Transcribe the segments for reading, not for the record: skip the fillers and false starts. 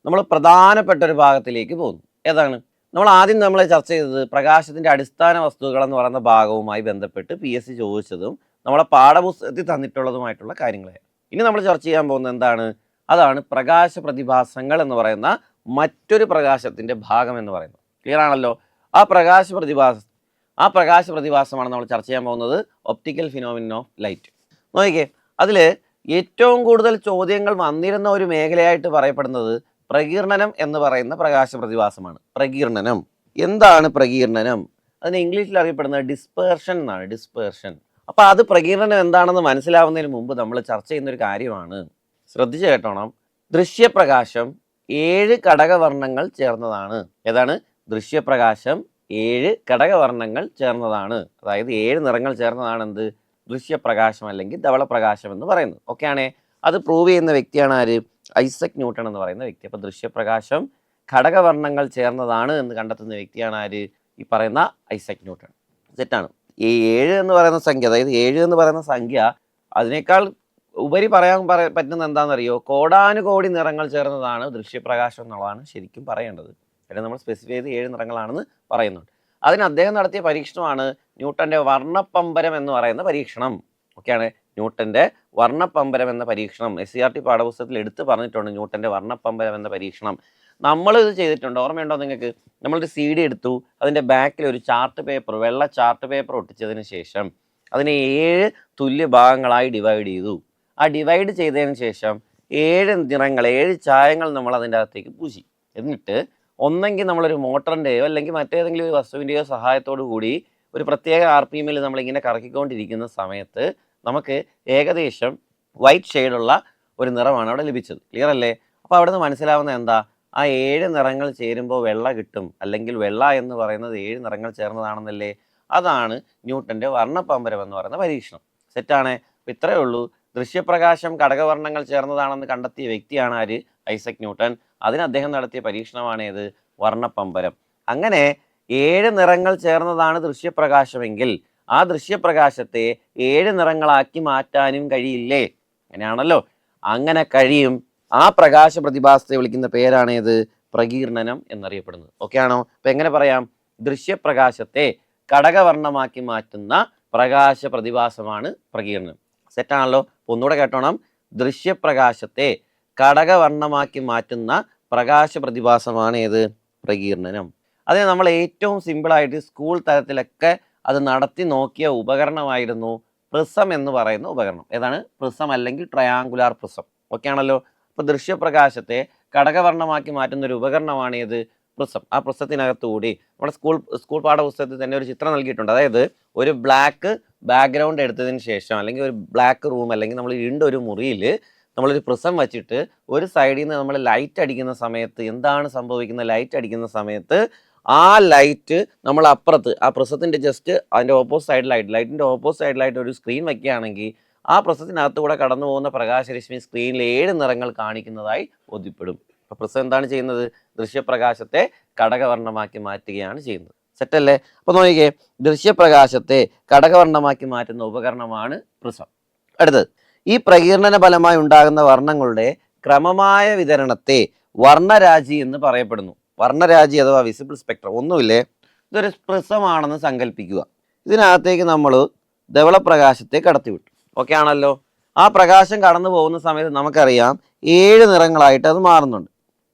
നമ്മൾ പ്രധാനപ്പെട്ട ഒരു ഭാഗത്തിലേക്ക് പോകുന്നു. ഏതാണ്? നമ്മൾ ചർച്ച ചെയ്തത് പ്രകാശത്തിന്റെ അടിസ്ഥാന വസ്തുക്കൾ എന്ന് പറയുന്ന ഭാഗവുമായി ബന്ധപ്പെട്ട് PSC ചോദിച്ചതും നമ്മളെ പാഠപുസ്തകത്തിൽ തന്നിട്ടുള്ളതുമായിട്ടുള്ള കാര്യങ്ങളെ. ഇനി നമ്മൾ ചർച്ച ചെയ്യാൻ പോകുന്നത് എന്താണ്? അതാണ് പ്രകാശ പ്രതിഭാസങ്ങൾ എന്ന് പറയുന്ന മറ്റൊരു പ്രകാശത്തിന്റെ ഭാഗം എന്ന് പറയുന്നത്. ക്ലിയർ ആണല്ലോ? ആ പ്രകാശ പ്രതിഭാസമാണ് നമ്മൾ ചർച്ച ചെയ്യാൻ പോകുന്നത്, ഒപ്റ്റിക്കൽ ഫിനോമിനൻ ഓഫ് ലൈറ്റ്. നോക്കിക്കേ, അതിൽ ഏറ്റവും കൂടുതൽ ചോദ്യങ്ങൾ വന്നിരുന്ന ഒരു മേഖലയായിട്ട് പറയപ്പെടുന്നത് പ്രകീർണനം എന്ന് പറയുന്ന പ്രകാശ പ്രതിഭാസമാണ്. പ്രകീർണനം എന്താണ്? പ്രകീർണനം അതിന് ഇംഗ്ലീഷിൽ അറിയപ്പെടുന്നത് ഡിസ്പേർഷൻ എന്നാണ്. ഡിസ്പേർഷൻ. അപ്പൊ അത് പ്രകീർണനം എന്താണെന്ന് മനസ്സിലാവുന്നതിന് മുമ്പ് നമ്മൾ ചർച്ച ചെയ്യുന്ന ഒരു കാര്യമാണ്. ശ്രദ്ധിച്ചു കേട്ടോണം. ദൃശ്യപ്രകാശം 7 ഘടകവർണ്ണങ്ങൾ ചേർന്നതാണ്. ഏതാണ്? ദൃശ്യപ്രകാശം 7 ഘടകവർണ്ണങ്ങൾ ചേർന്നതാണ്. അതായത് 7 നിറങ്ങൾ ചേർന്നതാണ് എന്ത്? ദൃശ്യപ്രകാശം അല്ലെങ്കിൽ ധവളപ്രകാശം എന്ന് പറയുന്നത്. ഓക്കെയാണേ? അത് പ്രൂവ് ചെയ്യുന്ന വ്യക്തിയാണ് ആര്? ഐസക് ന്യൂട്ടൺ എന്ന് പറയുന്ന വ്യക്തി. അപ്പൊ ദൃശ്യപ്രകാശം ഘടകവർണ്ണങ്ങൾ ചേർന്നതാണ് എന്ന് കണ്ടെത്തുന്ന വ്യക്തിയാണ് ആര്? ഈ പറയുന്ന ഐസക് ന്യൂട്ടൺ. സെറ്റാണ്. ഈ 7 എന്ന് പറയുന്ന സംഖ്യ, അതായത് 7 എന്ന് പറയുന്ന സംഖ്യ അതിനേക്കാൾ ഉപരി പറയാൻ പറ്റുന്ന എന്താണെന്നറിയോ? കോടാനുകോടി നിറങ്ങൾ ചേർന്നതാണ് ദൃശ്യപ്രകാശം എന്നുള്ളതാണ് ശരിക്കും പറയേണ്ടത്. അല്ലെങ്കിൽ നമ്മൾ സ്പെസിഫൈ ചെയ്ത് 7 നിറങ്ങളാണെന്ന് പറയുന്നുണ്ട്. അതിന് അദ്ദേഹം നടത്തിയ പരീക്ഷണമാണ് ന്യൂട്ടന്റെ വർണ്ണപ്പമ്പരം എന്ന് പറയുന്ന പരീക്ഷണം. ഓക്കെയാണ്? ന്യൂട്ടന്റെ വർണ്ണപ്പമ്പരം എന്ന പരീക്ഷണം SCERT പാഠപുസ്തകത്തിൽ എടുത്ത് പറഞ്ഞിട്ടുണ്ട്. ന്യൂട്ടന്റെ വർണ്ണപ്പമ്പരം എന്ന പരീക്ഷണം നമ്മൾ ഇത് ചെയ്തിട്ടുണ്ട്. ഓർമ്മയുണ്ടോ നിങ്ങൾക്ക്? നമ്മളൊരു CD എടുത്തു, അതിന്റെ ബാക്കിൽ ഒരു ചാർട്ട് പേപ്പർ, വെള്ള ചാർട്ട് പേപ്പർ ഒട്ടിച്ചതിന് ശേഷം അതിനെ 7 തുല്യ ഭാഗങ്ങളായി ഡിവൈഡ് ചെയ്തു. ആ ഡിവൈഡ് ചെയ്തതിന് ശേഷം 7 നിറങ്ങൾ, 7 ചായങ്ങൾ നമ്മൾ അതിൻ്റെ അകത്തേക്ക് പൂശി. എന്നിട്ട് ഒന്നെങ്കിൽ നമ്മളൊരു മോട്ടറിൻ്റെയോ അല്ലെങ്കിൽ മറ്റേതെങ്കിലും ഒരു വസ്തുവിൻ്റെയോ സഹായത്തോടു കൂടി ഒരു പ്രത്യേക RPM നമ്മളിങ്ങനെ കറക്കിക്കൊണ്ടിരിക്കുന്ന സമയത്ത് നമുക്ക് ഏകദേശം വൈറ്റ് ഷെയ്ഡുള്ള ഒരു നിറമാണ് അവിടെ ലഭിച്ചത്. ക്ലിയർ അല്ലേ? അപ്പോൾ അവിടെ നിന്ന് മനസ്സിലാവുന്ന എന്താ? ആ 7 നിറങ്ങൾ ചേരുമ്പോൾ വെള്ള കിട്ടും, അല്ലെങ്കിൽ വെള്ള എന്ന് പറയുന്നത് 7 നിറങ്ങൾ ചേർന്നതാണെന്നല്ലേ? അതാണ് ന്യൂട്ടന്റെ വർണ്ണപ്പമ്പരം എന്ന് പറയുന്ന പരീക്ഷണം. സെറ്റാണ്? അപ്പം ഇത്രയേ ഉള്ളൂ. ദൃശ്യപ്രകാശം ഘടകവർണ്ണങ്ങൾ ചേർന്നതാണെന്ന് കണ്ടെത്തിയ വ്യക്തിയാണ് ആര്? Isaac Newton. അതിന് അദ്ദേഹം നടത്തിയ പരീക്ഷണമാണ് ഏത്? വർണ്ണപ്പമ്പരം. അങ്ങനെ 7 നിറങ്ങൾ ചേർന്നതാണ് ദൃശ്യപ്രകാശമെങ്കിൽ ആ ദൃശ്യപ്രകാശത്തെ 7 നിറങ്ങളാക്കി മാറ്റാനും കഴിയില്ലേ? അങ്ങനെയാണല്ലോ. അങ്ങനെ കഴിയും. ആ പ്രകാശ പ്രതിഭാസത്തെ വിളിക്കുന്ന പേരാണ് ഏത്? പ്രകീർണനം എന്നറിയപ്പെടുന്നത്. ഓക്കെ ആണോ? അപ്പൊ എങ്ങനെ പറയാം? ദൃശ്യപ്രകാശത്തെ ഘടകവർണ്ണമാക്കി മാറ്റുന്ന പ്രകാശ പ്രതിഭാസമാണ് പ്രകീർണനം. സെറ്റാണല്ലോ? ഒന്നുകൂടെ കേട്ടോണം. ദൃശ്യപ്രകാശത്തെ ഘടകവർണ്ണമാക്കി മാറ്റുന്ന പ്രകാശ പ്രതിഭാസമാണ് ഏത്? പ്രകീർണനം. അതിന് നമ്മൾ ഏറ്റവും സിമ്പിളായിട്ട് സ്കൂൾ തലത്തിലൊക്കെ അത് നടത്തി നോക്കിയ ഉപകരണമായിരുന്നു പ്രിസം എന്ന് പറയുന്ന ഉപകരണം. ഏതാണ്? പ്രിസം അല്ലെങ്കിൽ ട്രയാങ്കുലാർ പ്രിസം. ഓക്കെ ആണല്ലോ? അപ്പൊ ദൃശ്യപ്രകാശത്തെ ഘടകവർണ്ണമാക്കി മാറ്റുന്ന ഒരു ഉപകരണമാണ് ഏത്? പ്രിസം. ആ പ്രിസത്തിനകത്തുകൂടി നമ്മുടെ സ്കൂൾ പാഠപുസ്തകത്തിൽ തന്നെ ഒരു ചിത്രം നൽകിയിട്ടുണ്ട്. അതായത് ഒരു ബ്ലാക്ക് ബാക്ക്ഗ്രൗണ്ട് എടുത്തതിന് ശേഷം, അല്ലെങ്കിൽ ഒരു ബ്ലാക്ക് റൂം, അല്ലെങ്കിൽ നമ്മൾ ഇരുണ്ട ഒരു മുറിയിൽ നമ്മളൊരു പ്രിസം വെച്ചിട്ട് ഒരു സൈഡിൽ നിന്ന് നമ്മൾ ലൈറ്റ് അടിക്കുന്ന സമയത്ത് എന്താണ് സംഭവിക്കുന്നത്? ലൈറ്റ് അടിക്കുന്ന സമയത്ത് ആ ലൈറ്റ് നമ്മൾ അപ്പുറത്ത് ആ പ്രിസത്തിന്റെ ജസ്റ്റ് അതിൻ്റെ ഓപ്പോസിറ്റ് സൈഡിലായിട്ട്, ലൈറ്റിന്റെ ഓപ്പോസിറ്റ് സൈഡിലായിട്ട് ഒരു സ്ക്രീൻ വയ്ക്കുകയാണെങ്കിൽ ആ പ്രിസത്തിനകത്തുകൂടെ കടന്നു പോകുന്ന പ്രകാശരശ്മി സ്ക്രീനിൽ 7 നിറങ്ങൾ കാണിക്കുന്നതായി ബോധ്യപ്പെടും. അപ്പൊ പ്രിസം എന്താണ് ചെയ്യുന്നത്? ദൃശ്യപ്രകാശത്തെ ഘടകവർണ്ണമാക്കി മാറ്റുകയാണ് ചെയ്യുന്നത്. സെറ്റല്ലേ? അപ്പൊ നോക്കിക്കേ, ദൃശ്യപ്രകാശത്തെ ഘടകവർണ്ണമാക്കി മാറ്റുന്ന ഉപകരണമാണ് പ്രിസം. അടുത്തത്, ഈ പ്രകീർണന ഫലമായി ഉണ്ടാകുന്ന വർണ്ണങ്ങളുടെ ക്രമമായ വിതരണത്തെ വർണ്ണരാജി എന്ന് പറയപ്പെടുന്നു. വർണ്ണരാജി അഥവാ വിസിബിൾ സ്പെക്ട്രം. ഒന്നുമില്ലേ, ഇതൊരു പ്രിസമാണെന്ന് സങ്കല്പിക്കുക. ഇതിനകത്തേക്ക് നമ്മൾ ധവളപ്രകാശത്തെ കടത്തിവിട്ടു. ഓക്കെ ആണല്ലോ? ആ പ്രകാശം കടന്നു പോകുന്ന സമയത്ത് നമുക്കറിയാം 7 നിറങ്ങളായിട്ട് അത് മാറുന്നുണ്ട്.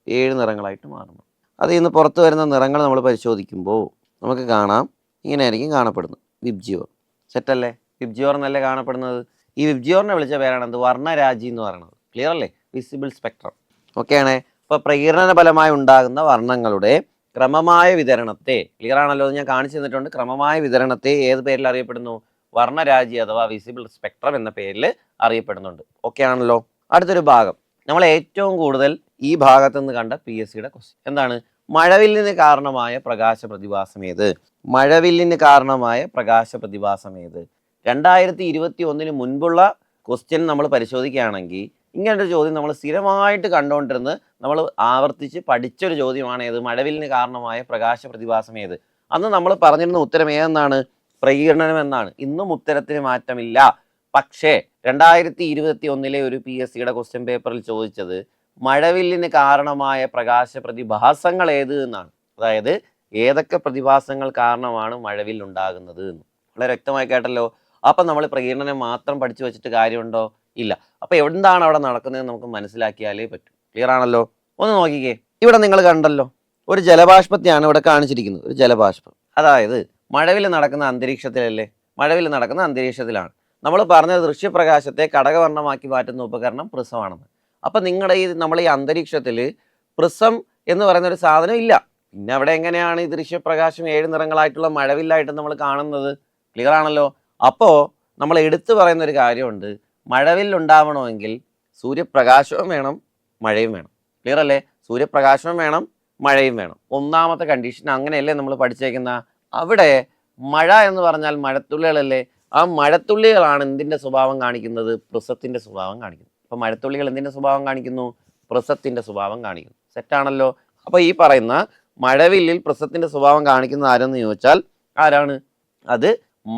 7 നിറങ്ങളായിട്ട് മാറുന്നു. അതിൽ നിന്ന് പുറത്തു വരുന്ന നിറങ്ങൾ നമ്മൾ പരിശോധിക്കുമ്പോൾ നമുക്ക് കാണാം, ഇങ്ങനെയായിരിക്കും കാണപ്പെടുന്നത്. വിബ്ജിയോർ. സെറ്റല്ലേ? വിബ്ജിയോർ എന്നല്ലേ കാണപ്പെടുന്നത്. ഈ വിബ്ജിയോറിനെ വിളിച്ച പേരാണ് എന്ത്? വർണ്ണരാജി എന്ന് പറയുന്നത്. ക്ലിയർ അല്ലേ? Visible spectrum. ഓക്കെ ആണേ? അപ്പോൾ പ്രകീർണന ഫലമായി ഉണ്ടാകുന്ന വർണ്ണങ്ങളുടെ ക്രമമായ വിതരണത്തെ, ക്ലിയർ ആണല്ലോ? ഞാൻ കാണിച്ചു തന്നിട്ടുണ്ട്. ക്രമമായ വിതരണത്തെ ഏത് പേരിൽ അറിയപ്പെടുന്നു? വർണ്ണരാജി അഥവാ വിസിബിൾ സ്പെക്ട്രം എന്ന പേരിൽ അറിയപ്പെടുന്നുണ്ട്. ഓക്കെ ആണല്ലോ? അടുത്തൊരു ഭാഗം, നമ്മൾ ഏറ്റവും കൂടുതൽ ഈ ഭാഗത്ത് നിന്ന് കണ്ട PSCയുടെ ക്വസ്റ്റ്യൻ എന്താണ്? മഴവില്ലിന് കാരണമായ പ്രകാശ പ്രതിഭാസം ഏത്? മഴവില്ലിന് കാരണമായ പ്രകാശ പ്രതിഭാസം ഏത്? 2021 മുൻപുള്ള ക്വസ്റ്റ്യൻ നമ്മൾ പരിശോധിക്കുകയാണെങ്കിൽ ഇങ്ങനൊരു ചോദ്യം നമ്മൾ സ്ഥിരമായിട്ട് കണ്ടുകൊണ്ടിരുന്ന് നമ്മൾ ആവർത്തിച്ച് പഠിച്ചൊരു ചോദ്യമാണ് ഏത്? മഴവില്ലിന് കാരണമായ പ്രകാശ പ്രതിഭാസം ഏത്? അന്ന് നമ്മൾ പറഞ്ഞിരുന്ന ഉത്തരം ഏതെന്നാണ്? പ്രകീർണനം എന്നാണ്. ഇന്നും ഉത്തരത്തിന് മാറ്റമില്ല. പക്ഷേ 2021 ഒരു PSCയുടെ ക്വസ്റ്റ്യൻ പേപ്പറിൽ ചോദിച്ചത് മഴവില്ലിന് കാരണമായ പ്രകാശ പ്രതിഭാസങ്ങൾ ഏത് എന്നാണ്. അതായത് ഏതൊക്കെ പ്രതിഭാസങ്ങൾ കാരണമാണ് മഴവിൽ ഉണ്ടാകുന്നത് എന്ന്. വളരെ വ്യക്തമായി കേട്ടല്ലോ. അപ്പം നമ്മൾ പ്രകീർണനം മാത്രം പഠിച്ചു വെച്ചിട്ട് കാര്യമുണ്ടോ? ഇല്ല. അപ്പം എന്താണ് അവിടെ നടക്കുന്നത് നമുക്ക് മനസ്സിലാക്കിയാലേ പറ്റൂ. ക്ലിയർ ആണല്ലോ? ഒന്ന് നോക്കിക്കേ. ഇവിടെ നിങ്ങൾ കണ്ടല്ലോ, ഒരു ജലബാഷ്പത്തെയാണ് ഇവിടെ കാണിച്ചിരിക്കുന്നത്. ഒരു ജലബാഷ്പം. അതായത് മഴവിൽ നടക്കുന്ന അന്തരീക്ഷത്തിലല്ലേ? മഴവിൽ നടക്കുന്ന അന്തരീക്ഷത്തിലാണ്. നമ്മൾ പറഞ്ഞ ദൃശ്യപ്രകാശത്തെ ഘടകവർണ്ണമാക്കി മാറ്റുന്ന ഉപകരണം പ്രിസമാണെന്ന്. അപ്പം നിങ്ങളുടെ നമ്മൾ ഈ അന്തരീക്ഷത്തിൽ പ്രിസം എന്ന് പറയുന്ന ഒരു സാധനം ഇല്ല. പിന്നെ അവിടെ എങ്ങനെയാണ് ഈ ദൃശ്യപ്രകാശം 7 നിറങ്ങളായിട്ടുള്ള മഴവില്ലായിട്ട് നമ്മൾ കാണുന്നത്? ക്ലിയർ ആണല്ലോ? അപ്പോൾ നമ്മൾ എടുത്തു പറയുന്ന ഒരു കാര്യമുണ്ട്, മഴവിൽ ഉണ്ടാവണമെങ്കിൽ സൂര്യപ്രകാശവും വേണം, മഴയും വേണം. ക്ലിയർ അല്ലേ? സൂര്യപ്രകാശവും വേണം, മഴയും വേണം. ഒന്നാമത്തെ കണ്ടീഷൻ. അങ്ങനെയല്ലേ നമ്മൾ പഠിച്ചേക്കുന്ന? അവിടെ മഴ എന്ന് പറഞ്ഞാൽ മഴത്തുള്ളികളല്ലേ? ആ മഴത്തുള്ളികളാണ് എന്തിൻ്റെ സ്വഭാവം കാണിക്കുന്നത്? പ്രിസത്തിൻ്റെ സ്വഭാവം കാണിക്കുന്നു. അപ്പോൾ മഴത്തുള്ളികൾ എന്തിൻ്റെ സ്വഭാവം കാണിക്കുന്നു? പ്രിസത്തിൻ്റെ സ്വഭാവം കാണിക്കുന്നു. സെറ്റാണല്ലോ? അപ്പോൾ ഈ പറയുന്ന മഴവില്ലിൽ പ്രിസത്തിൻ്റെ സ്വഭാവം കാണിക്കുന്നത് ആരെന്ന് ചോദിച്ചാൽ ആരാണ്? അത്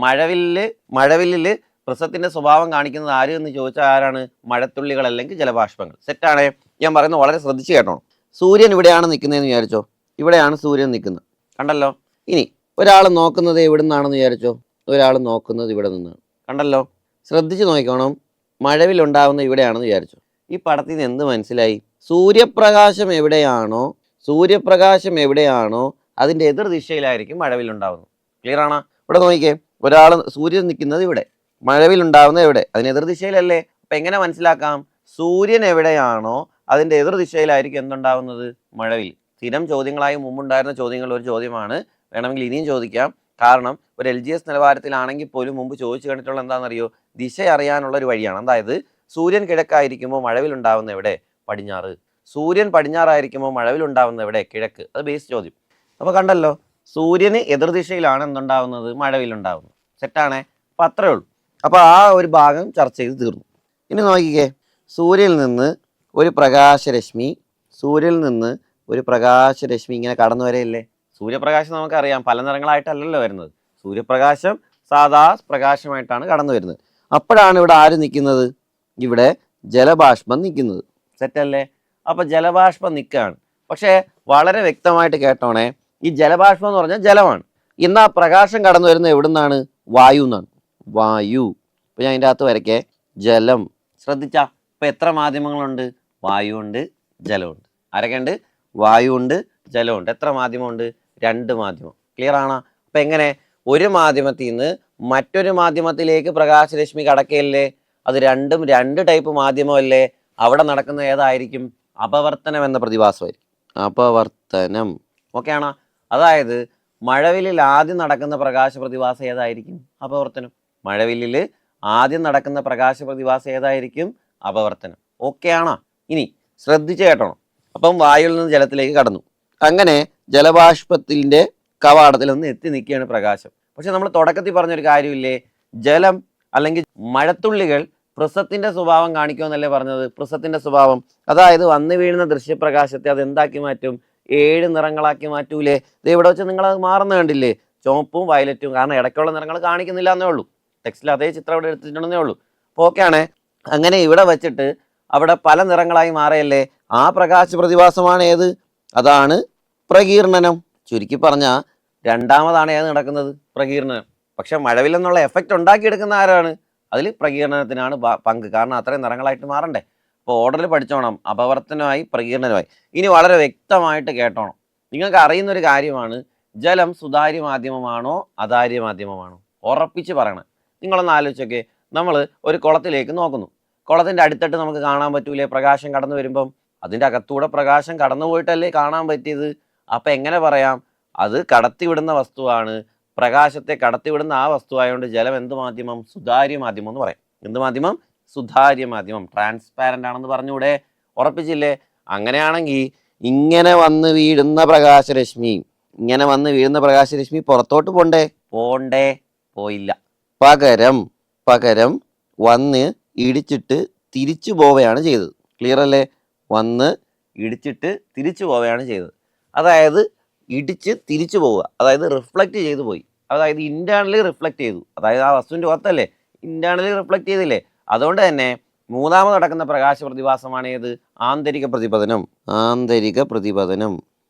മഴവില്ലിൽ പ്രിസത്തിൻ്റെ സ്വഭാവം കാണിക്കുന്നത് ആര് എന്ന് ചോദിച്ചാൽ ആരാണ്? മഴത്തുള്ളികൾ അല്ലെങ്കിൽ ജലബാഷ്പങ്ങൾ. സെറ്റാണ്? ഞാൻ പറയുന്നത് വളരെ ശ്രദ്ധിച്ച് കേട്ടോ. സൂര്യൻ ഇവിടെയാണ് നിൽക്കുന്നതെന്ന് വിചാരിച്ചോ. ഇവിടെയാണ് സൂര്യൻ നിൽക്കുന്നത്, കണ്ടല്ലോ. ഇനി ഒരാൾ നോക്കുന്നത് എവിടെ നിന്നാണെന്ന് വിചാരിച്ചോ. ഒരാൾ നോക്കുന്നത് ഇവിടെ നിന്നാണ്, കണ്ടല്ലോ. ശ്രദ്ധിച്ച് നോക്കണം. മഴവിലുണ്ടാവുന്ന ഇവിടെയാണെന്ന് വിചാരിച്ചോ. ഈ പടത്തിൽ നിന്ന് എന്ത് മനസ്സിലായി? സൂര്യപ്രകാശം എവിടെയാണോ അതിൻ്റെ എതിർ ദിശയിലായിരിക്കും മഴവിലുണ്ടാവുന്നത്. ക്ലിയർ ആണോ? ഇവിടെ നോക്കിക്കേ, ഒരാൾ സൂര്യൻ നിൽക്കുന്നത് ഇവിടെ, മഴവിലുണ്ടാവുന്നത് എവിടെ? അതിന് എതിർ ദിശയിലല്ലേ. അപ്പം എങ്ങനെ മനസ്സിലാക്കാം? സൂര്യൻ എവിടെയാണോ അതിൻ്റെ എതിർ ദിശയിലായിരിക്കും എന്തുണ്ടാവുന്നത്? മഴവിൽ. സ്ഥിരം ചോദ്യങ്ങളായി മുമ്പുണ്ടായിരുന്ന ചോദ്യങ്ങളിൽ ഒരു ചോദ്യമാണ്. വേണമെങ്കിൽ ഇനിയും ചോദിക്കാം. കാരണം ഒരു LGS നിലവാരത്തിലാണെങ്കിൽ പോലും മുമ്പ് ചോദിച്ചു കണ്ടിട്ടുള്ള എന്താണെന്നറിയോ? ദിശ അറിയാനുള്ള ഒരു വഴിയാണ്. അതായത് സൂര്യൻ കിഴക്കായിരിക്കുമ്പോൾ മഴവിലുണ്ടാവുന്ന എവിടെ? പടിഞ്ഞാറ്. സൂര്യൻ പടിഞ്ഞാറായിരിക്കുമ്പോൾ മഴവിലുണ്ടാവുന്ന എവിടെ? കിഴക്ക്. അത് ബേസ് ചോദ്യം. അപ്പോൾ കണ്ടല്ലോ, സൂര്യന് എതിർദിശയിലാണ് എന്തുണ്ടാവുന്നത്? മഴവിലുണ്ടാവുന്നത്. സെറ്റാണേ? അപ്പം അത്രേ ഉള്ളൂ. അപ്പോൾ ആ ഒരു ഭാഗം ചർച്ച ചെയ്ത് തീർന്നു. ഇനി നോക്കിക്കേ, സൂര്യനിൽ നിന്ന് ഒരു പ്രകാശരശ്മി ഇങ്ങനെ കടന്നു വരെയില്ലേ? സൂര്യപ്രകാശം നമുക്കറിയാം പല നിറങ്ങളായിട്ടല്ലല്ലോ വരുന്നത്. സൂര്യപ്രകാശം സാധാ പ്രകാശമായിട്ടാണ് കടന്നു വരുന്നത്. അപ്പോഴാണ് ഇവിടെ ആര് നിൽക്കുന്നത്? ഇവിടെ ജലബാഷ്പം നിൽക്കുന്നത്. സെറ്റല്ലേ? അപ്പോൾ ജലബാഷ്പം നിൽക്കുകയാണ്. പക്ഷേ വളരെ വ്യക്തമായിട്ട് കേട്ടോണേ, ഈ ജലബാഷ്പം എന്ന് പറഞ്ഞാൽ ജലമാണ്. ഇന്ന് ആ പ്രകാശം കടന്നു വരുന്നത് എവിടെ നിന്നാണ്? വായു എന്നാണ്. വായു. ഇപ്പം ഞാൻ അതിൻ്റെ അകത്ത് വരയ്ക്കേ, ജലം. ശ്രദ്ധിച്ചാ? ഇപ്പം എത്ര മാധ്യമങ്ങളുണ്ട്? വായുവുണ്ട്, ജലമുണ്ട്. ആരൊക്കെയുണ്ട്? വായുവുണ്ട്, ജലമുണ്ട്. എത്ര മാധ്യമമുണ്ട്? 2 മാധ്യമം. ക്ലിയർ ആണോ? അപ്പം എങ്ങനെ ഒരു മാധ്യമത്തിൽ നിന്ന് മറ്റൊരു മാധ്യമത്തിലേക്ക് പ്രകാശരശ്മി കടക്കയല്ലേ? അത് രണ്ടും 2 ടൈപ്പ് മാധ്യമമല്ലേ? അവിടെ നടക്കുന്ന ഏതായിരിക്കും? അപവർത്തനം എന്ന പ്രതിഭാസമായിരിക്കും. അപവർത്തനം. ഓക്കെ ആണോ? അതായത് മഴവില്ലിൽ ആദ്യം നടക്കുന്ന പ്രകാശ പ്രതിഭാസം ഏതായിരിക്കും? അപവർത്തനം. മഴവില്ലിൽ ആദ്യം നടക്കുന്ന പ്രകാശ പ്രതിഭാസം ഏതായിരിക്കും? അപവർത്തനം. ഓക്കെ ആണോ? ഇനി ശ്രദ്ധിച്ച് കേട്ടോണം. അപ്പം വായുവിൽ നിന്ന് ജലത്തിലേക്ക് കടന്നു. അങ്ങനെ ജലബാഷ്പത്തിൻ്റെ കവാടത്തിൽ നിന്ന് എത്തി നിൽക്കുകയാണ് പ്രകാശം. പക്ഷെ നമ്മൾ തുടക്കത്തിൽ പറഞ്ഞൊരു കാര്യമില്ലേ, ജലം അല്ലെങ്കിൽ മഴത്തുള്ളികൾ പ്രിസത്തിൻ്റെ സ്വഭാവം കാണിക്കുമെന്നല്ലേ പറഞ്ഞത്? പ്രിസത്തിൻ്റെ സ്വഭാവം, അതായത് വന്നു വീഴുന്ന ദൃശ്യപ്രകാശത്തെ അത് എന്താക്കി മാറ്റും? 7 നിറങ്ങളാക്കി മാറ്റൂലേ? ഇത് ഇവിടെ വെച്ച് നിങ്ങളത് മാറുന്ന കണ്ടില്ലേ? ചുവപ്പും വയലറ്റും. കാരണം ഇടയ്ക്കുള്ള നിറങ്ങൾ കാണിക്കുന്നില്ല എന്നേ ഉള്ളൂ. ടെക്സ്റ്റിൽ അതേ ചിത്രം ഇവിടെ എടുത്തിട്ടുണ്ടെന്നേ ഉള്ളൂ. അപ്പോൾ ഓക്കെയാണ്. അങ്ങനെ ഇവിടെ വെച്ചിട്ട് അവിടെ പല നിറങ്ങളായി മാറിയല്ലേ? ആ പ്രകാശ പ്രതിഭാസമാണ് ഏത്? അതാണ് പ്രകീർണനം. ചുരുക്കി പറഞ്ഞാൽ രണ്ടാമതാണ് ഏത് നടക്കുന്നത്? പ്രകീർണനം. പക്ഷെ മഴവിൽ എന്നുള്ള എഫക്റ്റ് ഉണ്ടാക്കിയെടുക്കുന്ന ആരാണ്? അതിൽ പ്രകീർണനത്തിനാണ് പങ്ക്. കാരണം അത്രയും നിറങ്ങളായിട്ട് മാറണ്ടേ. അപ്പോൾ ഓർഡറിൽ പഠിച്ചോണം, അപവർത്തനമായി, പ്രകീർണനമായി. ഇനി വളരെ വ്യക്തമായിട്ട് കേട്ടോണം. നിങ്ങൾക്ക് അറിയുന്നൊരു കാര്യമാണ്, ജലം സുതാര്യ മാധ്യമമാണോ അതാര്യ മാധ്യമമാണോ? ഉറപ്പിച്ച് പറയണം. നിങ്ങളൊന്ന് ആലോചിച്ചൊക്കെ, നമ്മൾ ഒരു കുളത്തിലേക്ക് നോക്കുന്നു. കുളത്തിൻ്റെ അടുത്തിട്ട് നമുക്ക് കാണാൻ പറ്റൂലേ പ്രകാശം കടന്നു വരുമ്പം? അതിൻ്റെ അകത്തൂടെ പ്രകാശം കടന്നു പോയിട്ടല്ലേ കാണാൻ പറ്റിയത്. അപ്പം എങ്ങനെ പറയാം? അത് കടത്തിവിടുന്ന വസ്തുവാണ്. പ്രകാശത്തെ കടത്തിവിടുന്ന ആ വസ്തുവായതുകൊണ്ട് ജലം എന്ത് മാധ്യമം? സുതാര്യ മാധ്യമം എന്ന് പറയാം. എന്ത് മാധ്യമം? സുതാര്യ മാധ്യമം. ട്രാൻസ്പാരൻ്റ് ആണെന്ന് പറഞ്ഞൂടെ? ഉറപ്പിച്ചില്ലേ? അങ്ങനെയാണെങ്കിൽ ഇങ്ങനെ വന്ന് വീഴുന്ന പ്രകാശരശ്മി പുറത്തോട്ട് പോണ്ടേ? പോയില്ല. പകരം വന്ന് ഇടിച്ചിട്ട് തിരിച്ചു പോവുകയാണ് ചെയ്തത്. ക്ലിയർ അല്ലേ? വന്ന് ഇടിച്ചിട്ട് തിരിച്ചു പോവുകയാണ് ചെയ്തത്. അതായത് ഇടിച്ച് തിരിച്ചു പോവുക, അതായത് റിഫ്ലക്റ്റ് ചെയ്തു പോയി. അതായത് ഇൻറ്റേർണലി റിഫ്ലക്റ്റ് ചെയ്തു. അതായത് ആ വസ്തുവിൻ്റെ പുറത്തല്ലേ, ഇൻറ്റേർണലി റിഫ്ലക്റ്റ് ചെയ്തില്ലേ? അതുകൊണ്ട് തന്നെ മൂന്നാമത് നടക്കുന്ന പ്രകാശ പ്രതിഭാസമാണ് ഏത്? ആന്തരിക പ്രതിപതനം. ആന്തരിക പ്രതിപതനം.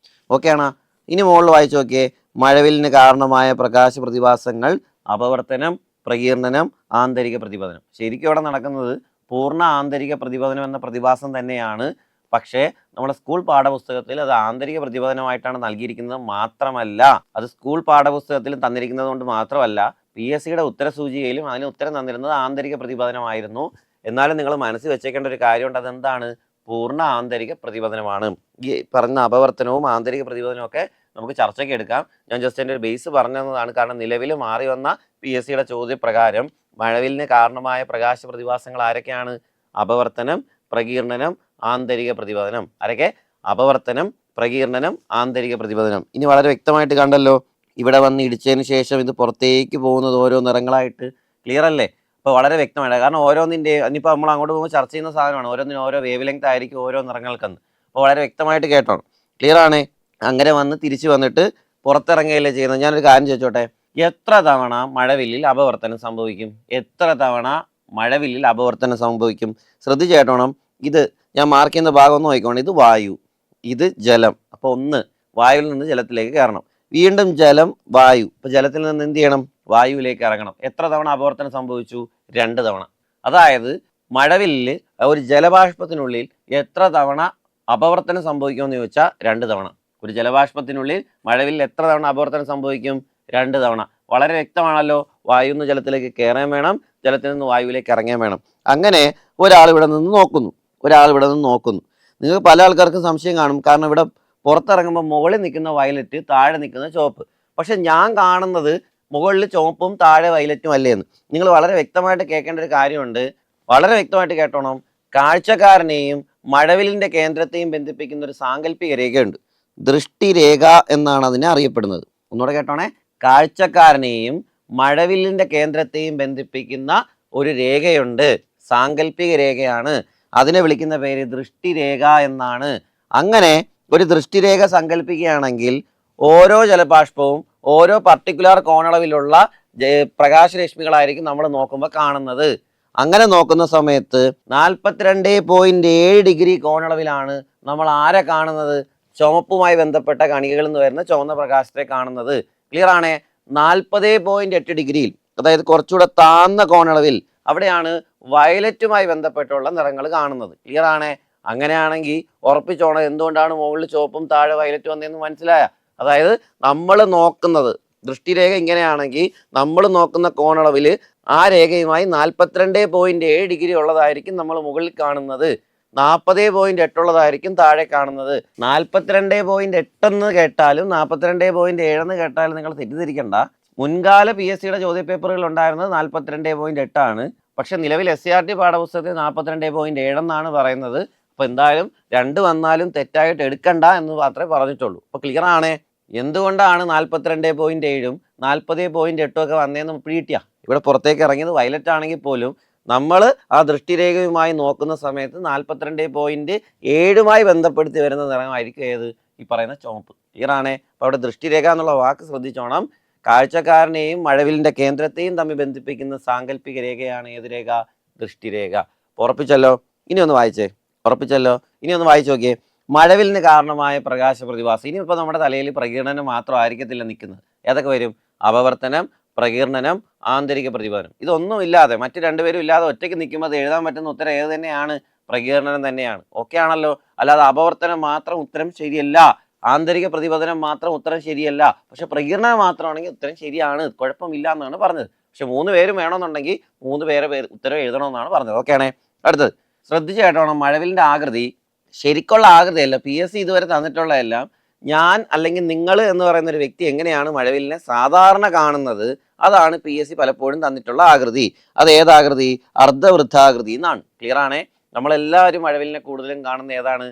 ഓക്കെ ആണോ? ഇനി മുകളിൽ വായിച്ചു നോക്കിയേ. മഴവില്ലിന് കാരണമായ പ്രകാശ പ്രതിഭാസങ്ങൾ അപവർത്തനം, പ്രകീർണനം, ആന്തരിക പ്രതിപതനം. ശരിക്കും ഇവിടെ നടക്കുന്നത് പൂർണ്ണ ആന്തരിക പ്രതിപതനം എന്ന പ്രതിഭാസം തന്നെയാണ്. പക്ഷേ നമ്മുടെ സ്കൂൾ പാഠപുസ്തകത്തിൽ അത് ആന്തരിക പ്രതിപതനമായിട്ടാണ് നൽകിയിരിക്കുന്നത്. മാത്രമല്ല, അത് സ്കൂൾ പാഠപുസ്തകത്തിൽ തന്നിരിക്കുന്നത് കൊണ്ട് മാത്രമല്ല, PSCയുടെ ഉത്തരസൂചികയിലും അതിന് ഉത്തരം തന്നിരുന്നത് ആന്തരിക പ്രതിപതനമായിരുന്നു. എന്നാലും നിങ്ങൾ മനസ്സിൽ വെച്ചേക്കേണ്ട ഒരു കാര്യമുണ്ട്. അതെന്താണ്? പൂർണ്ണ ആന്തരിക പ്രതിപതനമാണ്. ഈ പറഞ്ഞ അപവർത്തനവും ആന്തരിക പ്രതിപതനവും ഒക്കെ നമുക്ക് ചർച്ചയ്ക്ക് എടുക്കാം. ഞാൻ ജസ്റ്റ് എൻ്റെ ഒരു ബേസ് പറഞ്ഞു തന്നതാണ്. കാരണം നിലവിൽ മാറി വന്ന PSCയുടെ ചോദ്യപ്രകാരം മഴവിലിന് കാരണമായ പ്രകാശ പ്രതിഭാസങ്ങൾ ആരൊക്കെയാണ്? അപവർത്തനം, പ്രകീർണനം, ആന്തരിക പ്രതിപതനം. ആരൊക്കെ? അപവർത്തനം, പ്രകീർണനം, ആന്തരിക പ്രതിപതനം. ഇനി വളരെ വ്യക്തമായിട്ട് കണ്ടല്ലോ. ഇവിടെ വന്ന് ഇടിച്ചതിന് ശേഷം ഇത് പുറത്തേക്ക് പോകുന്നത് ഓരോ നിറങ്ങളായിട്ട്. ക്ലിയർ അല്ലേ? അപ്പോൾ വളരെ വ്യക്തമായിട്ട്, കാരണം ഓരോന്നിൻ്റെ ഇനിയിപ്പോൾ നമ്മൾ അങ്ങോട്ട് പോകുമ്പോൾ ചർച്ച ചെയ്യുന്ന സാധനമാണ്. ഓരോന്നിനും ഓരോ വേവ് ലെങ്ത് ആയിരിക്കും ഓരോ നിറങ്ങൾക്കെന്ന്. അപ്പോൾ വളരെ വ്യക്തമായിട്ട് കേട്ടോ. ക്ലിയർ ആണേ? അങ്ങനെ വന്ന് തിരിച്ചു വന്നിട്ട് പുറത്തിറങ്ങുകയല്ലേ ചെയ്യുന്നത്. ഞാനൊരു കാര്യം ചോദിച്ചോട്ടെ, എത്ര തവണ മഴവില്ലിൽ അപവർത്തനം സംഭവിക്കും? എത്ര തവണ മഴവില്ലിൽ അപവർത്തനം സംഭവിക്കും? ശ്രദ്ധിച്ചേട്ടോണം. ഇത് ഞാൻ മാർക്ക് ചെയ്യുന്ന ഭാഗം ഒന്ന് നോക്കിക്കോണം. ഇത് വായു, ഇത് ജലം. അപ്പോൾ ഒന്ന് വായുവിൽ നിന്ന് ജലത്തിലേക്ക് കയറണം, വീണ്ടും ജലം, വായു. ഇപ്പോൾ ജലത്തിൽ നിന്ന് എന്ത് ചെയ്യണം? വായുവിലേക്ക് ഇറങ്ങണം. എത്ര തവണ അപവർത്തനം സംഭവിച്ചു? 2 തവണ. അതായത് മഴവില്ലിൽ ഒരു ജലബാഷ്പത്തിനുള്ളിൽ എത്ര തവണ അപവർത്തനം സംഭവിക്കുമെന്ന് ചോദിച്ചാൽ 2 തവണ. ഒരു ജലബാഷ്പത്തിനുള്ളിൽ മഴവില്ലിൽ എത്ര തവണ അപവർത്തനം സംഭവിക്കും? 2 തവണ. വളരെ വ്യക്തമാണല്ലോ. വായുവിൽ നിന്ന് ജലത്തിലേക്ക് കയറാൻ വേണം, ജലത്തിൽ നിന്ന് വായുവിലേക്ക് ഇറങ്ങാൻ വേണം. അങ്ങനെ ഒരാൾ ഇവിടെ നിന്ന് നോക്കുന്നു. നിങ്ങൾക്ക് പല ആൾക്കാർക്കും സംശയം കാണും. കാരണം ഇവിടെ പുറത്തിറങ്ങുമ്പോൾ മുകളിൽ നിൽക്കുന്ന വയലറ്റ്, താഴെ നിൽക്കുന്ന ചുവപ്പ്. പക്ഷെ ഞാൻ കാണുന്നത് മുകളിൽ ചുവപ്പും താഴെ വയലറ്റും അല്ലേ എന്ന്. നിങ്ങൾ വളരെ വ്യക്തമായിട്ട് കേൾക്കേണ്ട ഒരു കാര്യമുണ്ട്. വളരെ വ്യക്തമായിട്ട് കേട്ടോണം. കാഴ്ചക്കാരനെയും മഴവിലിൻ്റെ കേന്ദ്രത്തെയും ബന്ധിപ്പിക്കുന്ന ഒരു സാങ്കല്പിക രേഖയുണ്ട്. ദൃഷ്ടിരേഖ എന്നാണ് അതിനെ അറിയപ്പെടുന്നത്. ഒന്നുകൂടെ കേട്ടോണേ. കാഴ്ചക്കാരനെയും മഴവില്ലിൻ്റെ കേന്ദ്രത്തെയും ബന്ധിപ്പിക്കുന്ന ഒരു രേഖയുണ്ട്. സാങ്കല്പിക രേഖയാണ്. അതിനെ വിളിക്കുന്ന പേര് ദൃഷ്ടിരേഖ എന്നാണ്. അങ്ങനെ ഒരു ദൃഷ്ടിരേഖ സങ്കല്പിക്കുകയാണെങ്കിൽ ഓരോ ജലബാഷ്പവും ഓരോ പർട്ടിക്കുലർ കോണളവിലുള്ള പ്രകാശരശ്മികളായിരിക്കും നമ്മൾ നോക്കുമ്പോൾ കാണുന്നത്. അങ്ങനെ നോക്കുന്ന സമയത്ത് 42.7 ഡിഗ്രി കോണളവിലാണ് നമ്മൾ ആരെ കാണുന്നത്? ചുവപ്പുമായി ബന്ധപ്പെട്ട കണികകളിൽ നിന്ന് വരുന്ന ചുവന്ന പ്രകാശത്തെ കാണുന്നത്. ക്ലിയർ ആണേ? 40.8 ഡിഗ്രിയിൽ, അതായത് കുറച്ചുകൂടെ താഴ്ന്ന കോണളവിൽ, അവിടെയാണ് വയലറ്റുമായി ബന്ധപ്പെട്ടുള്ള നിറങ്ങൾ കാണുന്നത്. ക്ലിയർ ആണേ? അങ്ങനെയാണെങ്കിൽ ഉറപ്പിച്ചോണം എന്തുകൊണ്ടാണ് മുകളിൽ ചുവപ്പും താഴെ വയലറ്റും വന്നതെന്ന് മനസ്സിലായ? അതായത് നമ്മൾ നോക്കുന്നത് ദൃഷ്ടിരേഖ ഇങ്ങനെയാണെങ്കിൽ നമ്മൾ നോക്കുന്ന കോണളവിൽ ആ രേഖയുമായി 42.7 ഡിഗ്രി ഉള്ളതായിരിക്കും നമ്മൾ മുകളിൽ കാണുന്നത്. 40.8 ഉള്ളതായിരിക്കും താഴെ കാണുന്നത്. 42.8 എന്ന് കേട്ടാലും 42.7 എന്ന് കേട്ടാലും നിങ്ങൾ തെറ്റിദ്ധരിക്കണ്ട. മുൻകാല PSCയുടെ ചോദ്യപേപ്പറുകൾ ഉണ്ടായിരുന്നത് 42.8 ആണ്. പക്ഷെ നിലവിൽ SCERT പാഠപുസ്തകത്തിൽ 42.7 എന്നാണ് പറയുന്നത്. അപ്പോൾ എന്തായാലും 2 വന്നാലും തെറ്റായിട്ട് എടുക്കണ്ട എന്ന് മാത്രമേ പറഞ്ഞിട്ടുള്ളൂ. അപ്പോൾ ക്ലിയർ ആണേ? എന്തുകൊണ്ടാണ് 42.7ഉം 40.8 ഒക്കെ വന്നതെന്ന് പിടികിട്ടിയ? ഇവിടെ പുറത്തേക്ക് ഇറങ്ങിയത് വയലറ്റ് ആണെങ്കിൽ പോലും നമ്മൾ ആ ദൃഷ്ടിരേഖയുമായി നോക്കുന്ന സമയത്ത് 42.7മായി ബന്ധപ്പെടുത്തി വരുന്ന നിറമായിരിക്കും ഏത്? ഈ പറയുന്ന ചുവപ്പ്. ക്ലിയർ ആണേ? അപ്പോൾ അവിടെ ദൃഷ്ടിരേഖ എന്നുള്ള വാക്ക് ശ്രദ്ധിച്ചോണം. കാഴ്ചക്കാരനെയും മഴവിലിൻ്റെ കേന്ദ്രത്തെയും തമ്മിൽ ബന്ധിപ്പിക്കുന്ന സാങ്കല്പിക രേഖയാണ് ഏത് രേഖ? ദൃഷ്ടിരേഖ. ഉറപ്പിച്ചല്ലോ? ഇനി ഒന്ന് വായിച്ചേ. ഉറപ്പിച്ചല്ലോ? ഇനി ഒന്ന് വായിച്ചു നോക്കിയേ. മഴവിലിന് കാരണമായ പ്രകാശ പ്രതിഭാസം. ഇനിയിപ്പോൾ നമ്മുടെ തലയിൽ പ്രകീർണനം മാത്രം ആയിരിക്കത്തില്ല നിൽക്കുന്നത്. ഏതൊക്കെ വരും? അപവർത്തനം, പ്രകീർണനം, ആന്തരിക പ്രതിപതനം. ഇതൊന്നും ഇല്ലാതെ, മറ്റ് രണ്ടുപേരും ഇല്ലാതെ ഒറ്റയ്ക്ക് നിൽക്കുമ്പോൾ അത് എഴുതാൻ പറ്റുന്ന ഉത്തരം ഏത് തന്നെയാണ്? പ്രകീർണനം തന്നെയാണ്. ഓക്കെ ആണല്ലോ? അല്ലാതെ അപവർത്തനം മാത്രം ഉത്തരം ശരിയല്ല, ആന്തരിക പ്രതിപതനം മാത്രം ഉത്തരം ശരിയല്ല. പക്ഷെ പ്രകീർണനം മാത്രമാണെങ്കിൽ ഉത്തരം ശരിയാണ്, കുഴപ്പമില്ല എന്നാണ് പറഞ്ഞത്. പക്ഷെ 3 പേരും വേണമെന്നുണ്ടെങ്കിൽ 3 പേരെ ഉത്തരം എഴുതണമെന്നാണ് പറഞ്ഞത്. ഓക്കെ ആണേ? അടുത്തത് ശ്രദ്ധിച്ച് കേട്ടോണം. മഴവിലിൻ്റെ ആകൃതി ശരിക്കുള്ള ആകൃതിയല്ല, PSC ഇതുവരെ തന്നിട്ടുള്ളതെല്ലാം ഞാൻ അല്ലെങ്കിൽ നിങ്ങൾ എന്ന് പറയുന്ന ഒരു വ്യക്തി എങ്ങനെയാണ് മഴവിലിനെ സാധാരണ കാണുന്നത്, അതാണ് PSC പലപ്പോഴും തന്നിട്ടുള്ള ആകൃതി. അത് ഏതാകൃതി? അർദ്ധവൃത്താകൃതി എന്നാണ്. ക്ലിയർ ആണേ? നമ്മളെല്ലാവരും മഴവിലിനെ കൂടുതലും കാണുന്ന ഏതാണ്?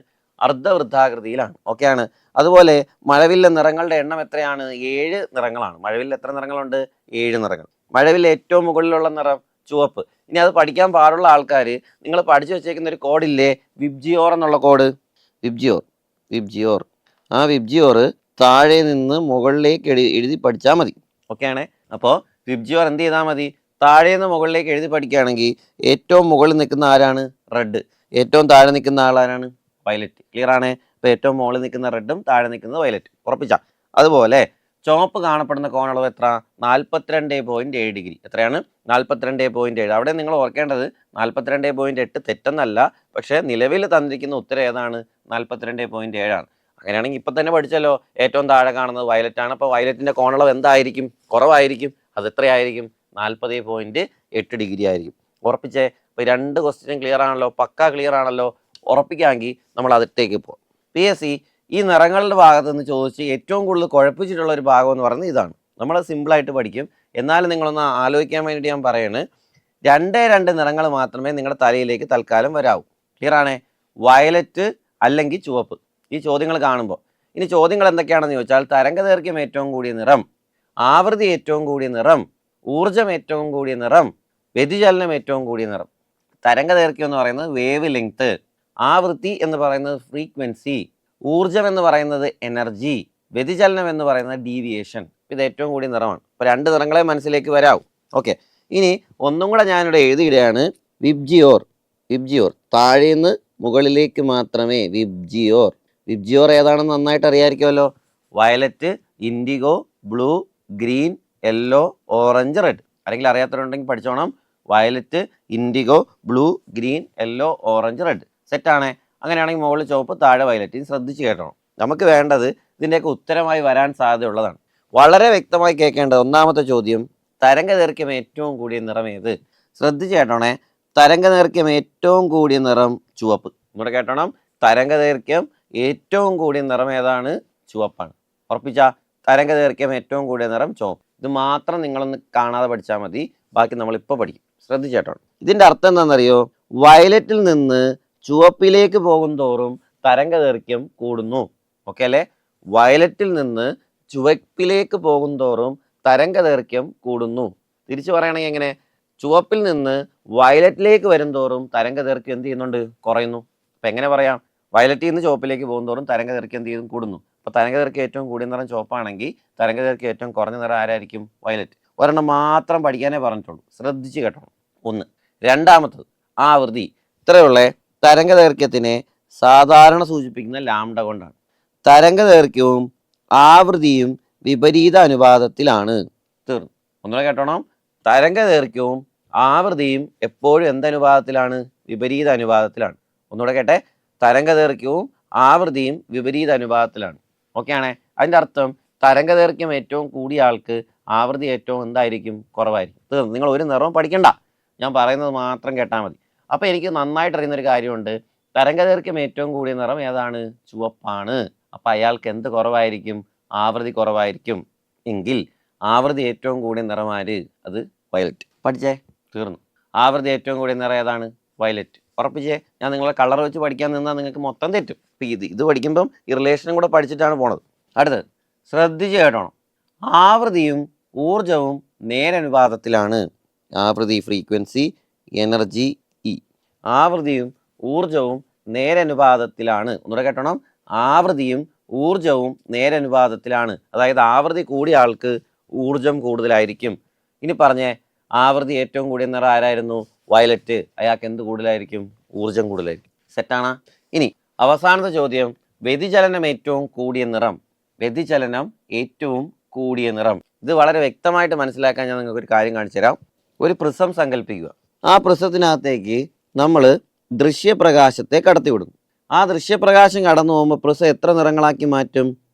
അർദ്ധവൃത്താകൃതിയിലാണ്. ഓക്കെ ആണ്? അതുപോലെ മഴവില്ലെ നിറങ്ങളുടെ എണ്ണം എത്രയാണ്? 7 നിറങ്ങളാണ്. മഴവില്ല് എത്ര നിറങ്ങളുണ്ട്? 7 നിറങ്ങൾ. മഴവില്ല് ഏറ്റവും മുകളിലുള്ള നിറം ചുവപ്പ്. ഇനി അത് പഠിക്കാൻ പാടുള്ള ആൾക്കാർ നിങ്ങൾ പഠിച്ചു വെച്ചേക്കുന്ന ഒരു കോഡില്ലേ, വിബ്ജിയോർ എന്നുള്ള കോഡ്. വിബ്ജിയോർ ആ വിബ്ജിയോർ താഴെ നിന്ന് മുകളിലേക്ക് എഴുതി പഠിച്ചാൽ മതി. ഓക്കെ ആണേ? അപ്പോൾ വിബ്ജിയോർ എന്ത് ചെയ്താൽ മതി? താഴേന്ന് മുകളിലേക്ക് എഴുതി പഠിക്കുകയാണെങ്കിൽ ഏറ്റവും മുകളിൽ നിൽക്കുന്ന ആരാണ്? റെഡ്. ഏറ്റവും താഴെ നിൽക്കുന്ന ആളാരാണ്? വയലറ്റ്. ക്ലിയർ ആണ്? അപ്പോൾ ഏറ്റവും മുകളിൽ നിൽക്കുന്ന റെഡും താഴെ നിൽക്കുന്നത് വയലറ്റ്. ഉറപ്പിച്ചാ? അതുപോലെ ചുവപ്പ് കാണപ്പെടുന്ന കോണളവ് എത്ര? 42.7 ഡിഗ്രി. എത്രയാണ്? 42.7. അവിടെ നിങ്ങൾ ഓർക്കേണ്ടത് 42.8 തെറ്റെന്നല്ല, പക്ഷേ നിലവിൽ തന്നിരിക്കുന്ന ഉത്തരം ഏതാണ്? 42.7 ആണ്. അങ്ങനെയാണെങ്കിൽ ഇപ്പം തന്നെ പഠിച്ചല്ലോ, ഏറ്റവും താഴെ കാണുന്നത് വയലറ്റ് ആണ്. അപ്പോൾ വയലറ്റിൻ്റെ കോണളവ് എന്തായിരിക്കും? കുറവായിരിക്കും. അത് എത്രയായിരിക്കും? 40.8 ഡിഗ്രി ആയിരിക്കും. ഉറപ്പിച്ചേ? ഇപ്പോൾ 2 ക്വസ്റ്റ്യനും ക്ലിയർ ആണല്ലോ, പക്ക ക്ലിയർ ആണല്ലോ. ഉറപ്പിക്കാമെങ്കിൽ നമ്മൾ അതിട്ടേക്ക് പോകാം. PSC ഈ നിറങ്ങളുടെ ഭാഗത്ത് നിന്ന് ചോദിച്ച് ഏറ്റവും കൂടുതൽ കുഴപ്പിച്ചിട്ടുള്ള ഒരു ഭാഗം എന്ന് പറയുന്നത് ഇതാണ്. നമ്മൾ സിമ്പിളായിട്ട് പഠിക്കും. എന്നാലും നിങ്ങളൊന്ന് ആലോചിക്കാൻ വേണ്ടി ഞാൻ പറയാണ്, 2 നിറങ്ങൾ മാത്രമേ നിങ്ങളുടെ തലയിലേക്ക് തൽക്കാലം വരാവൂ. ക്ലിയർ ആണേ? വയലറ്റ് അല്ലെങ്കിൽ ചുവപ്പ്. ഈ ചോദ്യങ്ങൾ കാണുമ്പോൾ ഇനി ചോദ്യങ്ങൾ എന്തൊക്കെയാണെന്ന് ചോദിച്ചാൽ, തരംഗദൈർഘ്യം ഏറ്റവും കൂടിയ നിറം, ആവൃത്തി ഏറ്റവും കൂടിയ നിറം, ഊർജം ഏറ്റവും കൂടിയ നിറം, വ്യതിചലനം ഏറ്റവും കൂടിയ നിറം. തരംഗദൈർഘ്യം എന്ന് പറയുന്നത് വേവ് ലെങ്ത്, ആവൃത്തി എന്ന് പറയുന്നത് ഫ്രീക്വൻസി, ഊർജം എന്ന് പറയുന്നത് എനർജി, വ്യതിചലനം എന്ന് പറയുന്നത് ഡീവിയേഷൻ. ഇത് ഏറ്റവും കൂടിയ നിറമാണ്. ഇപ്പോൾ 2 നിറങ്ങളെ മനസ്സിലേക്ക് വരാവും. ഓക്കെ, ഇനി ഒന്നും കൂടെ ഞാനിവിടെ എഴുതിയിടുകയാണ്. വിബ്ജിയോർ. വിബ്ജിയോർ താഴേന്ന് മുകളിലേക്ക് മാത്രമേ. വിബ്ജിയോർ. വിബ്ജിയോർ ഏതാണെന്ന് നന്നായിട്ട് അറിയാമായിരിക്കുമല്ലോ. Violet, indigo, blue, green, yellow, orange, red. ആരെങ്കിലും അറിയാത്തവരുണ്ടെങ്കിൽ പഠിച്ചോണം. Violet, indigo, blue, green, yellow, orange, red. സെറ്റാണേ? അങ്ങനെയാണെങ്കിൽ മുകളിൽ ചുവപ്പ്, താഴെ വയലറ്റ്. ഇത് ശ്രദ്ധിച്ച് കേട്ടോ. നമുക്ക് വേണ്ടത് ഇതിൻ്റെയൊക്കെ ഉത്തരമായി വരാൻ സാധ്യതയുള്ളതാണ്. വളരെ വ്യക്തമായി കേൾക്കേണ്ടത് ഒന്നാമത്തെ ചോദ്യം, തരംഗദൈർഘ്യം ഏറ്റവും കൂടിയ നിറം ഏത്? ശ്രദ്ധിച്ച് കേട്ടോണേ. തരംഗദൈർഘ്യം ഏറ്റവും കൂടിയ നിറം ചുവപ്പ്. ഇവിടെ കേട്ടോണം. തരംഗദൈർഘ്യം ഏറ്റവും കൂടിയ നിറം ഏതാണ്? ചുവപ്പാണ്. ഉറപ്പിച്ചാ? തരംഗദൈർഘ്യം ഏറ്റവും കൂടിയ നിറം ചുവപ്പ്. ഇത് മാത്രം നിങ്ങളൊന്ന് കാണാതെ പഠിച്ചാൽ മതി. ബാക്കി നമ്മളിപ്പോൾ പഠിക്കും. ശ്രദ്ധിച്ച് കേട്ടോണം. ഇതിൻ്റെ അർത്ഥം എന്താണെന്നറിയോ? വയലറ്റിൽ നിന്ന് ചുവപ്പിലേക്ക് പോകും തോറും തരംഗദൈർഘ്യം കൂടുന്നു. ഓക്കെ അല്ലേ? വയലറ്റിൽ നിന്ന് ചുവപ്പിലേക്ക് പോകും തോറും തരംഗദൈർഘ്യം കൂടുന്നു. തിരിച്ചു പറയുകയാണെങ്കിൽ എങ്ങനെ? ചുവപ്പിൽ നിന്ന് വയലറ്റിലേക്ക് വരും തോറും തരംഗദൈർഘ്യം എന്ത് ചെയ്യുന്നുണ്ട്? കുറയുന്നു. അപ്പം എങ്ങനെ പറയാം? വയലറ്റിൽ നിന്ന് ചുവപ്പിലേക്ക് പോകും തോറും തരംഗദൈർഘ്യം എന്ത് ചെയ്യുന്നു? കൂടുന്നു. അപ്പോൾ തരംഗദൈർഘ്യം ഏറ്റവും കൂടിയ നിറം ചുവപ്പാണെങ്കിൽ തരംഗദൈർഘ്യം ഏറ്റവും കുറഞ്ഞ നിറം ആരായിരിക്കും? വയലറ്റ്. ഒരെണ്ണം മാത്രം പഠിക്കാനേ പറഞ്ഞിട്ടുള്ളൂ. ശ്രദ്ധിച്ച് കേട്ടോ. 1. രണ്ടാമത്തത് ആവൃത്തി. ഇത്രയുള്ള തരംഗദൈർഘ്യത്തിനെ സാധാരണ സൂചിപ്പിക്കുന്ന ലാംഡ കൊണ്ടാണ്. തരംഗദൈർഘ്യവും ആവൃത്തിയും വിപരീത അനുപാതത്തിലാണ്. തീർന്നു. ഒന്നുകൂടെ കേട്ടോണം. തരംഗദൈർഘ്യവും ആവൃത്തിയും എപ്പോഴും എന്തനുപാതത്തിലാണ്? വിപരീത അനുപാതത്തിലാണ്. ഒന്നുകൂടെ കേട്ടെ. തരംഗദൈർഘ്യവും ആവൃത്തിയും വിപരീത അനുപാതത്തിലാണ്. ഓക്കെ ആണേ? അതിൻ്റെ അർത്ഥം തരംഗദൈർഘ്യം ഏറ്റവും കൂടിയ ആൾക്ക് ആവൃത്തി ഏറ്റവും എന്തായിരിക്കും? കുറവായിരിക്കും. തീർന്നു. നിങ്ങൾ ഒരു നിറവും പഠിക്കണ്ട, ഞാൻ പറയുന്നത് മാത്രം കേട്ടാൽ മതി. അപ്പോൾ എനിക്ക് നന്നായിട്ട് അറിയുന്നൊരു കാര്യമുണ്ട്. തരംഗദൈർഘ്യം ഏറ്റവും കൂടിയ നിറം ഏതാണ്? ചുവപ്പാണ്. അപ്പം അയാൾക്ക് എന്ത് കുറവായിരിക്കും? ആവൃത്തി കുറവായിരിക്കും. എങ്കിൽ ആവൃത്തി ഏറ്റവും കൂടിയ നിറം ആര്? അത് വയലറ്റ്. പഠിച്ചേ? തീർന്നു. ആവൃത്തി ഏറ്റവും കൂടിയ നിറം ഏതാണ്? വയലറ്റ്. ഉറപ്പിച്ചേ? ഞാൻ നിങ്ങളെ കളർ വെച്ച് പഠിക്കാൻ നിന്നാൽ നിങ്ങൾക്ക് മൊത്തം തെറ്റും. ഇപ്പം ഇത് പഠിക്കുമ്പം ഈ റിലേഷനും കൂടെ പഠിച്ചിട്ടാണ് പോണത്. അടുത്തത് ശ്രദ്ധിച്ച് കേട്ടോണം. ആവൃത്തിയും ഊർജവും നേരനുപാതത്തിലാണ്. ആവൃത്തി ഫ്രീക്വൻസി, എനർജി ഇ. ആവൃത്തിയും ഊർജവും നേരനുപാതത്തിലാണ്. ഒന്നുകൂടെ കേട്ടോണം. ആവൃത്തിയും ഊർജവും നേരനുപാതത്തിലാണ്. അതായത് ആവൃത്തി കൂടിയ ആൾക്ക് ഊർജം കൂടുതലായിരിക്കും. ഇനി പറഞ്ഞേ, ആവൃത്തി ഏറ്റവും കൂടിയ നിറം ആരായിരുന്നു? വയലറ്റ്. അയാൾക്ക് എന്ത് കൂടുതലായിരിക്കും? ഊർജം കൂടുതലായിരിക്കും. സെറ്റാണ്? ഇനി അവസാനത്തെ ചോദ്യം, വ്യതിചലനം ഏറ്റവും കൂടിയ നിറം. വ്യതിചലനം ഏറ്റവും കൂടിയ നിറം. ഇത് വളരെ വ്യക്തമായിട്ട് മനസ്സിലാക്കാൻ ഞാൻ നിങ്ങൾക്ക് ഒരു കാര്യം കാണിച്ചു തരാം. ഒരു പ്രിസം സങ്കല്പിക്കുക. ആ പ്രിസത്തിനകത്തേക്ക് നമ്മൾ ദൃശ്യപ്രകാശത്തെ കടത്തിവിടും. ആ ദൃശ്യപ്രകാശം കടന്നു പോകുമ്പോൾ പ്രിസം എത്ര നിറങ്ങളാക്കി മാറ്റും?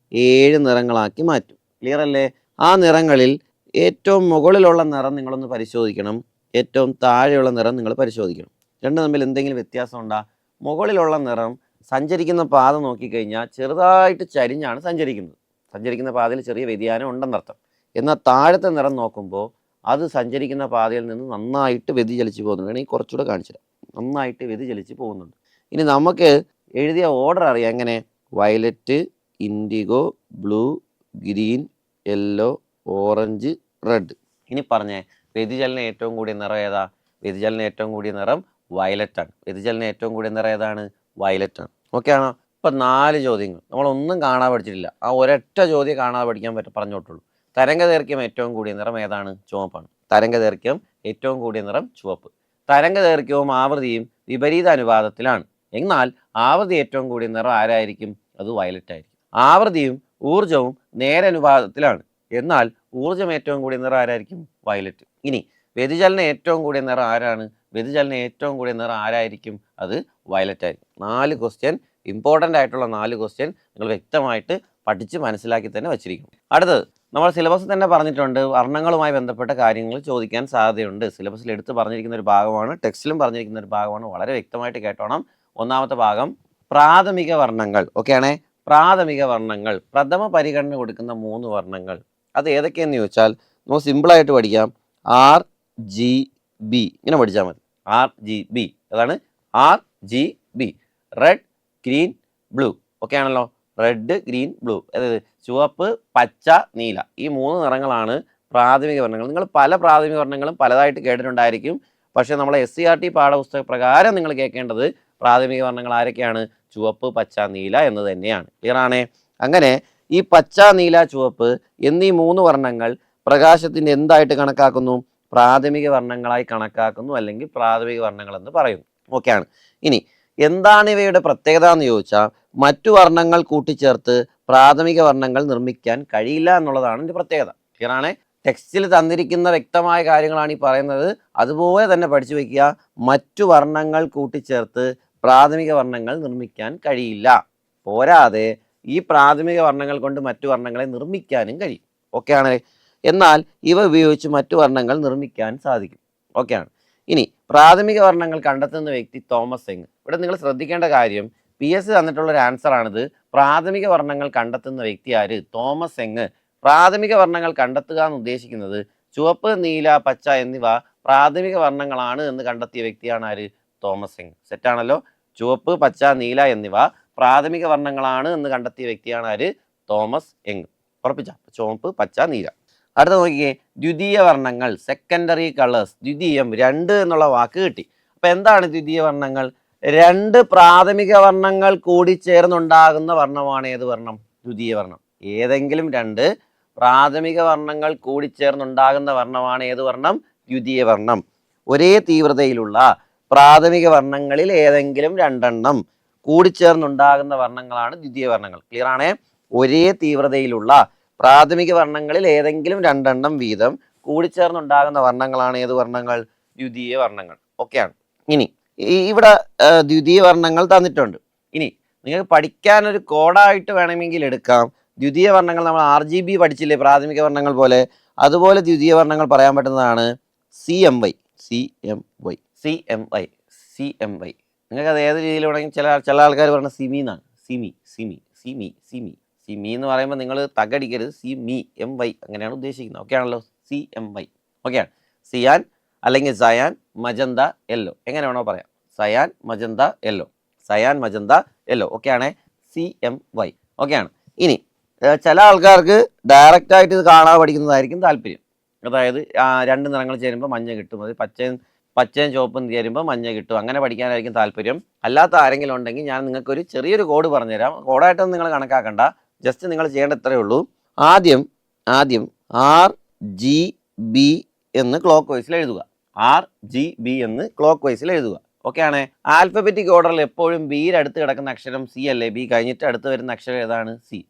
7 നിറങ്ങളാക്കി മാറ്റും. ക്ലിയർ അല്ലേ? ആ നിറങ്ങളിൽ ഏറ്റവും മുകളിലുള്ള നിറം നിങ്ങളൊന്ന് പരിശോധിക്കണം, ഏറ്റവും താഴെയുള്ള നിറം നിങ്ങൾ പരിശോധിക്കണം. രണ്ടും തമ്മിൽ എന്തെങ്കിലും വ്യത്യാസം ഉണ്ടോ? മുകളിലുള്ള നിറം സഞ്ചരിക്കുന്ന പാത നോക്കിക്കഴിഞ്ഞാൽ ചെറുതായിട്ട് ചരിഞ്ഞാണ് സഞ്ചരിക്കുന്നത്. സഞ്ചരിക്കുന്ന പാതയിൽ ചെറിയ വ്യതിയാനം ഉണ്ടെന്നർത്ഥം. എന്നാൽ താഴത്തെ നിറം നോക്കുമ്പോൾ അത് സഞ്ചരിക്കുന്ന പാതയിൽ നിന്ന് നന്നായിട്ട് വ്യതിചലിച്ച് പോകുന്നുണ്ട്. വേണമെങ്കിൽ കുറച്ചുകൂടെ കാണിച്ചു തരാം. നന്നായിട്ട് വ്യതിചലിച്ച് പോകുന്നുണ്ട്. ഇനി നമുക്ക് എഴുതിയ ഓർഡർ അറിയാം. എങ്ങനെ? Violet, indigo, blue, green, yellow, orange, red. ഇനി പറഞ്ഞേ, വ്യതിചലനം ഏറ്റവും കൂടിയ നിറം ഏതാ? വ്യതിചലനം ഏറ്റവും കൂടിയ നിറം വയലറ്റാണ്. വ്യതിചലനം ഏറ്റവും കൂടിയ നിറം ഏതാണ്? വയലറ്റാണ്. ഓക്കെ ആണോ? ഇപ്പം 4 ചോദ്യങ്ങൾ നമ്മളൊന്നും കാണാതെ പഠിച്ചിട്ടില്ല. ആ ഒരൊറ്റ ചോദ്യം കാണാതെ പഠിക്കാൻ പറഞ്ഞോട്ടുള്ളൂ. തരംഗദൈർഘ്യം ഏറ്റവും കൂടിയ നിറം ഏതാണ്? ചുവപ്പാണ്. തരംഗദൈർഘ്യം ഏറ്റവും കൂടിയ നിറം ചുവപ്പ്. തരംഗദൈർഘ്യവും ആവൃത്തിയും വിപരീത അനുപാതത്തിലാണ്. എന്നാൽ ആവൃത്തി ഏറ്റവും കൂടിയ നിറം ആരായിരിക്കും? അത് വയലറ്റ് ആയിരിക്കും. ആവൃത്തിയും ഊർജവും നേരനുപാതത്തിലാണ്. എന്നാൽ ഊർജം ഏറ്റവും കൂടിയ നിറം ആരായിരിക്കും? വയലറ്റ്. ഇനി വ്യതിചലനം ഏറ്റവും കൂടിയ നിറം ആരാണ്? വ്യതിചലനം ഏറ്റവും കൂടിയ നിറം ആരായിരിക്കും? അത് വയലറ്റ് ആയിരിക്കും. 4 ക്വസ്റ്റ്യൻ, ഇമ്പോർട്ടൻ്റ് ആയിട്ടുള്ള 4 ക്വസ്റ്റ്യൻ നിങ്ങൾ വ്യക്തമായിട്ട് പഠിച്ച് മനസ്സിലാക്കി തന്നെ വച്ചിരിക്കും. അടുത്തത് നമ്മൾ സിലബസിൽ തന്നെ പറഞ്ഞിട്ടുണ്ട്, വർണ്ണങ്ങളുമായി ബന്ധപ്പെട്ട കാര്യങ്ങൾ ചോദിക്കാൻ സാധ്യതയുണ്ട്. സിലബസിൽ എടുത്ത് പറഞ്ഞിരിക്കുന്ന ഒരു ഭാഗമാണ്, ടെക്സ്റ്റിലും പറഞ്ഞിരിക്കുന്ന ഒരു ഭാഗമാണ്. വളരെ വ്യക്തമായിട്ട് കേട്ടോണം. ഒന്നാമത്തെ ഭാഗം പ്രാഥമിക വർണ്ണങ്ങൾ. ഓക്കെയാണേ, പ്രാഥമിക വർണ്ണങ്ങൾ, പ്രഥമ പരിഗണന കൊടുക്കുന്ന 3 വർണ്ണങ്ങൾ അത് ഏതൊക്കെയെന്ന് ചോദിച്ചാൽ നമുക്ക് സിമ്പിളായിട്ട് പഠിക്കാം. RGB ഇങ്ങനെ പഠിച്ചാൽ മതി. RGB അതാണ് RGB, red green blue. Okay ആണല്ലോ, റെഡ് ഗ്രീൻ ബ്ലൂ, അതായത് ചുവപ്പ് പച്ച നീല, ഈ 3 നിറങ്ങളാണ് പ്രാഥമിക വർണ്ണങ്ങൾ. നിങ്ങൾ പല പ്രാഥമിക വർണ്ണങ്ങളും പലതായിട്ട് കേട്ടിട്ടുണ്ടായിരിക്കും. പക്ഷേ നമ്മളെ SCERT പാഠപുസ്തക പ്രകാരം നിങ്ങൾ കേൾക്കേണ്ടത് പ്രാഥമിക വർണ്ണങ്ങൾ ആരൊക്കെയാണ്? ചുവപ്പ് പച്ച നീല എന്ന് തന്നെയാണ്. ക്ലിയർ ആണേ? അങ്ങനെ ഈ പച്ച നീല ചുവപ്പ് എന്നീ 3 വർണ്ണങ്ങൾ പ്രകാശത്തിൻ്റെ എന്തായിട്ട് കണക്കാക്കുന്നു? പ്രാഥമിക വർണ്ണങ്ങളായി കണക്കാക്കുന്നു, അല്ലെങ്കിൽ പ്രാഥമിക വർണ്ണങ്ങൾ എന്ന് പറയുന്നു. ഓക്കെയാണ്. ഇനി എന്താണ് ഇവയുടെ പ്രത്യേകത എന്ന് ചോദിച്ചാൽ, മറ്റു വർണ്ണങ്ങൾ കൂട്ടിച്ചേർത്ത് പ്രാഥമിക വർണ്ണങ്ങൾ നിർമ്മിക്കാൻ കഴിയില്ല എന്നുള്ളതാണ് ഇതിൻ്റെ പ്രത്യേകത. ക്ലിയർ ആണേ? ടെക്സ്റ്റിൽ തന്നിരിക്കുന്ന വ്യക്തമായ കാര്യങ്ങളാണ് ഈ പറയുന്നത്, അതുപോലെ തന്നെ പഠിച്ചു വയ്ക്കുക. മറ്റു വർണ്ണങ്ങൾ കൂട്ടിച്ചേർത്ത് പ്രാഥമിക വർണ്ണങ്ങൾ നിർമ്മിക്കാൻ കഴിയില്ല. പോരാതെ ഈ പ്രാഥമിക വർണ്ണങ്ങൾ കൊണ്ട് മറ്റു വർണ്ണങ്ങളെ നിർമ്മിക്കാനും കഴിയും. ഓക്കെയാണ്. എന്നാൽ ഇവ ഉപയോഗിച്ച് മറ്റു വർണ്ണങ്ങൾ നിർമ്മിക്കാൻ സാധിക്കും. ഓക്കെയാണ്. ഇനി പ്രാഥമിക വർണ്ണങ്ങൾ കണ്ടെത്തുന്ന വ്യക്തി തോമസ് യങ്. ഇവിടെ നിങ്ങൾ ശ്രദ്ധിക്കേണ്ട കാര്യം, PSC തന്നിട്ടുള്ള ഒരു ആൻസർ ആണിത്. പ്രാഥമിക വർണ്ണങ്ങൾ കണ്ടെത്തുന്ന വ്യക്തി ആര്? Thomas young. പ്രാഥമിക വർണ്ണങ്ങൾ കണ്ടെത്തുക എന്ന് ഉദ്ദേശിക്കുന്നത് ചുവപ്പ് നീല പച്ച എന്നിവ പ്രാഥമിക വർണ്ണങ്ങളാണ് എന്ന് കണ്ടെത്തിയ വ്യക്തിയാണ് ആര്? Thomas Young. സെറ്റാണല്ലോ. ചുവപ്പ് പച്ച നീല എന്നിവ പ്രാഥമിക വർണ്ണങ്ങളാണ് എന്ന് കണ്ടെത്തിയ വ്യക്തിയാണ് ആര്? Thomas young. ഉറപ്പിച്ച? ചുവപ്പ് പച്ച നീല. അടുത്ത നോക്കിയേ, ദ്വിതീയ വർണ്ണങ്ങൾ, സെക്കൻഡറി കളേഴ്സ്. ദ്വിതീയം, 2 എന്നുള്ള വാക്ക് കിട്ടി. അപ്പൊ എന്താണ് ദ്വിതീയ വർണ്ണങ്ങൾ? 2 പ്രാഥമിക വർണ്ണങ്ങൾ കൂടി ചേർന്നുണ്ടാകുന്ന വർണ്ണമാണ് ഏത് വർണ്ണം? ദ്വിതീയ വർണ്ണം. ഏതെങ്കിലും 2 പ്രാഥമിക വർണ്ണങ്ങൾ കൂടി ചേർന്നുണ്ടാകുന്ന വർണ്ണമാണ് ഏത് വർണ്ണം? ദ്വിതീയ വർണ്ണം. ഒരേ തീവ്രതയിലുള്ള പ്രാഥമിക വർണ്ണങ്ങളിൽ ഏതെങ്കിലും 2 എണ്ണം കൂടിച്ചേർന്നുണ്ടാകുന്ന വർണ്ണങ്ങളാണ് ദ്വിതീയ വർണ്ണങ്ങൾ. ക്ലിയർ ആണേ? ഒരേ തീവ്രതയിലുള്ള പ്രാഥമിക വർണ്ണങ്ങളിൽ ഏതെങ്കിലും 2 എണ്ണം വീതം കൂടിച്ചേർന്നുണ്ടാകുന്ന വർണ്ണങ്ങളാണ് ഏത് വർണ്ണങ്ങൾ? ദ്വിതീയ വർണ്ണങ്ങൾ. ഓക്കെയാണ്. ഇനി ഇവിടെ ദ്വിതീയ വർണ്ണങ്ങൾ തന്നിട്ടുണ്ട്. ഇനി നിങ്ങൾക്ക് പഠിക്കാനൊരു കോഡായിട്ട് വേണമെങ്കിൽ എടുക്കാം. ദ്വിതീയ വർണ്ണങ്ങൾ നമ്മൾ RGB പഠിച്ചില്ലേ പ്രാഥമിക വർണ്ണങ്ങൾ പോലെ, അതുപോലെ ദ്വിതീയ വർണ്ണങ്ങൾ പറയാൻ പറ്റുന്നതാണ് CMY. CMY CMY CMY. നിങ്ങൾക്ക് അത് ഏത് രീതിയിൽ വേണമെങ്കിൽ, ചില ആൾക്കാർ പറഞ്ഞ സിമി എന്നാണ്. സിമി സിമി സിമി സിമി സിമി എന്ന് പറയുമ്പോൾ നിങ്ങൾ തകടിക്കരുത്. സിമി MY അങ്ങനെയാണ് ഉദ്ദേശിക്കുന്നത്. ഓക്കെ ആണല്ലോ? CMY. ഓക്കെയാണ്. സിയാൻ അല്ലെങ്കിൽ സയാൻ മജന്ത യെല്ലോ, എങ്ങനെ വേണോ പറയാം. Cyan magenta yellow, cyan magenta yellow. ഓക്കെയാണേ? CMY. ഓക്കെയാണ്. ഇനി ചില ആൾക്കാർക്ക് ഡയറക്റ്റ് ആയിട്ട് ഇത് കാണാതെ പഠിക്കുന്നതായിരിക്കും താല്പര്യം. അതായത് 2 നിറങ്ങൾ ചേരുമ്പോൾ മഞ്ഞ കിട്ടും, അത് പച്ചയും ചുവപ്പും ചേരുമ്പോൾ മഞ്ഞ കിട്ടും, അങ്ങനെ പഠിക്കാനായിരിക്കും താല്പര്യം. അല്ലാത്ത ആരെങ്കിലും ഉണ്ടെങ്കിൽ ഞാൻ നിങ്ങൾക്കൊരു ചെറിയൊരു കോഡ് പറഞ്ഞുതരാം. കോഡായിട്ടൊന്നും നിങ്ങൾ കണക്കാക്കണ്ട, ജസ്റ്റ് നിങ്ങൾ ചെയ്യേണ്ട ഇത്രയേ ഉള്ളൂ. ആദ്യം RGB എന്ന് ക്ലോക്ക് വൈസിൽ എഴുതുക. RGB എന്ന് ക്ലോക്ക് വൈസിൽ എഴുതുക. ഓക്കെ ആണേ? ആൽഫബറ്റിക് ഓർഡറിൽ എപ്പോഴും ബിയിൽ അടുത്ത് കിടക്കുന്ന അക്ഷരം C അല്ലേ? ബി കഴിഞ്ഞിട്ട് അടുത്ത് വരുന്ന അക്ഷരം ഏതാണ്? C.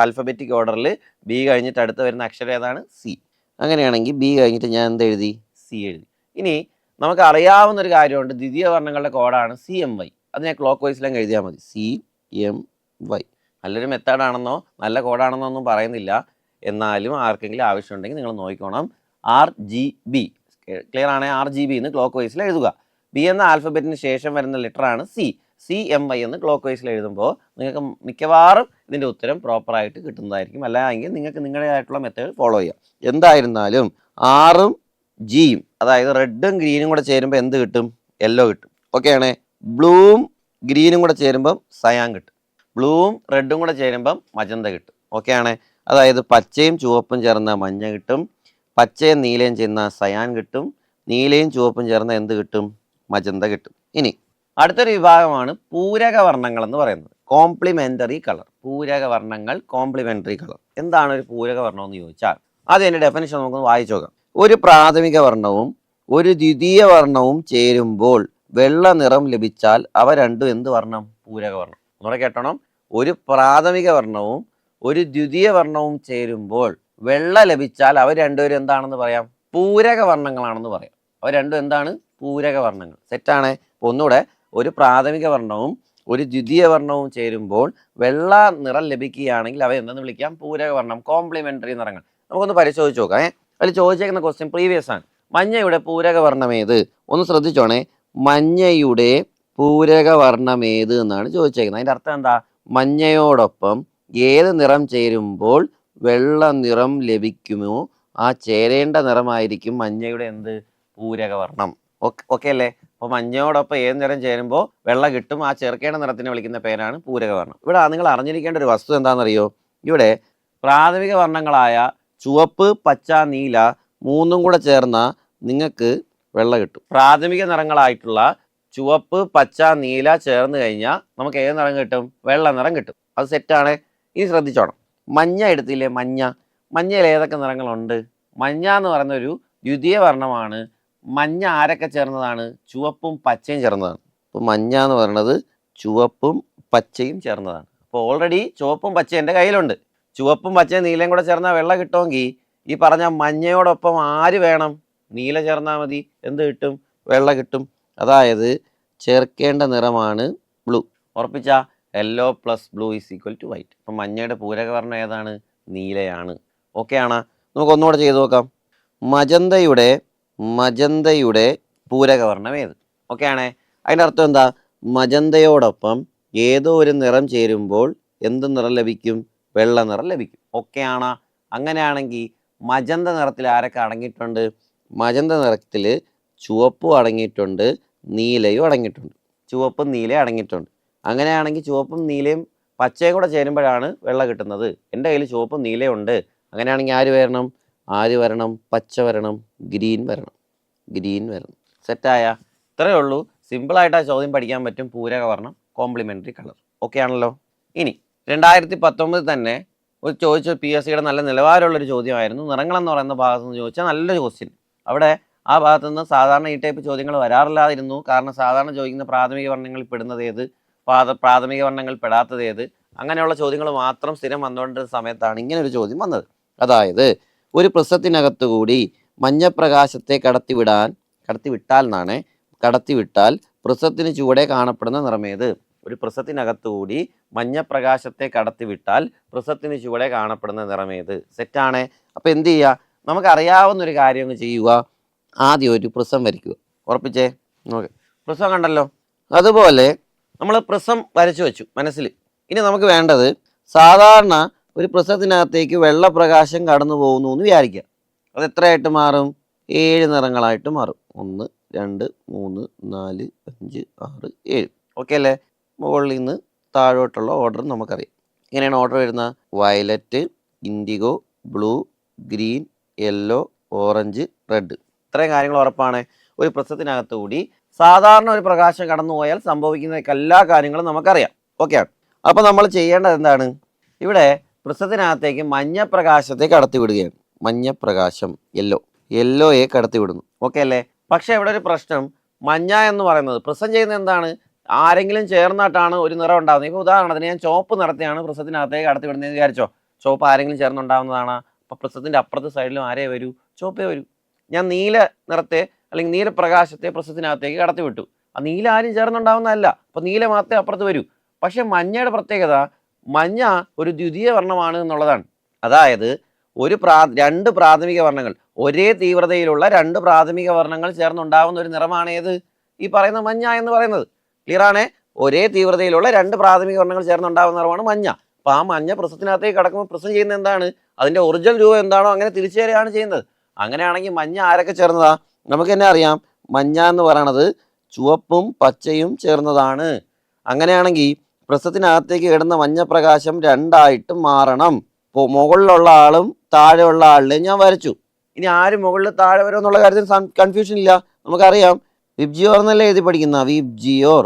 ആൽഫബറ്റിക് ഓർഡറിൽ ബി കഴിഞ്ഞിട്ട് അടുത്ത് വരുന്ന അക്ഷരം ഏതാണ്? C. അങ്ങനെയാണെങ്കിൽ ബി കഴിഞ്ഞിട്ട് ഞാൻ എന്ത് എഴുതി? C എഴുതി. ഇനി നമുക്ക് അറിയാവുന്ന ഒരു കാര്യമുണ്ട്, ദ്വിതീയ വർണ്ണങ്ങളുടെ കോഡാണ് CMY. അത് ഞാൻ ക്ലോക്ക് വൈസിലും എഴുതിയാൽ മതി. CMY നല്ലൊരു മെത്തേഡാണെന്നോ നല്ല കോഡാണെന്നോ ഒന്നും പറയുന്നില്ല, എന്നാലും ആർക്കെങ്കിലും ആവശ്യമുണ്ടെങ്കിൽ നിങ്ങൾ നോക്കിക്കോണം. RGB. ക്ലിയർ ആണ്? RGB എന്ന് ക്ലോക്ക് വൈസിൽ എഴുതുക. ബി എന്ന ആൽഫബറ്റിന് ശേഷം വരുന്ന ലെറ്ററാണ് C. CMY എന്ന് ക്ലോക്ക് വൈസിൽ എഴുതുമ്പോൾ നിങ്ങൾക്ക് മിക്കവാറും ഇതിൻ്റെ ഉത്തരം പ്രോപ്പറായിട്ട് കിട്ടുന്നതായിരിക്കും. അല്ലെങ്കിൽ നിങ്ങൾക്ക് നിങ്ങളുടേതായിട്ടുള്ള മെത്തേഡ് ഫോളോ ചെയ്യാം. എന്തായിരുന്നാലും Rഉം Gയും, അതായത് റെഡും ഗ്രീനും കൂടെ ചേരുമ്പോൾ എന്ത് കിട്ടും? യെല്ലോ കിട്ടും. ഓക്കെയാണേ? ബ്ലൂവും ഗ്രീനും കൂടെ ചേരുമ്പം സയാൻ കിട്ടും. ബ്ലൂവും റെഡും കൂടെ ചേരുമ്പം മജന്ത കിട്ടും. ഓക്കെയാണേ? അതായത് പച്ചയും ചുവപ്പും ചേർന്ന മഞ്ഞ കിട്ടും, പച്ചയും നീലയും ചേർന്ന സയാൻ കിട്ടും, നീലയും ചുവപ്പും ചേർന്ന എന്ത് കിട്ടും? മജന്ത കിട്ടും. ഇനി അടുത്തൊരു വിഭാഗമാണ് പൂരക വർണ്ണങ്ങൾ എന്ന് പറയുന്നത്. Complementary colour. പൂരക വർണ്ണങ്ങൾ, കോംപ്ലിമെൻ്ററി കളർ. എന്താണ് ഒരു പൂരക വർണ്ണം എന്ന് ചോദിച്ചാൽ ആദ്യം അതിൻ്റെ ഡെഫിനിഷൻ നമുക്കൊന്ന് വായിച്ചു നോക്കാം. ഒരു പ്രാഥമിക വർണ്ണവും ഒരു ദ്വിതീയ വർണ്ണവും ചേരുമ്പോൾ വെള്ള നിറം ലഭിച്ചാൽ അവ രണ്ടും എന്ത് വർണ്ണം? പൂരക വർണ്ണം. ഒന്നുകൂടെ കേട്ടണം. ഒരു പ്രാഥമിക വർണ്ണവും ഒരു ദ്വിതീയ വർണ്ണവും ചേരുമ്പോൾ വെള്ള ലഭിച്ചാൽ അവ രണ്ടുപേരും എന്താണെന്ന് പറയാം? പൂരക വർണ്ണങ്ങളാണെന്ന് പറയാം. അവ രണ്ടും എന്താണ്? പൂരക വർണ്ണങ്ങൾ. സെറ്റാണ്. ഒന്നുകൂടെ, ഒരു പ്രാഥമിക വർണ്ണവും ഒരു ദ്വിതീയ വർണ്ണവും ചേരുമ്പോൾ വെള്ള നിറം ലഭിക്കുകയാണെങ്കിൽ അവ എന്തെന്ന് വിളിക്കാം? പൂരക വർണ്ണം, കോംപ്ലിമെന്ററി നിറങ്ങൾ. നമുക്കൊന്ന് പരിശോധിച്ച് നോക്കാം. അതിൽ ചോദിച്ചേക്കുന്ന ക്വസ്റ്റ്യൻ പ്രീവിയസ് ആണ്. മഞ്ഞയുടെ പൂരക വർണ്ണം ഏത്? ഒന്ന് ശ്രദ്ധിച്ചോണേ. മഞ്ഞയുടെ പൂരക വർണ്ണം ഏത് എന്നാണ് ചോദിച്ചേക്കുന്നത്. അതിന്റെ അർത്ഥം എന്താ? മഞ്ഞയോടൊപ്പം ഏത് നിറം ചേരുമ്പോൾ വെള്ള നിറം ലഭിക്കുമോ ആ ചേരേണ്ട നിറമായിരിക്കും മഞ്ഞയുടെ എന്ത്? പൂരക വർണ്ണം. ഓക്കെ അല്ലേ? അപ്പോൾ മഞ്ഞയോടൊപ്പം ഏത് നിറം ചേരുമ്പോൾ വെള്ള കിട്ടും, ആ ചേർക്കേണ്ട നിറത്തിനെ വിളിക്കുന്ന പേരാണ് പൂരക വർണ്ണം. ഇവിടെ നിങ്ങൾ അറിഞ്ഞിരിക്കേണ്ട ഒരു വസ്തു എന്താണെന്നറിയോ? ഇവിടെ പ്രാഥമിക വർണ്ണങ്ങളായ ചുവപ്പ്, പച്ച, നീല മൂന്നും കൂടെ ചേർന്ന നിങ്ങൾക്ക് വെള്ള കിട്ടും. പ്രാഥമിക നിറങ്ങളായിട്ടുള്ള ചുവപ്പ്, പച്ച, നീല ചേർന്ന് കഴിഞ്ഞാൽ നമുക്ക് ഏത് നിറം കിട്ടും? വെള്ള നിറം കിട്ടും. അത് സെറ്റാണ്. ഇനി ശ്രദ്ധിച്ചോണം. മഞ്ഞ എടുത്തില്ലേ? മഞ്ഞയിൽ ഏതൊക്കെ നിറങ്ങളുണ്ട്? മഞ്ഞ എന്ന് പറയുന്ന ഒരു ദ്വിതീയ വർണ്ണമാണ്. മഞ്ഞ ആരൊക്കെ ചേർന്നതാണ്? ചുവപ്പും പച്ചയും ചേർന്നതാണ്. അപ്പോൾ മഞ്ഞ എന്ന് പറയുന്നത് ചുവപ്പും പച്ചയും ചേർന്നതാണ്. അപ്പോൾ ഓൾറെഡി ചുവപ്പും പച്ചയും എൻ്റെ കയ്യിലുണ്ട്. ചുവപ്പും പച്ചയും നീലയും കൂടെ ചേർന്നാൽ വെള്ള കിട്ടുമെങ്കിൽ ഈ പറഞ്ഞ മഞ്ഞയോടൊപ്പം ആര് വേണം? നീല ചേർന്നാൽ മതി. എന്ത് കിട്ടും? വെള്ള കിട്ടും. അതായത് ചേർക്കേണ്ട നിറമാണ് ബ്ലൂ. ഉറപ്പിച്ച yellow plus blue is equal to white. അപ്പം മഞ്ഞയുടെ പൂരക വർണ്ണം ഏതാണ്? നീലയാണ്. ഓക്കെ ആണ്. നമുക്ക് ഒന്നുകൂടെ ചെയ്ത് നോക്കാം. മജന്തയുടെ പൂരക വർണ്ണം ഏത്? ഓക്കെ ആണേ. അതിൻ്റെ അർത്ഥം എന്താ? മജന്തയോടൊപ്പം ഏതോ ഒരു നിറം ചേരുമ്പോൾ എന്ത് നിറം ലഭിക്കും? വെള്ള നിറം ലഭിക്കും. ഓക്കെ ആണ്. അങ്ങനെയാണെങ്കിൽ മജന്ത നിറത്തിൽ ആരൊക്കെ അടങ്ങിയിട്ടുണ്ട്? മജന്ത നിറത്തിൽ ചുവപ്പും അടങ്ങിയിട്ടുണ്ട്, നീലയും അടങ്ങിയിട്ടുണ്ട്. ചുവപ്പും നീലയും അടങ്ങിയിട്ടുണ്ട്. അങ്ങനെയാണെങ്കിൽ ചുവപ്പും നീലയും പച്ചയും കൂടെ ചേരുമ്പോഴാണ് വെള്ള കിട്ടുന്നത്. എൻ്റെ കയ്യിൽ ചുവപ്പും നീലയും ഉണ്ട്. അങ്ങനെയാണെങ്കിൽ ആര് വരണം? പച്ച വരണം, ഗ്രീൻ വരണം. സെറ്റായ? ഇത്രയേ ഉള്ളൂ. സിമ്പിളായിട്ട് ആ ചോദ്യം പഠിക്കാൻ പറ്റും. പൂരക വർണ്ണം, കോംപ്ലിമെൻ്ററി കളർ. ഓക്കെ ആണല്ലോ. ഇനി 2019 തന്നെ ഒരു ചോദിച്ച PSCയുടെ നല്ല നിലവാരമുള്ളൊരു ചോദ്യമായിരുന്നു. നിറങ്ങളെന്ന് പറയുന്ന ഭാഗത്ത് നിന്ന് ചോദിച്ചാൽ നല്ലൊരു ക്വസ്റ്റ്യൻ. അവിടെ ആ ഭാഗത്തു നിന്ന് സാധാരണ ഈ ടൈപ്പ് ചോദ്യങ്ങൾ വരാറില്ലാതിരുന്നു. കാരണം സാധാരണ ചോദിക്കുന്ന പ്രാഥമിക വർണ്ണങ്ങളിൽ പെടുന്നത് ഏത്, പ്രാഥമിക വർണ്ണങ്ങൾ പെടാത്തത് ഏത്, അങ്ങനെയുള്ള ചോദ്യങ്ങൾ മാത്രം സ്ഥിരം വന്നുകൊണ്ടിരുന്ന സമയത്താണ് ഇങ്ങനെ ഒരു ചോദ്യം വന്നത്. അതായത് ഒരു പ്രിസത്തിനകത്തു കൂടി മഞ്ഞപ്രകാശത്തെ കടത്തിവിട്ടാൽ പ്രിസത്തിന് ചുവടെ കാണപ്പെടുന്ന നിറമേത്? ഒരു പ്രിസത്തിനകത്തു കൂടി മഞ്ഞപ്രകാശത്തെ കടത്തിവിട്ടാൽ പ്രിസത്തിന് ചുവടെ കാണപ്പെടുന്ന നിറമേത്? സെറ്റാണ്. അപ്പം എന്ത് ചെയ്യുക? നമുക്കറിയാവുന്നൊരു കാര്യം ഒന്ന് ചെയ്യുക. ആദ്യം ഒരു പ്രിസം വരയ്ക്കുക. ഉറപ്പിച്ചേ. ഓക്കെ, പ്രിസം കണ്ടല്ലോ. അതുപോലെ നമ്മൾ പ്രിസം വരച്ചു വെച്ചു മനസ്സിൽ. ഇനി നമുക്ക് വേണ്ടത്, സാധാരണ ഒരു പ്രിസത്തിനകത്തേക്ക് വെള്ളപ്രകാശം കടന്നു പോകുന്നു എന്ന് വിചാരിക്കുക. അത് എത്രയായിട്ട് മാറും? 7 നിറങ്ങളായിട്ട് മാറും. 1 2 3 4 5 6 7. ഓക്കെ അല്ലേ? മുകളിൽ നിന്ന് താഴോട്ടുള്ള ഓർഡർ നമുക്കറിയാം. ഇങ്ങനെയാണ് ഓർഡർ വരുന്നത്. Violet, indigo, blue, green, yellow, orange, red. ഇത്രയും കാര്യങ്ങൾ ഉറപ്പാണ്. ഒരു പ്രിസത്തിനകത്ത് കൂടി സാധാരണ ഒരു പ്രകാശം കടന്നു പോയാൽ സംഭവിക്കുന്ന എല്ലാ കാര്യങ്ങളും നമുക്കറിയാം. ഓക്കെയാണ്. അപ്പോൾ നമ്മൾ ചെയ്യേണ്ടത് എന്താണ്? ഇവിടെ പ്രിസത്തിനകത്തേക്ക് മഞ്ഞപ്രകാശത്തെ കടത്തിവിടുകയാണ്. മഞ്ഞപ്രകാശം യെല്ലോയെ കടത്തിവിടുന്നു. ഓക്കെ അല്ലേ? പക്ഷേ ഇവിടെ ഒരു പ്രശ്നം, മഞ്ഞ എന്ന് പറയുന്നത് പ്രിസം ചെയ്യുന്നത് എന്താണ്? ആരെങ്കിലും ചേർന്നിട്ടാണ് ഒരു നിറം ഉണ്ടാകുന്നത്. ഇപ്പോൾ ഉദാഹരണത്തിന് ഞാൻ ചുവപ്പ് നിറത്തെയാണ് പ്രിസത്തിനകത്തേക്ക് കടത്തിവിടുന്നതെന്ന് വിചാരിച്ചോ. ചുവപ്പ് ആരെങ്കിലും ചേർന്നുണ്ടാകുന്നതാണ്. അപ്പോൾ പ്രിസത്തിൻ്റെ അപ്പുറത്തെ സൈഡിലും ആരേ വരൂ? ചുവപ്പേ വരൂ. ഞാൻ നീല നിറത്തെ അല്ലെങ്കിൽ നീലപ്രകാശത്തെ പ്രിസത്തിനകത്തേക്ക് കടത്തിവിട്ടു. ആ നീല ആരും ചേർന്നുണ്ടാവുന്നതല്ല. അപ്പോൾ നീല മാത്രമേ അപ്പുറത്ത് വരൂ. പക്ഷേ മഞ്ഞയുടെ പ്രത്യേകത, മഞ്ഞ ഒരു ദ്വിതീയ വർണ്ണമാണ് എന്നുള്ളതാണ്. അതായത് രണ്ട് പ്രാഥമിക വർണ്ണങ്ങൾ, ഒരേ തീവ്രതയിലുള്ള 2 പ്രാഥമിക വർണ്ണങ്ങൾ ചേർന്നുണ്ടാവുന്ന ഒരു നിറമാണ് ഏത്? ഈ പറയുന്ന മഞ്ഞ എന്ന് പറയുന്നത്. ക്ലിയർ ആണേ? ഒരേ തീവ്രതയിലുള്ള 2 പ്രാഥമിക വർണ്ണങ്ങൾ ചേർന്നുണ്ടാവുന്ന നിറമാണ് മഞ്ഞ. അപ്പോൾ ആ മഞ്ഞ പ്രിസത്തിനകത്തേക്ക് കടക്കുമ്പോൾ പ്രിസം ചെയ്യുന്നത് എന്താണ്? അതിൻ്റെ ഒറിജിനൽ രൂപം എന്താണോ അങ്ങനെ തിരിച്ചു തരികയാണ് ചെയ്യുന്നത്. അങ്ങനെയാണെങ്കിൽ മഞ്ഞ ആരൊക്കെ ചേർന്നതാ? നമുക്ക് തന്നെ അറിയാം. മഞ്ഞ എന്ന് പറയണത് ചുവപ്പും പച്ചയും ചേർന്നതാണ്. അങ്ങനെയാണെങ്കിൽ പ്രിസത്തിനകത്തേക്ക് ഇടുന്ന മഞ്ഞപ്രകാശം 2ആയിട്ട് മാറണം. ഇപ്പോൾ മുകളിലുള്ള ആളും താഴെയുള്ള ആളിനെയും ഞാൻ വരച്ചു. ഇനി ആര് മുകളിൽ താഴെ വരും എന്നുള്ള കാര്യത്തിൽ കൺഫ്യൂഷൻ ഇല്ല. നമുക്കറിയാം. വിബ്ജിയോർ എന്നല്ലേ എഴുതി പഠിക്കുന്ന വിബ്ജിയോർ.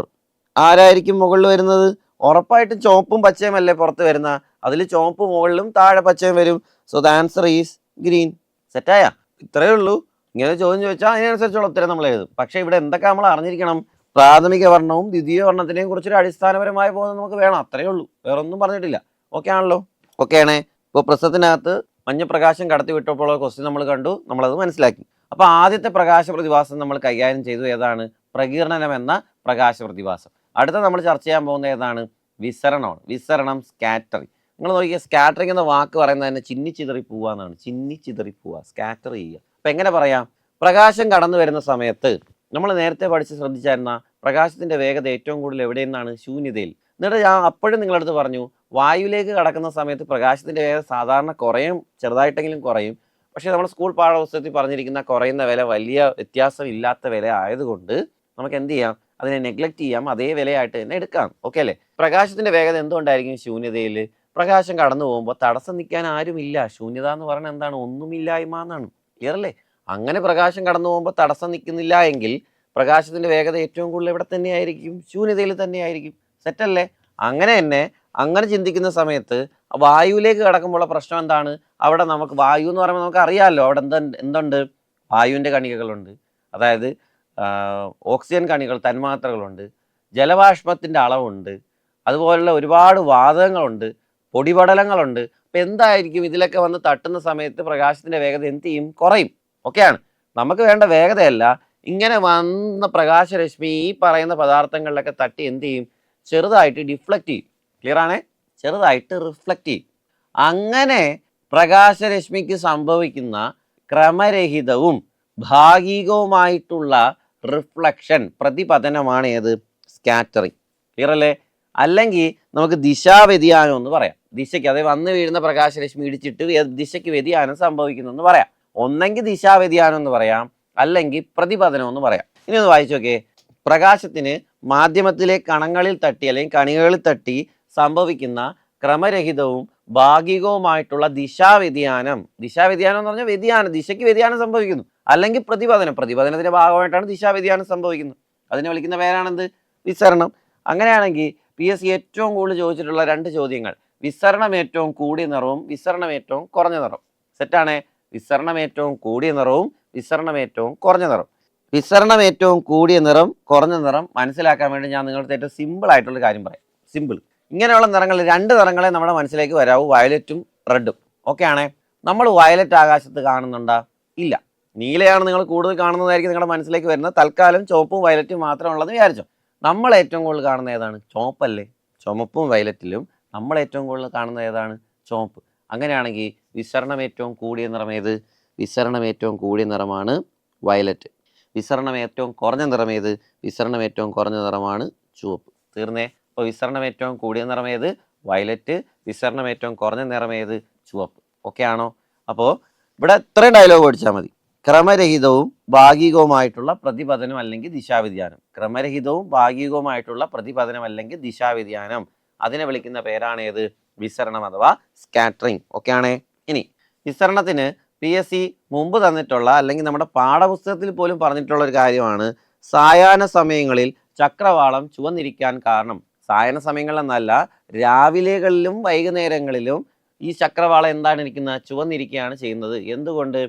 ആരായിരിക്കും മുകളിൽ വരുന്നത്? ഉറപ്പായിട്ടും ചുവപ്പും പച്ചയും അല്ലേ പുറത്ത് വരുന്ന. അതിൽ ചുവപ്പ് മുകളിലും താഴെ പച്ചയും വരും. So the answer is green. സെറ്റായ? ഇത്രയേ ഉള്ളൂ. ഇങ്ങനെ ചോദ്യം ചോദിച്ചാൽ അതിനനുസരിച്ചുള്ള ഉത്തരം നമ്മൾ എഴുതും. പക്ഷേ ഇവിടെ എന്തൊക്കെ നമ്മൾ അറിഞ്ഞിരിക്കണം? പ്രാഥമിക വർണ്ണവും ദ്വിതീയ വർണ്ണത്തിനെയും കുറിച്ചൊരു അടിസ്ഥാനപരമായ ബോധം നമുക്ക് വേണം. അത്രയേ ഉള്ളൂ, വേറെ ഒന്നും പറഞ്ഞിട്ടില്ല. ഓക്കെ ആണല്ലോ? ഓക്കെ ആണേ. ഇപ്പോൾ പ്രശ്നത്തിനകത്ത് മഞ്ഞപ്രകാശം കടത്തി വിട്ടപ്പോൾ ക്വസ്റ്റ്യൻ നമ്മൾ കണ്ടു, നമ്മളത് മനസ്സിലാക്കി. അപ്പോൾ ആദ്യത്തെ പ്രകാശ പ്രതിഭാസം നമ്മൾ കൈകാര്യം ചെയ്തു. ഏതാണ്? പ്രകീർണനം എന്ന പ്രകാശ പ്രതിഭാസം. അടുത്ത നമ്മൾ ചർച്ച ചെയ്യാൻ പോകുന്ന ഏതാണ്? വിസരണമാണ്. വിസരണം, സ്കാറ്ററിങ്. നിങ്ങൾ നോക്കിയാൽ സ്കാറ്ററിങ് എന്ന വാക്ക് പറയുന്നത് തന്നെ ചിന്നിച്ചിതറി പോവുക എന്നാണ്. ചിന്നിച്ചിതറി പോവുക, സ്കാറ്റർ ചെയ്യുക. അപ്പം എങ്ങനെ പറയാം? പ്രകാശം കടന്നു വരുന്ന സമയത്ത് നമ്മൾ നേരത്തെ പഠിച്ച് ശ്രദ്ധിച്ചായിരുന്ന പ്രകാശത്തിൻ്റെ വേഗത ഏറ്റവും കൂടുതൽ എവിടെ നിന്നാണ്? ശൂന്യതയിൽ. എന്നിട്ട് ഞാൻ അപ്പോഴും നിങ്ങളടുത്ത് പറഞ്ഞു, വായുവിലേക്ക് കടക്കുന്ന സമയത്ത് പ്രകാശത്തിൻ്റെ വേഗത സാധാരണ കുറയും, ചെറുതായിട്ടെങ്കിലും കുറയും. പക്ഷേ നമ്മൾ സ്കൂൾ പാഠപുസ്തകത്തിൽ പറഞ്ഞിരിക്കുന്ന കുറയുന്ന വില വലിയ വ്യത്യാസം ഇല്ലാത്ത വില ആയതുകൊണ്ട് നമുക്ക് എന്ത് ചെയ്യാം? അതിനെ നെഗ്ലക്റ്റ് ചെയ്യാം, അതേ വിലയായിട്ട് തന്നെ എടുക്കാം. ഓക്കെ അല്ലേ? പ്രകാശത്തിൻ്റെ വേഗത എന്തുകൊണ്ടായിരിക്കും ശൂന്യതയിൽ? പ്രകാശം കടന്നു പോകുമ്പോൾ തടസ്സം നിൽക്കാൻ ആരുമില്ല. ശൂന്യത എന്ന് പറയുന്നത് എന്താണ്? ഒന്നുമില്ലായ്മ എന്നാണ്. ക്ലിയർ അല്ലേ? അങ്ങനെ പ്രകാശം കടന്നു പോകുമ്പോൾ തടസ്സം നിൽക്കുന്നില്ല എങ്കിൽ പ്രകാശത്തിൻ്റെ വേഗത ഏറ്റവും കൂടുതൽ എവിടെ തന്നെയായിരിക്കും? ശൂന്യതയിൽ തന്നെയായിരിക്കും. സെറ്റല്ലേ? അങ്ങനെ തന്നെ അങ്ങനെ ചിന്തിക്കുന്ന സമയത്ത് വായുവിലേക്ക് കടക്കുമ്പോഴുള്ള പ്രശ്നം എന്താണ്? അവിടെ നമുക്ക് വായു എന്ന് പറയുമ്പോൾ നമുക്ക് അറിയാമല്ലോ, അവിടെ എന്തുണ്ട്? വായുവിൻ്റെ കണികകളുണ്ട്, അതായത് ഓക്സിജൻ കണികൾ, തന്മാത്രകളുണ്ട്, ജലബാഷ്പത്തിൻ്റെ അളവുണ്ട്, അതുപോലുള്ള ഒരുപാട് വാതകങ്ങളുണ്ട്, പൊടിപടലങ്ങളുണ്ട്. അപ്പം എന്തായിരിക്കും? ഇതിലൊക്കെ വന്ന് തട്ടുന്ന സമയത്ത് പ്രകാശത്തിൻ്റെ വേഗത എന്ത് ചെയ്യും? കുറയും. ഓക്കെയാണ്. നമുക്ക് വേണ്ട വേഗതയല്ല, ഇങ്ങനെ വന്ന പ്രകാശരശ്മി ഈ പറയുന്ന പദാർത്ഥങ്ങളിലൊക്കെ തട്ടി എന്ത് ചെയ്യും? ചെറുതായിട്ട് ഡിഫ്ലക്റ്റ് ചെയ്യും. ക്ലിയർ ആണേ? ചെറുതായിട്ട് റിഫ്ലക്റ്റ് ചെയ്യും. അങ്ങനെ പ്രകാശരശ്മിക്ക് സംഭവിക്കുന്ന ക്രമരഹിതവും ഭാഗികവുമായിട്ടുള്ള റിഫ്ലക്ഷൻ, പ്രതിപതനമാണ് ഏത്? സ്കാറ്ററിങ്. ക്ലിയർ അല്ലേ? അല്ലെങ്കിൽ നമുക്ക് ദിശാവ്യതിയാനം എന്ന് പറയാം. ദിശയ്ക്ക്, അതായത് വന്ന് വീഴുന്ന പ്രകാശരശ്മി ഇടിച്ചിട്ട് ദിശയ്ക്ക് വ്യതിയാനം സംഭവിക്കുന്നു എന്ന് പറയാം. ഒന്നെങ്കിൽ ദിശാവ്യതിയാനം എന്ന് പറയാം, അല്ലെങ്കിൽ പ്രതിപതനം എന്ന് പറയാം. ഇനി ഒന്ന് വായിച്ചു നോക്കേ. പ്രകാശത്തിന് മാധ്യമത്തിലെ കണങ്ങളിൽ തട്ടി അല്ലെങ്കിൽ കണികകളിൽ തട്ടി സംഭവിക്കുന്ന ക്രമരഹിതവും ഭാഗികവുമായിട്ടുള്ള ദിശാവ്യതിയാനം. ദിശാവ്യതിയാനം എന്ന് പറഞ്ഞാൽ വ്യതിയാനം, ദിശയ്ക്ക് വ്യതിയാനം സംഭവിക്കുന്നു. അല്ലെങ്കിൽ പ്രതിപതനം, പ്രതിപതനത്തിന്റെ ഭാഗമായിട്ടാണ് ദിശാവ്യതിയാനം സംഭവിക്കുന്നത്. അതിനെ വിളിക്കുന്ന പേരാണെന്ത്? വിസരണം. അങ്ങനെയാണെങ്കിൽ PSC ഏറ്റവും കൂടുതൽ ചോദിച്ചിട്ടുള്ള 2 ചോദ്യങ്ങൾ: വിസരണം ഏറ്റവും കൂടിയ നിറവും വിസരണം ഏറ്റവും കുറഞ്ഞ നിറവും. സെറ്റാണേ? വിസരണം ഏറ്റവും കൂടിയ നിറവും വിസരണം ഏറ്റവും കുറഞ്ഞ നിറം. വിസരണം ഏറ്റവും കൂടിയ നിറം, കുറഞ്ഞ നിറം മനസ്സിലാക്കാൻ വേണ്ടി ഞാൻ നിങ്ങൾക്ക് ഏറ്റവും സിമ്പിൾ ആയിട്ടുള്ള കാര്യം പറയാം. സിമ്പിൾ. ഇങ്ങനെയുള്ള നിറങ്ങൾ, 2 നിറങ്ങളെ നമ്മുടെ മനസ്സിലേക്ക് വരാവൂ, വയലറ്റും റെഡും. ഓക്കെ ആണേ? നമ്മൾ വയലറ്റ് ആകാശത്ത് കാണുന്നുണ്ടോ? ഇല്ല. നീലയാണ് നിങ്ങൾ കൂടുതൽ കാണുന്നതായിരിക്കും നിങ്ങളുടെ മനസ്സിലേക്ക് വരുന്നത്. തൽക്കാലം ചുവപ്പും വയലറ്റും മാത്രമുള്ളതെന്ന് വിചാരിച്ചോ. നമ്മൾ ഏറ്റവും കൂടുതൽ കാണുന്ന ഏതാണ്? ചുവപ്പല്ലേ? ചുമപ്പും വയലറ്റിലും നമ്മൾ ഏറ്റവും കൂടുതൽ കാണുന്ന ഏതാണ്? ചുവപ്പ്. അങ്ങനെയാണെങ്കിൽ വിസരണം ഏറ്റവും കൂടിയ നിറം ഏത്? വിസരണം ഏറ്റവും കൂടിയ നിറമാണ് വയലറ്റ്. വിസരണം ഏറ്റവും കുറഞ്ഞ നിറം ഏത്? വിസരണം ഏറ്റവും കുറഞ്ഞ നിറമാണ് ചുവപ്പ്. തീർന്നേ? അപ്പോൾ വിസരണം ഏറ്റവും കൂടിയ നിറം ഏത്? വയലറ്റ്. വിസരണം ഏറ്റവും കുറഞ്ഞ നിറം ഏത്? ചുവപ്പ്. ഓക്കെ ആണോ? അപ്പോൾ ഇവിടെ ഇത്രയും ഡയലോഗ് പഠിച്ചാൽ മതി. ക്രമരഹിതവും ഭാഗികവുമായിട്ടുള്ള പ്രതിപതനം അല്ലെങ്കിൽ ദിശാവ്യതിയാനം. ക്രമരഹിതവും ഭാഗികവുമായിട്ടുള്ള പ്രതിപതനം അല്ലെങ്കിൽ ദിശാവ്യതിയാനം, അതിനെ വിളിക്കുന്ന പേരാണ് ഏത്? വിസരണം അഥവാ സ്കാറ്ററിങ്. ഓക്കെ ആണേ? ഇനി വിസരണത്തിന് PSC മുമ്പ് തന്നിട്ടുള്ള അല്ലെങ്കിൽ നമ്മുടെ പാഠപുസ്തകത്തിൽ പോലും പറഞ്ഞിട്ടുള്ള ഒരു കാര്യമാണ് സായാഹ്ന സമയങ്ങളിൽ ചക്രവാളം ചുവന്നിരിക്കാൻ കാരണം. സായാഹ്ന സമയങ്ങളിൽ എന്നല്ല, രാവിലെകളിലും വൈകുന്നേരങ്ങളിലും ഈ ചക്രവാളം എന്താണ് ഇരിക്കുന്നത്? ചുവന്നിരിക്കുകയാണ് ചെയ്യുന്നത്. എന്തുകൊണ്ട്?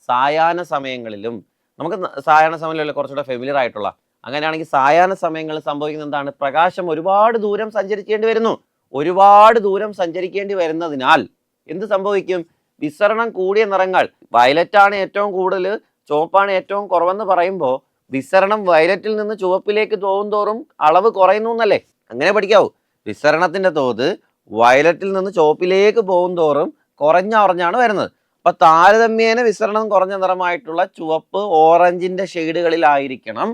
സായാഹ്ന സമയങ്ങളിലും. നമുക്ക് സായാഹ്ന സമയങ്ങളിൽ കുറച്ചുകൂടെ ഫെമിലിയർ ആയിട്ടുള്ള, അങ്ങനെയാണെങ്കിൽ സായാഹ്ന സമയങ്ങളിൽ സംഭവിക്കുന്നത് എന്താണ്? പ്രകാശം ഒരുപാട് ദൂരം സഞ്ചരിക്കേണ്ടി വരുന്നു. ഒരുപാട് ദൂരം സഞ്ചരിക്കേണ്ടി വരുന്നതിനാൽ എന്ത് സംഭവിക്കും? വിസരണം കൂടിയ നിറങ്ങൾ, വയലറ്റാണ് ഏറ്റവും കൂടുതൽ, ചുവപ്പാണ് ഏറ്റവും കുറവെന്ന് പറയുമ്പോൾ വിസരണം വയലറ്റിൽ നിന്ന് ചുവപ്പിലേക്ക് തോറും അളവ് കുറയുന്നു എന്നല്ലേ? അങ്ങനെ പഠിക്കാവൂ. വിസരണത്തിന്റെ തോത് വയലറ്റിൽ നിന്ന് ചുവപ്പിലേക്ക് തോറും കുറഞ്ഞാണ് വരുന്നത്. അപ്പൊ താരതമ്യേന വിസരണം കുറഞ്ഞ നിറമായിട്ടുള്ള ചുവപ്പ്, ഓറഞ്ചിന്റെ ഷെയ്ഡുകളിലായിരിക്കണം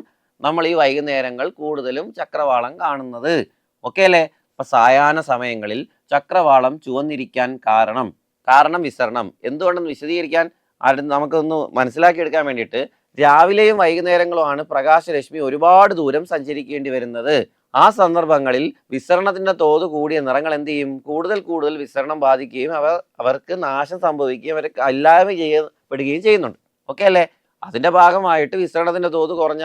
നമ്മൾ ഈ വൈകുന്നേരങ്ങൾ കൂടുതലും ചക്രവാളം കാണുന്നത്. ഓക്കെ അല്ലേ? അപ്പൊ സായാഹ്ന സമയങ്ങളിൽ ചക്രവാളം ചുവന്നിരിക്കാൻ കാരണം വിസരണം. എന്തുകൊണ്ടെന്ന് വിശദീകരിക്കാൻ നമുക്കൊന്ന് മനസ്സിലാക്കിയെടുക്കാൻ വേണ്ടിയിട്ട്, രാവിലെയും വൈകുന്നേരങ്ങളുമാണ് പ്രകാശരശ്മി ഒരുപാട് ദൂരം സഞ്ചരിക്കേണ്ടി വരുന്നത്. ആ സന്ദർഭങ്ങളിൽ വിസരണത്തിന്റെ തോത് കൂടിയ നിറങ്ങൾ എന്ത് ചെയ്യും? കൂടുതൽ വിസരണം ബാധിക്കുകയും അവർക്ക് നാശം സംഭവിക്കുകയും അവർക്ക് ഇല്ലായ്മ ചെയ്യപ്പെടുകയും ചെയ്യുന്നുണ്ട്. ഓക്കെ അല്ലേ? അതിന്റെ ഭാഗമായിട്ട് വിസരണത്തിന്റെ തോത് കുറഞ്ഞ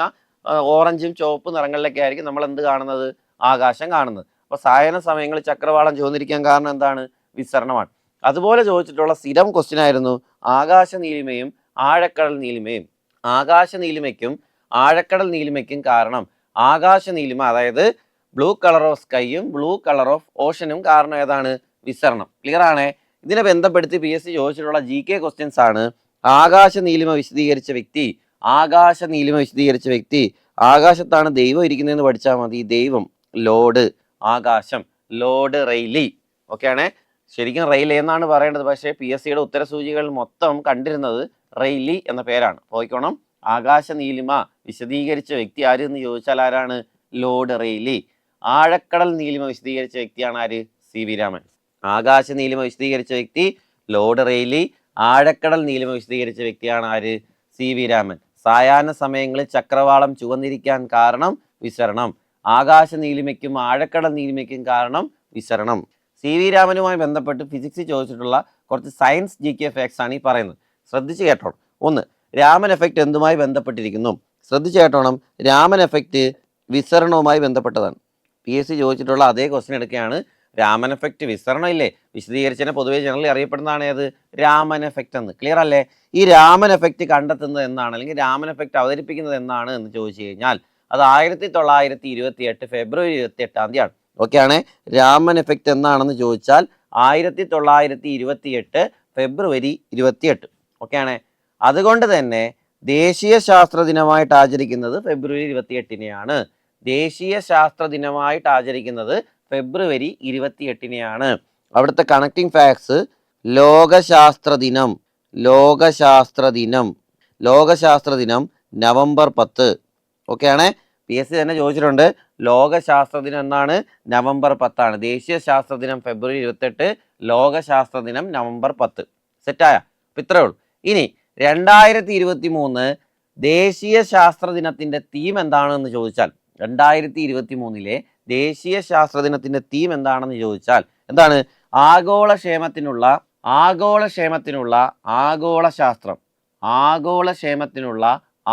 ഓറഞ്ചും ചുവപ്പ് നിറങ്ങളിലൊക്കെ ആയിരിക്കും നമ്മൾ എന്ത് കാണുന്നത്? ആകാശം കാണുന്നത്. അപ്പൊ സായാഹ്ന സമയങ്ങളിൽ ചക്രവാളം ചുവന്നിരിക്കാൻ കാരണം എന്താണ്? വിസരണമാണ്. അതുപോലെ ചോദിച്ചിട്ടുള്ള സ്ഥിരം ക്വസ്റ്റ്യൻ ആയിരുന്നു ആകാശ നീലിമയും ആഴക്കടൽ നീലിമയും. ആകാശ നീലിമയ്ക്കും ആഴക്കടൽ നീലിമയ്ക്കും കാരണം ആകാശ നീലിമ, അതായത് ബ്ലൂ കളർ ഓഫ് സ്കൈയും ബ്ലൂ കളർ ഓഫ് ഓഷനും കാരണം ഏതാണ്? വിസരണം. ക്ലിയർ ആണേ? ഇതിനെ ബന്ധപ്പെടുത്തി PSC ചോദിച്ചിട്ടുള്ള GK ക്വസ്റ്റ്യൻസ് ആണ്. ആകാശ നീലിമ വിശദീകരിച്ച വ്യക്തി, ആകാശ നീലിമ വിശദീകരിച്ച വ്യക്തി. ആകാശത്താണ് ദൈവം ഇരിക്കുന്നതെന്ന് പഠിച്ചാൽ മതി. ദൈവം, ലോർഡ്, ആകാശം, ലോർഡ് റെയ്ലി. ഓക്കെ ആണേ? ശരിക്കും റെയ്ലി എന്നാണ് പറയേണ്ടത്, പക്ഷേ PSCയുടെ ഉത്തരസൂചികൾ മൊത്തം കണ്ടിരുന്നത് റെയ്ലി എന്ന പേരാണ്. പോയിക്കോണം. ആകാശ നീലിമ വിശദീകരിച്ച വ്യക്തി ആര് എന്ന് ചോദിച്ചാൽ ആരാണ്? Lord Rayleigh. ആഴക്കടൽ നീലിമ വിശദീകരിച്ച വ്യക്തിയാണ് ആര്? CV രാമൻ. ആകാശ നീലിമ വിശദീകരിച്ച വ്യക്തി ലോർഡ് റെയ്ലി. ആഴക്കടൽ നീലിമ വിശദീകരിച്ച വ്യക്തിയാണ് ആര്? CV രാമൻ. സായാഹ്ന സമയങ്ങളിൽ ചക്രവാളം ചുവന്നിരിക്കാൻ കാരണം വിസരണം. ആകാശ നീലിമയ്ക്കും ആഴക്കടൽ നീലിമയ്ക്കും കാരണം വിസരണം. CV രാമനുമായി ബന്ധപ്പെട്ട് ഫിസിക്സ് ചോദിച്ചിട്ടുള്ള കുറച്ച് സയൻസ് GK ഫാക്ട്സ് ആണ് ഈ പറയുന്നത്. ശ്രദ്ധിച്ച് കേട്ടോണം. ഒന്ന്, രാമൻ എഫക്റ്റ് എന്തുമായി ബന്ധപ്പെട്ടിരിക്കുന്നു? ശ്രദ്ധിച്ച് കേട്ടോണം. രാമൻ എഫക്റ്റ് വിസരണവുമായി ബന്ധപ്പെട്ടതാണ്. PSC ചോദിച്ചിട്ടുള്ള അതേ ക്വസ്റ്റ്യൻ എടുക്കുകയാണ്. രാമൻ എഫക്റ്റ് വിസരണം ഇല്ലേ, വിശദീകരിച്ചതിനെ പൊതുവെ ജനറലി അറിയപ്പെടുന്നതാണ് ഏത്? രാമൻ എഫക്റ്റ് എന്ന്. ക്ലിയർ അല്ലേ? ഈ രാമൻ എഫക്റ്റ് കണ്ടെത്തുന്നത് എന്നാണ്, അല്ലെങ്കിൽ രാമൻ എഫക്റ്റ് അവതരിപ്പിക്കുന്നത് എന്നാണ് എന്ന് ചോദിച്ചു കഴിഞ്ഞാൽ അത് 1928 ഫെബ്രുവരി 28 ഓക്കെ ആണ്. രാമൻ എഫക്റ്റ് എന്നാണെന്ന് ചോദിച്ചാൽ 1928 ഫെബ്രുവരി 28. ഓക്കെ ആണ്. അതുകൊണ്ട് തന്നെ ദേശീയ ശാസ്ത്ര ദിനമായിട്ട് ആചരിക്കുന്നത് ഫെബ്രുവരി 28 ദേശീയ ശാസ്ത്ര ദിനമായിട്ട് ആചരിക്കുന്നത് ഫെബ്രുവരി 28 അവിടുത്തെ കണക്റ്റിംഗ് ഫാക്ട്സ് ലോകശാസ്ത്ര ദിനം, ലോകശാസ്ത്ര ദിനം, ലോകശാസ്ത്ര ദിനം നവംബർ 10. ഓക്കെ ആണ്. PSC തന്നെ ചോദിച്ചിട്ടുണ്ട്. ലോകശാസ്ത്ര ദിനം എന്നാണ്? നവംബർ 10. ദേശീയ ശാസ്ത്ര ദിനം ഫെബ്രുവരി 28, ലോകശാസ്ത്ര ദിനം നവംബർ 10. സെറ്റായ? അപ്പം ഇത്രയേ ഉള്ളൂ. ഇനി 2023 ദേശീയ ശാസ്ത്ര ദിനത്തിന്റെ തീം എന്താണെന്ന് ചോദിച്ചാൽ, 2023 ദേശീയ ശാസ്ത്ര ദിനത്തിന്റെ തീം എന്താണെന്ന് ചോദിച്ചാൽ എന്താണ്? ആഗോളക്ഷേമത്തിനുള്ള ആഗോളശാസ്ത്രം, ആഗോളക്ഷേമത്തിനുള്ള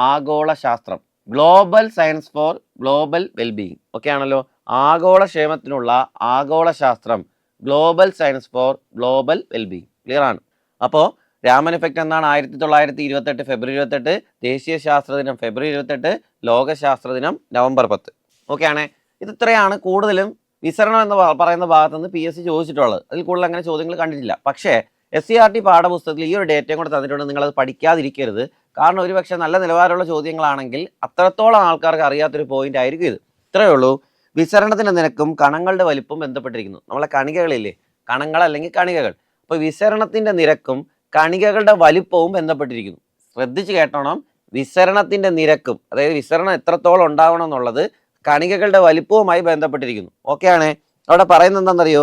ആഗോളശാസ്ത്രം, global science for global wellbeing. Okay ആണല്ലോ? ആഗോളക്ഷേമത്തിനുള്ള ആഗോളശാസ്ത്രം, global science for global wellbeing. Clear ആണ്? അപ്പോൾ രാമൻ എഫക്റ്റ് എന്നാണ്? 1928 ഫെബ്രുവരി 28, ദേശീയ ശാസ്ത്ര ദിനം ഫെബ്രുവരി 28, ലോകശാസ്ത്ര ദിനം നവംബർ 10. ഓക്കെ ആണേ? ഇത് ഇത്രയാണ് കൂടുതലും വിസരണം എന്ന് പറയുന്ന ഭാഗത്ത് നിന്ന് PSC ചോദിച്ചിട്ടുള്ളത്. അതിൽ കൂടുതൽ അങ്ങനെ ചോദ്യങ്ങൾ കണ്ടിട്ടില്ല. പക്ഷേ SCERT പാഠപുസ്തകത്തിൽ ഈ ഒരു ഡേറ്റയും കൂടെ തന്നിട്ടുണ്ട്. നിങ്ങളത് പഠിക്കാതിരിക്കരുത്. കാരണം ഒരുപക്ഷെ നല്ല നിലവാരമുള്ള ചോദ്യങ്ങളാണെങ്കിൽ അത്രത്തോളം ആൾക്കാർക്ക് അറിയാത്തൊരു പോയിന്റ് ആയിരിക്കും ഇത്. ഇത്രയേ ഉള്ളൂ. വിസരണത്തിൻ്റെ നിരക്കും കണങ്ങളുടെ വലിപ്പവും ബന്ധപ്പെട്ടിരിക്കുന്നു. നമ്മളെ കണികകളില്ലേ, കണങ്ങൾ അല്ലെങ്കിൽ കണികകൾ. അപ്പോൾ വിസരണത്തിൻ്റെ നിരക്കും കണികകളുടെ വലിപ്പവും ബന്ധപ്പെട്ടിരിക്കുന്നു. ശ്രദ്ധിച്ച് കേട്ടോണം. വിസരണത്തിൻ്റെ നിരക്കും, അതായത് വിസരണം എത്രത്തോളം ഉണ്ടാവണം എന്നുള്ളത് കണികകളുടെ വലിപ്പവുമായി ബന്ധപ്പെട്ടിരിക്കുന്നു. ഓക്കെ ആണ്? അവിടെ പറയുന്നത് എന്താണെന്നറിയോ?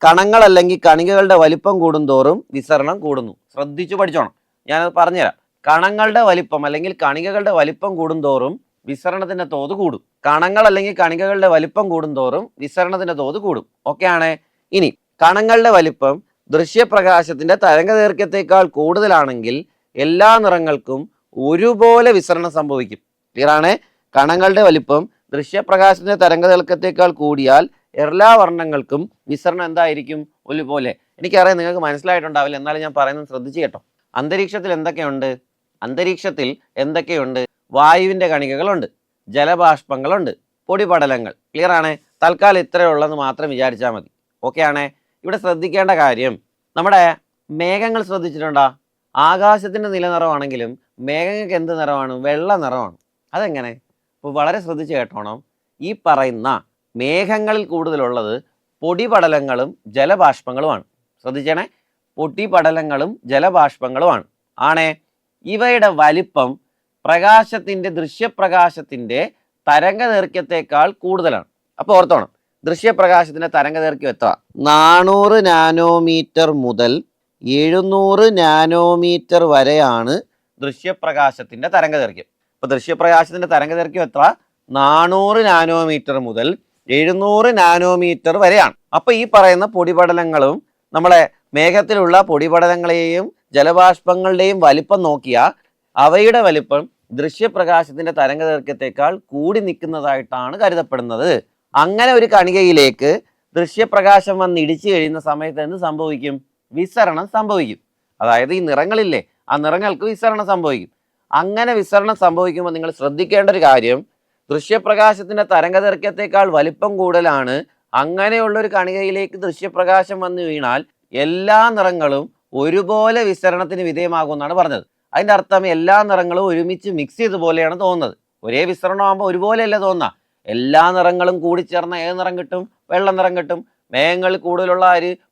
കണങ്ങൾ അല്ലെങ്കിൽ കണികകളുടെ വലിപ്പം കൂടുന്തോറും വിസരണം കൂടുന്നു. ശ്രദ്ധിച്ചു പഠിച്ചോണം. ഞാനത് പറഞ്ഞുതരാം. കണങ്ങളുടെ വലിപ്പം അല്ലെങ്കിൽ കണികകളുടെ വലിപ്പം കൂടുന്തോറും വിസരണത്തിന്റെ തോത് കൂടും. കണങ്ങൾ അല്ലെങ്കിൽ കണികകളുടെ വലിപ്പം കൂടുന്തോറും വിസരണത്തിന്റെ തോത് കൂടും. ഓക്കെ ആണ്? ഇനി കണങ്ങളുടെ വലിപ്പം ദൃശ്യപ്രകാശത്തിന്റെ തരംഗദൈർഘ്യത്തേക്കാൾ കൂടുതലാണെങ്കിൽ എല്ലാ നിറങ്ങൾക്കും ഒരുപോലെ വിസരണം സംഭവിക്കും. ക്ലിയർ ആണ്? കണങ്ങളുടെ വലിപ്പം ദൃശ്യപ്രകാശത്തിന്റെ തരംഗദൈർഘ്യത്തേക്കാൾ കൂടിയാൽ എല്ലാ വർണ്ണങ്ങൾക്കും വിസരണം എന്തായിരിക്കും? ഒരുപോലെ. എനിക്കറിയാം നിങ്ങൾക്ക് മനസ്സിലായിട്ടുണ്ടാവില്ല, എന്നാലും ഞാൻ പറയുന്നത് ശ്രദ്ധിച്ച് കേട്ടോ. അന്തരീക്ഷത്തിൽ എന്തൊക്കെയുണ്ട്? വായുവിന്റെ കണികകളുണ്ട്, ജലബാഷ്പങ്ങളുണ്ട്, പൊടിപടലങ്ങൾ. ക്ലിയർ ആണ്? തൽക്കാലം ഇത്രയുള്ളതെന്ന് മാത്രം വിചാരിച്ചാൽ മതി. ഓക്കെ ആണേ? ഇവിടെ ശ്രദ്ധിക്കേണ്ട കാര്യം, നമ്മുടെ മേഘങ്ങൾ ശ്രദ്ധിച്ചിട്ടുണ്ടോ? ആകാശത്തിന്റെ നിലനിറമാണെങ്കിലും മേഘങ്ങൾക്ക് എന്ത് നിറമാണ്? വെള്ള നിറമാണ്. അതെങ്ങനെ? അപ്പോൾ വളരെ ശ്രദ്ധിച്ച് കേട്ടോണം. ഈ പറയുന്ന മേഘങ്ങളിൽ കൂടുതലുള്ളത് പൊടിപടലങ്ങളും ജലബാഷ്പങ്ങളുമാണ്. ശ്രദ്ധിച്ചേണേ, പൊടിപടലങ്ങളും ജലബാഷ്പങ്ങളുമാണ്. ആണേ? ഇവയുടെ വലിപ്പം ദൃശ്യപ്രകാശത്തിന്റെ തരംഗദൈർഘ്യത്തേക്കാൾ കൂടുതലാണ്. അപ്പോൾ ഓർത്തോണം, ദൃശ്യപ്രകാശത്തിന്റെ തരംഗദൈർഘ്യം എത്ര? 400 നാനോമീറ്റർ മുതൽ 700 നാനോമീറ്റർ വരെയാണ് ദൃശ്യപ്രകാശത്തിന്റെ തരംഗദൈർഘ്യം. അപ്പോൾ ദൃശ്യപ്രകാശത്തിന്റെ തരംഗദൈർഘ്യം എത്ര? 400 നാനോമീറ്റർ മുതൽ 700 നാനോമീറ്റർ വരെയാണ്. അപ്പോൾ ഈ പറയുന്ന പൊടിപടലങ്ങളും നമ്മളെ മേഘത്തിലുള്ള പൊടിപടലങ്ങളെയും ജലബാഷ്പങ്ങളുടെയും വലിപ്പം നോക്കിയാൽ അവയുടെ വലിപ്പം ദൃശ്യപ്രകാശത്തിന്റെ തരംഗദൈർഘ്യത്തേക്കാൾ കൂടി നിൽക്കുന്നതായിട്ടാണ് കരുതപ്പെടുന്നത്. അങ്ങനെ ഒരു കണികയിലേക്ക് ദൃശ്യപ്രകാശം വന്ന് ഇടിച്ചു കഴിയുന്ന സമയത്ത് എന്ത് സംഭവിക്കും? വിസരണം സംഭവിക്കും. അതായത് ഈ നിറങ്ങളില്ലേ, ആ നിറങ്ങൾക്ക് വിസരണം സംഭവിക്കും. അങ്ങനെ വിസരണം സംഭവിക്കുമ്പോൾ നിങ്ങൾ ശ്രദ്ധിക്കേണ്ട ഒരു കാര്യം, ദൃശ്യപ്രകാശത്തിന്റെ തരംഗദൈർഘ്യത്തെക്കാൾ വലിപ്പം കൂടുതലാണ്. അങ്ങനെയുള്ളൊരു കണികയിലേക്ക് ദൃശ്യപ്രകാശം വന്ന് വീണാൽ എല്ലാ നിറങ്ങളും ഒരുപോലെ വിസരണത്തിന് വിധേയമാകുമെന്നാണ് പറഞ്ഞത്. അതിൻ്റെ അർത്ഥം എല്ലാ നിറങ്ങളും ഒരുമിച്ച് മിക്സ് ചെയ്ത പോലെയാണ് തോന്നുന്നത്. ഒരേ വിസരണമാകുമ്പോൾ ഒരുപോലെയല്ല തോന്നുക. എല്ലാ നിറങ്ങളും കൂടിച്ചേർന്ന ഏത് നിറം കിട്ടും? വെള്ള നിറം കിട്ടും. മേഘങ്ങളിൽ കൂടുതലുള്ള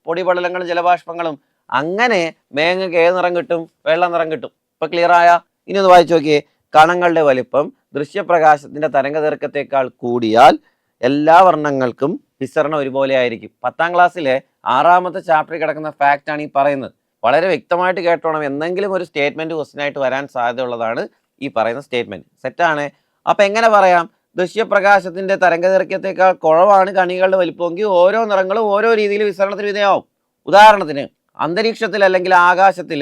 പൊടിപടലങ്ങളും ജലബാഷ്പങ്ങളും, അങ്ങനെ മേഘങ്ങൾക്ക് ഏത് നിറം കിട്ടും? വെള്ള നിറം കിട്ടും. ഇപ്പൊ ക്ലിയർ ആയ? ഇനി ഒന്ന് വായിച്ചു നോക്കിയേ. കണങ്ങളുടെ വലിപ്പം ദൃശ്യപ്രകാശത്തിന്റെ തരംഗദൈർഘ്യത്തെക്കാൾ കൂടിയാൽ എല്ലാ വർണ്ണങ്ങൾക്കും വിസരണം ഒരുപോലെ ആയിരിക്കും. 10ാം ക്ലാസ്സിലെ 6ാമത്തെ ചാപ്റ്ററിൽ കിടക്കുന്ന ഫാക്റ്റ് ആണ് ഈ പറയുന്നത്. വളരെ വ്യക്തമായിട്ട് കേട്ടോണം. എന്തെങ്കിലും ഒരു സ്റ്റേറ്റ്മെന്റ് ക്വസ്റ്റ്യൻ ആയിട്ട് വരാൻ സാധ്യതയുള്ളതാണ് ഈ പറയുന്ന സ്റ്റേറ്റ്മെന്റ്. സെറ്റാണ്. അപ്പൊ എങ്ങനെ പറയാം? ദൃശ്യപ്രകാശത്തിന്റെ തരംഗദൈർഘ്യത്തെക്കാൾ കുറവാണ് കണികളുടെ വലിപ്പമെങ്കിൽ ഓരോ നിറങ്ങളും ഓരോ രീതിയിൽ വിസരണത്തിന് വിധേയമാവും. ഉദാഹരണത്തിന് അന്തരീക്ഷത്തിൽ അല്ലെങ്കിൽ ആകാശത്തിൽ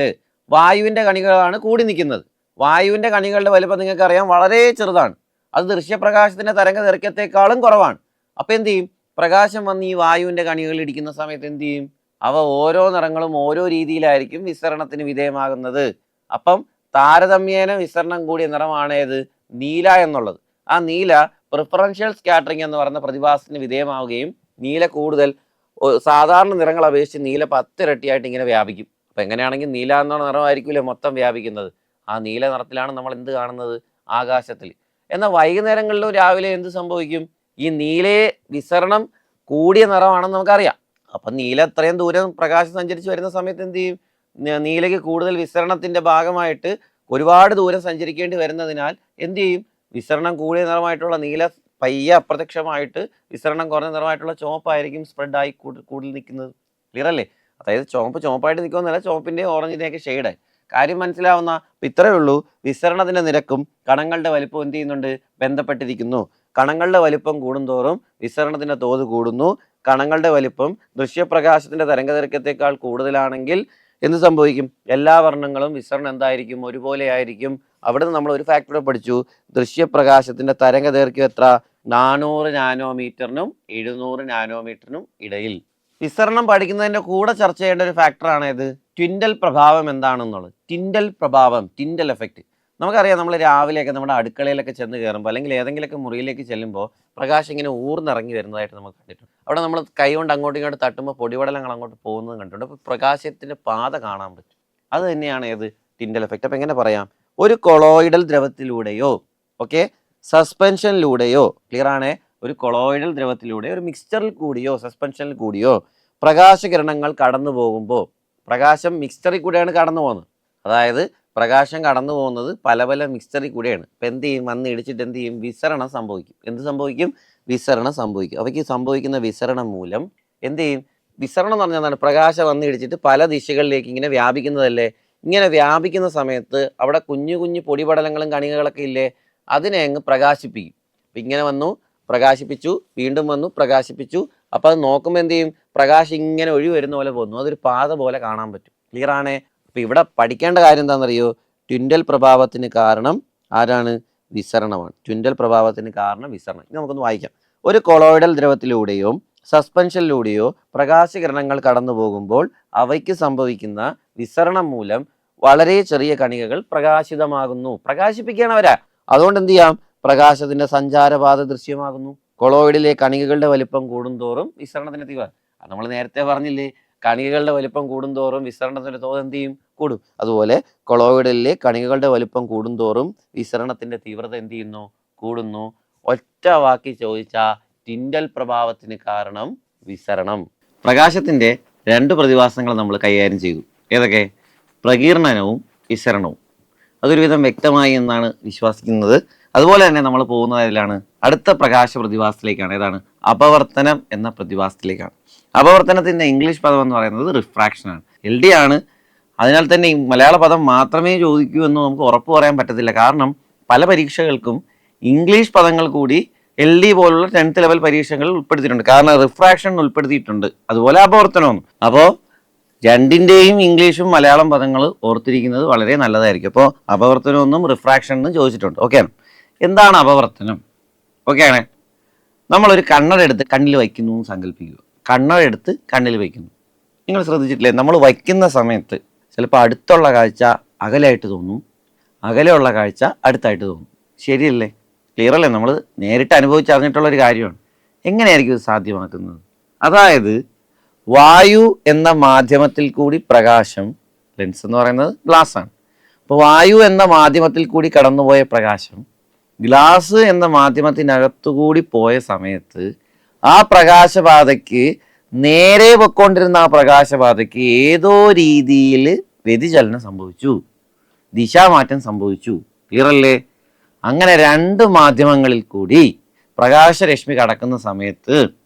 വായുവിന്റെ കണികളാണ് കൂടി നിൽക്കുന്നത്. വായുവിന്റെ കണികളുടെ വലിപ്പം നിങ്ങൾക്കറിയാം വളരെ ചെറുതാണ്. അത് ദൃശ്യപ്രകാശത്തിന്റെ തരംഗദൈർഘ്യത്തെക്കാളും കുറവാണ്. അപ്പൊ എന്ത് ചെയ്യും? പ്രകാശം വന്ന് ഈ വായുവിന്റെ കണികളിൽ ഇടിക്കുന്ന സമയത്ത് എന്ത് ചെയ്യും? അവ ഓരോ നിറങ്ങളും ഓരോ രീതിയിലായിരിക്കും വിസരണത്തിന് വിധേയമാകുന്നത്. അപ്പം താരതമ്യേന വിസരണം കൂടിയ നിറമാണ് ഏത്? നീല എന്നുള്ളത്. ആ നീല പ്രിഫറൻഷ്യൽ സ്കാറ്ററിംഗ് എന്ന് പറയുന്ന പ്രതിഭാസത്തിന് വിധേയമാവുകയും നീല കൂടുതൽ സാധാരണ നിറങ്ങൾ അപേക്ഷിച്ച് നീല 10 ഇരട്ടിയായിട്ട് ഇങ്ങനെ വ്യാപിക്കും. അപ്പൊ എങ്ങനെയാണെങ്കിൽ നീല എന്ന നിറമായിരിക്കില്ലേ മൊത്തം വ്യാപിക്കുന്നത്. ആ നീല നിറത്തിലാണ് നമ്മൾ എന്ത് കാണുന്നത്? ആകാശത്തിൽ. എന്നാൽ വൈകുന്നേരങ്ങളിലും രാവിലെ എന്ത് സംഭവിക്കും? ഈ നീലയെ വിസരണം കൂടിയ നിറമാണെന്ന് നമുക്കറിയാം. അപ്പം നീല എത്രയും ദൂരം പ്രകാശം സഞ്ചരിച്ച് വരുന്ന സമയത്ത് എന്ത് ചെയ്യും? നീലയ്ക്ക് കൂടുതൽ വിസരണത്തിന്റെ ഭാഗമായിട്ട് ഒരുപാട് ദൂരം സഞ്ചരിക്കേണ്ടി വരുന്നതിനാൽ എന്ത് ചെയ്യും? വിസരണം കൂടിയ നിറമായിട്ടുള്ള നീല പയ്യെ അപ്രത്യക്ഷമായിട്ട് വിസരണം കുറഞ്ഞ നിറമായിട്ടുള്ള ചുവപ്പായിരിക്കും സ്പ്രെഡായി കൂടുതൽ നിൽക്കുന്നത്. ക്ലിയർ അല്ലേ? അതായത് ചുവപ്പായിട്ട് നിൽക്കുമെന്നല്ല, ചുവപ്പിൻ്റെയും ഓറഞ്ചിൻ്റെയൊക്കെ ഷെയ്ഡായി. കാര്യം മനസ്സിലാവുന്ന? ഇത്രയേ ഉള്ളൂ. വിസരണത്തിന്റെ നിരക്കും കണങ്ങളുടെ വലിപ്പവും എന്ത് ചെയ്യുന്നുണ്ട്? ബന്ധപ്പെട്ടിരിക്കുന്നു. കണങ്ങളുടെ വലിപ്പം കൂടുന്തോറും വിസരണത്തിന്റെ തോത് കൂടുന്നു. കണങ്ങളുടെ വലിപ്പം ദൃശ്യപ്രകാശത്തിന്റെ തരംഗദൈർഘ്യത്തെക്കാൾ കൂടുതലാണെങ്കിൽ എന്ത് സംഭവിക്കും? എല്ലാ വർണ്ണങ്ങളും വിസരണം എന്തായിരിക്കും? ഒരുപോലെ ആയിരിക്കും. അവിടെ നിന്ന് നമ്മൾ ഒരു ഫാക്ടർ പഠിച്ചു. ദൃശ്യപ്രകാശത്തിന്റെ തരംഗദൈർഘ്യം എത്ര? 400 നാനോമീറ്ററിനും 700 നാനോമീറ്ററിനും ഇടയിൽ. വിസരണം പഠിക്കുന്നതിന്റെ കൂടെ ചർച്ച ചെയ്യേണ്ട ഒരു ഫാക്ടറാണ് ഇത് ട്വിൻഡൽ പ്രഭാവം എന്താണെന്നുള്ളത്. ട്വിൻഡൽ പ്രഭാവം, ട്വിൻഡൽ എഫക്റ്റ്. നമുക്കറിയാം, നമ്മൾ രാവിലെയൊക്കെ നമ്മുടെ അടുക്കളയിലൊക്കെ ചെന്ന് കയറുമ്പോൾ അല്ലെങ്കിൽ ഏതെങ്കിലുമൊക്കെ മുറിയിലേക്ക് ചെല്ലുമ്പോൾ പ്രകാശം ഇങ്ങനെ ഊർന്നിറങ്ങി വരുന്നതായിട്ട് നമുക്ക് കണ്ടിട്ടുണ്ട്. അവിടെ നമ്മൾ കൈ കൊണ്ട് അങ്ങോട്ടും ഇങ്ങോട്ട് തട്ടുമ്പോൾ പൊടിപടലങ്ങൾ അങ്ങോട്ട് പോകുന്നത് കണ്ടിട്ടുണ്ട്. അപ്പോൾ പ്രകാശത്തിന്റെ പാത കാണാൻ പറ്റും. അത് തന്നെയാണ് ഏത്? ട്വിൻഡൽ എഫക്റ്റ്. അപ്പം എങ്ങനെ പറയാം? ഒരു കൊളോയിഡൽ ദ്രവത്തിലൂടെയോ സസ്പെൻഷനിലൂടെയോ, ക്ലിയർ ആണ്, ഒരു കൊളോയിഡൽ ദ്രവത്തിലൂടെ ഒരു മിക്സ്ചറിൽ കൂടിയോ സസ്പെൻഷനിൽ കൂടിയോ പ്രകാശകിരണങ്ങൾ കടന്നു പോകുമ്പോൾ, പ്രകാശം മിക്സ്ചറിൽ കൂടെയാണ് കടന്നു പോകുന്നത്. അതായത് പ്രകാശം കടന്നു പോകുന്നത് പല പല മിക്സ്ചറിൽ കൂടെയാണ്. ഇപ്പം എന്ത് ചെയ്യും? വന്ന് ഇടിച്ചിട്ട് എന്ത് ചെയ്യും? വിസരണം സംഭവിക്കും. എന്ത് സംഭവിക്കും? വിസരണം സംഭവിക്കും. അവയ്ക്ക് സംഭവിക്കുന്ന വിസരണം മൂലം എന്ത് ചെയ്യും? വിസരണം എന്ന് പറഞ്ഞാൽ എന്താണ്? പ്രകാശം വന്ന് ഇടിച്ചിട്ട് പല ദിശകളിലേക്ക് ഇങ്ങനെ വ്യാപിക്കുന്നതല്ലേ. ഇങ്ങനെ വ്യാപിക്കുന്ന സമയത്ത് അവിടെ കുഞ്ഞു കുഞ്ഞു പൊടിപടലങ്ങളും കണികകളൊക്കെ ഇല്ലേ, അതിനെ അങ്ങ് പ്രകാശിപ്പിക്കും. അപ്പം ഇങ്ങനെ വന്നു, പ്രകാശിപ്പിച്ചു, വീണ്ടും വന്നു, പ്രകാശിപ്പിച്ചു. അപ്പം അത് നോക്കുമ്പോൾ എന്ത് ചെയ്യും? പ്രകാശം ഇങ്ങനെ ഒഴി വരുന്ന പോലെ പോകുന്നു. അതൊരു പാത പോലെ കാണാൻ പറ്റും. ക്ലിയർ ആണേ? അപ്പം ഇവിടെ പഠിക്കേണ്ട കാര്യം എന്താണെന്നറിയോ? ട്വിൻഡൽ പ്രഭാവത്തിന് കാരണം ആരാണ്? വിസരണമാണ്. ട്വിൻഡൽ പ്രഭാവത്തിന് കാരണം വിസരണം. ഇനി നമുക്കൊന്ന് വായിക്കാം. ഒരു കൊളോയിഡൽ ദ്രവത്തിലൂടെയോ സസ്പെൻഷനിലൂടെയോ പ്രകാശകിരണങ്ങൾ കടന്നു പോകുമ്പോൾ അവയ്ക്ക് സംഭവിക്കുന്ന വിസരണം മൂലം വളരെ ചെറിയ കണികകൾ പ്രകാശിതമാകുന്നു. പ്രകാശിപ്പിക്കുകയാണ് അവരാ. അതുകൊണ്ട് എന്ത് ചെയ്യാം? പ്രകാശത്തിന്റെ സഞ്ചാരപാത ദൃശ്യമാകുന്നു. കൊളോയിഡിലെ കണികകളുടെ വലിപ്പം കൂടുന്തോറും വിസരണത്തിന്റെ തീവ്രത, നമ്മൾ നേരത്തെ പറഞ്ഞില്ലേ, കണികകളുടെ വലിപ്പം കൂടുന്തോറും വിസരണത്തിന്റെ തോത് എന്ത് ചെയ്യും? കൂടും. അതുപോലെ കൊളോയിഡിലെ കണികകളുടെ വലിപ്പം കൂടുന്തോറും വിസരണത്തിന്റെ തീവ്രത എന്ത് ചെയ്യുന്നു? കൂടുന്നു. ഒറ്റ വാക്കി ചോദിച്ചാൽ ട്വിൻഡൽ പ്രഭാവത്തിന് കാരണം വിസരണം. പ്രകാശത്തിന്റെ 2 പ്രതിഭാസങ്ങൾ നമ്മൾ കൈകാര്യം ചെയ്തു. ഏതൊക്കെ? പ്രകീർണനവും വിസരണവും. അതൊരുവിധം വ്യക്തമായി എന്നാണ് വിശ്വസിക്കുന്നത്. അതുപോലെ തന്നെ നമ്മൾ പോകുന്നത് അതിലാണ് അടുത്ത പ്രകാശ പ്രതിഭാസത്തിലേക്കാണ്. ഏതാണ്? അപവർത്തനം എന്ന പ്രതിഭാസത്തിലേക്കാണ്. അപവർത്തനത്തിന്റെ ഇംഗ്ലീഷ് പദം എന്ന് പറയുന്നത് റിഫ്രാക്ഷൻ ആണ്. LD ആണ്. അതിനാൽ തന്നെ മലയാള പദം മാത്രമേ ചോദിക്കൂ എന്ന് നമുക്ക് ഉറപ്പ് പറയാൻ പറ്റത്തില്ല. കാരണം പല പരീക്ഷകൾക്കും ഇംഗ്ലീഷ് പദങ്ങൾ കൂടി LD പോലുള്ള 10th ലെവൽ പരീക്ഷകളിൽ ഉൾപ്പെടുത്തിയിട്ടുണ്ട്. കാരണം റിഫ്രാക്ഷൻ ഉൾപ്പെടുത്തിയിട്ടുണ്ട്, അതുപോലെ അപവർത്തനവും. അപ്പോൾ രണ്ടിൻ്റെയും ഇംഗ്ലീഷും മലയാളം പദങ്ങൾ ഓർത്തിരിക്കുന്നത് വളരെ നല്ലതായിരിക്കും. അപ്പോൾ അപവർത്തനമൊന്നും റിഫ്രാക്ഷൻ എന്നും ചോദിച്ചിട്ടുണ്ട്. ഓക്കെയാണ്. എന്താണ് അപവർത്തനം? ഓക്കെയാണ്. നമ്മളൊരു കണ്ണട എടുത്ത് കണ്ണിൽ വയ്ക്കുന്നു എന്ന് സങ്കല്പിക്കുക. കണ്ണട എടുത്ത് കണ്ണിൽ വയ്ക്കുന്നു. നിങ്ങൾ ശ്രദ്ധിച്ചിട്ടില്ലേ? നമ്മൾ വയ്ക്കുന്ന സമയത്ത് ചിലപ്പോൾ അടുത്തുള്ള കാഴ്ച അകലെയായിട്ട് തോന്നും, അകലെയുള്ള കാഴ്ച അടുത്തായിട്ട് തോന്നും. ശരിയല്ലേ? ക്ലിയർ അല്ലേ? നമ്മൾ നേരിട്ട് അനുഭവിച്ചറിഞ്ഞിട്ടുള്ളൊരു കാര്യമാണ്. എങ്ങനെയായിരിക്കും ഇത് സാധ്യമാക്കുന്നത്? അതായത് വായു എന്ന മാധ്യമത്തിൽ കൂടി പ്രകാശം, ലെൻസ് എന്ന് പറയുന്നത് ഗ്ലാസ് ആണ്, അപ്പോൾ വായു എന്ന മാധ്യമത്തിൽ കൂടി കടന്നുപോയ പ്രകാശം ഗ്ലാസ് എന്ന മാധ്യമത്തിനകത്തുകൂടി പോയ സമയത്ത് ആ പ്രകാശപാതയ്ക്ക് നേരെ പൊയ്ക്കൊണ്ടിരുന്ന ആ പ്രകാശപാതയ്ക്ക് ഏതോ രീതിയിൽ വ്യതിചലനം സംഭവിച്ചു, ദിശാമാറ്റം സംഭവിച്ചു. ക്ലിയർ അല്ലേ? അങ്ങനെ രണ്ട് മാധ്യമങ്ങളിൽ കൂടി പ്രകാശരശ്മി കടക്കുന്ന സമയത്ത്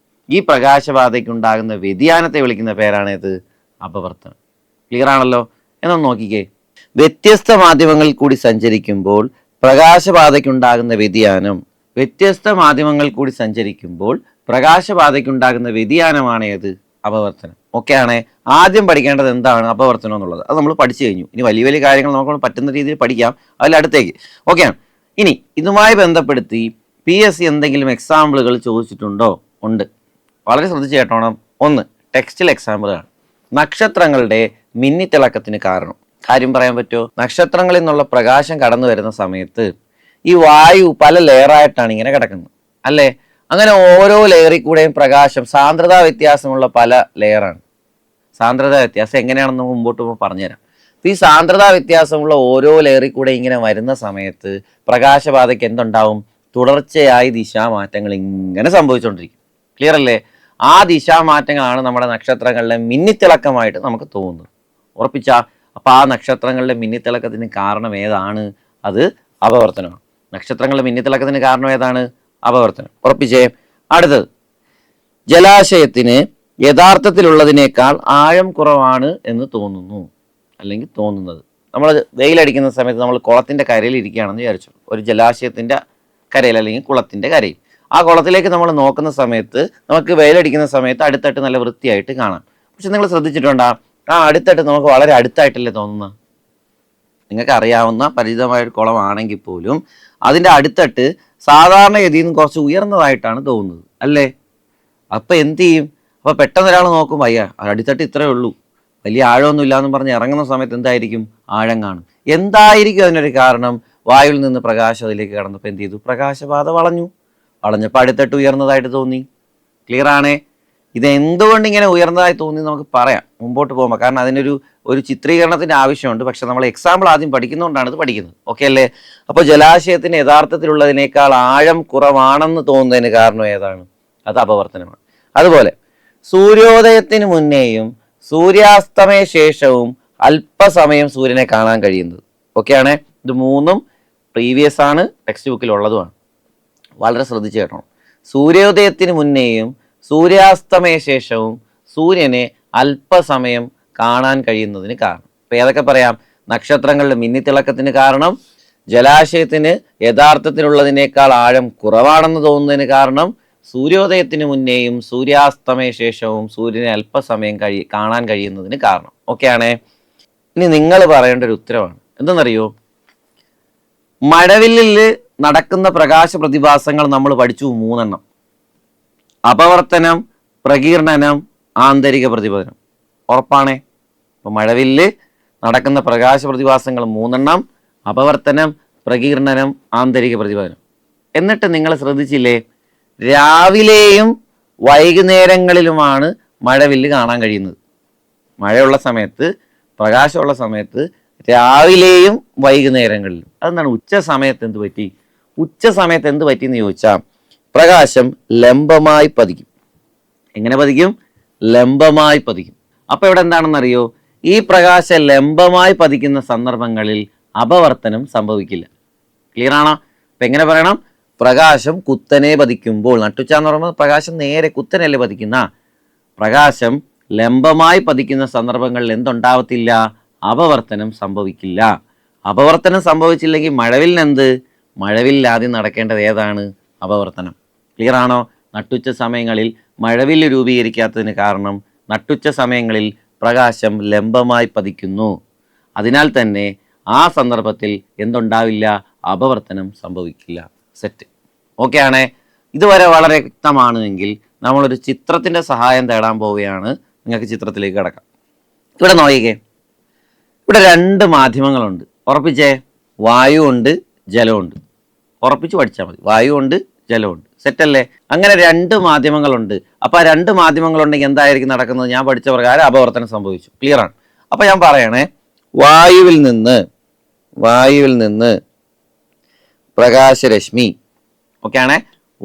ഈ പ്രകാശപാതയ്ക്ക് ഉണ്ടാകുന്ന വ്യതിയാനത്തെ വിളിക്കുന്ന പേരാണേത്? അപവർത്തനം. ക്ലിയർ ആണല്ലോ? എന്നൊന്ന് നോക്കിക്കേ. വ്യത്യസ്ത മാധ്യമങ്ങളിൽ കൂടി സഞ്ചരിക്കുമ്പോൾ പ്രകാശപാതയ്ക്കുണ്ടാകുന്ന വ്യതിയാനം, വ്യത്യസ്ത മാധ്യമങ്ങളിൽ കൂടി സഞ്ചരിക്കുമ്പോൾ പ്രകാശപാതയ്ക്കുണ്ടാകുന്ന വ്യതിയാനമാണ് ഏത്? അപവർത്തനം. ഓക്കെ ആണേ? ആദ്യം പഠിക്കേണ്ടത് എന്താണ് അപവർത്തനം എന്നുള്ളത്. അത് നമ്മൾ പഠിച്ചു കഴിഞ്ഞു. ഇനി വലിയ വലിയ കാര്യങ്ങൾ നമുക്ക് പറ്റുന്ന രീതിയിൽ പഠിക്കാം, അതിലടുത്തേക്ക്. ഓക്കെയാണ്. ഇനി ഇതുമായി ബന്ധപ്പെടുത്തി PSC എന്തെങ്കിലും എക്സാമ്പിളുകൾ ചോദിച്ചിട്ടുണ്ടോ? ഉണ്ട്. വളരെ ശ്രദ്ധിച്ച് കേട്ടോണം. ഒന്ന് ടെക്സ്റ്റിൽ എക്സാമ്പിളാണ്. നക്ഷത്രങ്ങളുടെ മിന്നിത്തിളക്കത്തിന് കാരണം. കാര്യം പറയാൻ പറ്റുമോ? നക്ഷത്രങ്ങളിൽ നിന്നുള്ള പ്രകാശം കടന്നു വരുന്ന സമയത്ത് ഈ വായു പല ലെയറായിട്ടാണ് ഇങ്ങനെ കിടക്കുന്നത്, അല്ലേ? അങ്ങനെ ഓരോ ലെയറിൽ കൂടെയും പ്രകാശം, സാന്ദ്രതാ വ്യത്യാസമുള്ള പല ലെയറാണ്. സാന്ദ്രതാ വ്യത്യാസം എങ്ങനെയാണെന്ന് മുമ്പോട്ട് പോകുമ്പോൾ പറഞ്ഞുതരാം. ഈ സാന്ദ്രതാ വ്യത്യാസമുള്ള ഓരോ ലെയറിൽ കൂടെ ഇങ്ങനെ വരുന്ന സമയത്ത് പ്രകാശപാതയ്ക്ക് എന്തുണ്ടാവും? തുടർച്ചയായി ദിശാമാറ്റങ്ങൾ ഇങ്ങനെ സംഭവിച്ചുകൊണ്ടിരിക്കും. ക്ലിയർ അല്ലേ? ആ ദിശാമാറ്റങ്ങളാണ് നമ്മുടെ നക്ഷത്രങ്ങളിലെ മിന്നിത്തിളക്കമായിട്ട് നമുക്ക് തോന്നുന്നത്. ഉറപ്പിച്ചാ? അപ്പൊ ആ നക്ഷത്രങ്ങളുടെ മിന്നിത്തിളക്കത്തിന് കാരണം ഏതാണ്? അത് അപവർത്തനമാണ്. നക്ഷത്രങ്ങളുടെ മിന്നിത്തിളക്കത്തിന് കാരണം ഏതാണ്? അപവർത്തനം. ഉറപ്പിച്ചേ. അടുത്തത്, ജലാശയത്തിന് യഥാർത്ഥത്തിലുള്ളതിനേക്കാൾ ആഴം കുറവാണ് എന്ന് തോന്നുന്നു, അല്ലെങ്കിൽ തോന്നുന്നത്. നമ്മൾ വെയിലടിക്കുന്ന സമയത്ത് നമ്മൾ കുളത്തിൻ്റെ കരയിൽ ഇരിക്കുകയാണെന്ന് വിചാരിച്ചു. ഒരു ജലാശയത്തിൻ്റെ കരയിൽ അല്ലെങ്കിൽ കുളത്തിൻ്റെ കരയിൽ. ആ കുളത്തിലേക്ക് നമ്മൾ നോക്കുന്ന സമയത്ത് നമുക്ക് വെയിലടിക്കുന്ന സമയത്ത് അടുത്തട്ട് നല്ല വൃത്തിയായിട്ട് കാണാം. പക്ഷെ നിങ്ങൾ ശ്രദ്ധിച്ചിട്ടുണ്ടോ? ആ അടുത്തട്ട് നമുക്ക് വളരെ അടുത്തായിട്ടല്ലേ തോന്നുന്നത്? നിങ്ങൾക്ക് അറിയാവുന്ന പരിചിതമായ ഒരു കുളമാണെങ്കിൽ പോലും അതിൻ്റെ അടുത്തട്ട് സാധാരണഗതിയിൽ നിന്ന് കുറച്ച് ഉയർന്നതായിട്ടാണ് തോന്നുന്നത്, അല്ലേ? അപ്പം എന്ത് ചെയ്യും? അപ്പോൾ പെട്ടെന്ന് ഒരാൾ നോക്കും, അയ്യ അടിത്തട്ട് ഇത്രയേ ഉള്ളൂ, വലിയ ആഴമൊന്നും ഇല്ലാന്ന് പറഞ്ഞ് ഇറങ്ങുന്ന സമയത്ത് എന്തായിരിക്കും? ആഴം കാണും. എന്തായിരിക്കും അതിനൊരു കാരണം? വായുവിൽ നിന്ന് പ്രകാശം അതിലേക്ക് കടന്നപ്പോൾ എന്ത് ചെയ്തു? പ്രകാശപാത വളഞ്ഞപ്പോൾ അടുത്തട്ട് ഉയർന്നതായിട്ട് തോന്നി. ക്ലിയർ ആണേ? ഇത് എന്തുകൊണ്ട് ഇങ്ങനെ ഉയർന്നതായി തോന്നി നമുക്ക് പറയാം മുമ്പോട്ട് പോകുമ്പോൾ, കാരണം അതിനൊരു ചിത്രീകരണത്തിൻ്റെ ആവശ്യമുണ്ട്. പക്ഷെ നമ്മൾ എക്സാമ്പിൾ ആദ്യം പഠിക്കുന്നതുകൊണ്ടാണ് ഇത് പഠിക്കുന്നത്. ഓക്കെ അല്ലേ? അപ്പോൾ ജലാശയത്തിന് യഥാർത്ഥത്തിലുള്ളതിനേക്കാൾ ആഴം കുറവാണെന്ന് തോന്നുന്നതിന് കാരണം ഏതാണ്? അത് അപവർത്തനമാണ്. അതുപോലെ സൂര്യോദയത്തിന് മുന്നേയും സൂര്യാസ്തമയ ശേഷവും അല്പസമയം സൂര്യനെ കാണാൻ കഴിയുന്നത്. ഓക്കെയാണ്? ഇത് മൂന്നും പ്രീവിയസ് ആണ്, ടെക്സ്റ്റ് ബുക്കിലുള്ളതുമാണ്. വളരെ ശ്രദ്ധിച്ച് കേട്ടോ. സൂര്യോദയത്തിന് മുന്നേയും സൂര്യാസ്തമയ ശേഷവും സൂര്യനെ അല്പസമയം കാണാൻ കഴിയുന്നതിന് കാരണം. ഇപ്പം ഏതൊക്കെ പറയാം? നക്ഷത്രങ്ങളുടെ മിന്നിത്തിളക്കത്തിന് കാരണം, ജലാശയത്തിന് യഥാർത്ഥത്തിലുള്ളതിനേക്കാൾ ആഴം കുറവാണെന്ന് തോന്നുന്നതിന് കാരണം, സൂര്യോദയത്തിന് മുന്നേയും സൂര്യാസ്തമയ ശേഷവും സൂര്യനെ അല്പസമയം കാണാൻ കഴിയുന്നതിന് കാരണം. ഓക്കെയാണേ? ഇനി നിങ്ങൾ പറയേണ്ട ഒരു ഉത്തരവാണ്. എന്തെന്നറിയോ? മഴവില്ലിൽ നടക്കുന്ന പ്രകാശ പ്രതിഭാസങ്ങൾ നമ്മൾ പഠിച്ചു 3 അപവർത്തനം, പ്രകീർണനം, ആന്തരിക പ്രതിപതനം. ഉറപ്പാണേ? അപ്പോൾ മഴവില്ല് നടക്കുന്ന പ്രകാശ പ്രതിഭാസങ്ങൾ 3 അപവർത്തനം, പ്രകീർണനം, ആന്തരിക പ്രതിപതനം. എന്നിട്ട് നിങ്ങൾ ശ്രദ്ധിച്ചില്ലേ, രാവിലെയും വൈകുന്നേരങ്ങളിലുമാണ് മഴവില്ല് കാണാൻ കഴിയുന്നത്. മഴയുള്ള സമയത്ത്, പ്രകാശമുള്ള സമയത്ത് രാവിലെയും വൈകുന്നേരങ്ങളിലും. അതെന്താണ്? ഉച്ച സമയത്ത് എന്ത് പറ്റി? ഉച്ച സമയത്ത് എന്ത് പറ്റിയെന്ന് ചോദിച്ചാൽ പ്രകാശം ലംബമായി പതിക്കും. എങ്ങനെ പതിക്കും? ലംബമായി പതിക്കും. അപ്പോൾ ഇവിടെ എന്താണെന്നറിയോ? ഈ പ്രകാശം ലംബമായി പതിക്കുന്ന സന്ദർഭങ്ങളിൽ അപവർത്തനം സംഭവിക്കില്ല. ക്ലിയർ ആണോ? അപ്പം എങ്ങനെ പറയണം? പ്രകാശം കുത്തനെ പതിക്കുമ്പോൾ, നട്ടുച്ച എന്ന് പറയുമ്പോൾ പ്രകാശം നേരെ കുത്തനല്ലേ പതിക്കുന്ന, പ്രകാശം ലംബമായി പതിക്കുന്ന സന്ദർഭങ്ങളിൽ എന്തുണ്ടാവത്തില്ല? അപവർത്തനം സംഭവിക്കില്ല. അപവർത്തനം സംഭവിച്ചില്ലെങ്കിൽ മഴവില്ലിനെന്ത്? മഴവില്ലിൽ ആദ്യം നടക്കേണ്ടത് ഏതാണ്? അപവർത്തനം. ക്ലിയർ ആണോ? നട്ടുച്ച സമയങ്ങളിൽ മഴവില്ല് രൂപീകരിക്കാത്തതിന് കാരണം നട്ടുച്ച സമയങ്ങളിൽ പ്രകാശം ലംബമായി പതിക്കുന്നു. അതിനാൽ തന്നെ ആ സന്ദർഭത്തിൽ എന്തുണ്ടാവില്ല? അപവർത്തനം സംഭവിക്കില്ല. സെറ്റ്. ഓക്കെ ആണേ? ഇതുവരെ വളരെ വ്യക്തമാണ് എങ്കിൽ നമ്മളൊരു ചിത്രത്തിൻ്റെ സഹായം തേടാൻ പോവുകയാണ്. നിങ്ങൾക്ക് ചിത്രത്തിലേക്ക് കിടക്കാം. ഇവിടെ നോക്കിക്കേ. ഇവിടെ രണ്ട് മാധ്യമങ്ങളുണ്ട്. ഉറപ്പിച്ചേ, വായു ഉണ്ട്, ജലമുണ്ട്. ഉറപ്പിച്ച് പഠിച്ചാൽ മതി. വായു ഉണ്ട്, ജലമുണ്ട്. സെറ്റല്ലേ? അങ്ങനെ രണ്ട് മാധ്യമങ്ങളുണ്ട്. അപ്പൊ ആ രണ്ട് മാധ്യമങ്ങളുണ്ടെങ്കിൽ എന്തായിരിക്കും നടക്കുന്നത്? ഞാൻ പഠിച്ച പ്രകാരം അപവർത്തനം സംഭവിച്ചു. ക്ലിയർ ആണ്? അപ്പൊ ഞാൻ പറയണേ, വായുവിൽ നിന്ന് പ്രകാശരശ്മി, ഓക്കെ ആണേ,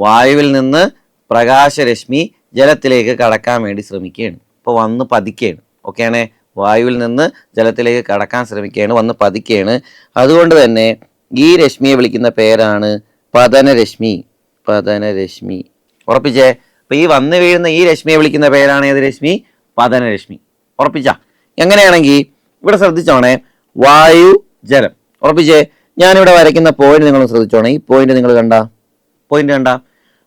വായുവിൽ നിന്ന് പ്രകാശരശ്മി ജലത്തിലേക്ക് കടക്കാൻ വേണ്ടി ശ്രമിക്കുകയാണ്. ഇപ്പോൾ വന്ന് പതിക്കുകയാണ്. ഓക്കെ ആണേ, വായുവിൽ നിന്ന് ജലത്തിലേക്ക് കടക്കാൻ ശ്രമിക്കുകയാണ്, വന്ന് പതിക്കുകയാണ്. അതുകൊണ്ട് തന്നെ ഈ രശ്മിയെ വിളിക്കുന്ന പേരാണ് പതനരശ്മി. ഉറപ്പിച്ചേ? അപ്പൊ ഈ വന്ന് വീഴുന്ന ഈ രശ്മിയെ വിളിക്കുന്ന പേരാണ് ഏത് രശ്മി? പതനരശ്മി. ഉറപ്പിച്ച? എങ്ങനെയാണെങ്കിൽ ഇവിടെ ശ്രദ്ധിച്ചോണേ, വായു, ജലം. ഉറപ്പിച്ചേ? ഞാനിവിടെ വരയ്ക്കുന്ന പോയിന്റ് നിങ്ങൾ ശ്രദ്ധിച്ചോണേ. ഈ പോയിന്റ് നിങ്ങൾ കണ്ട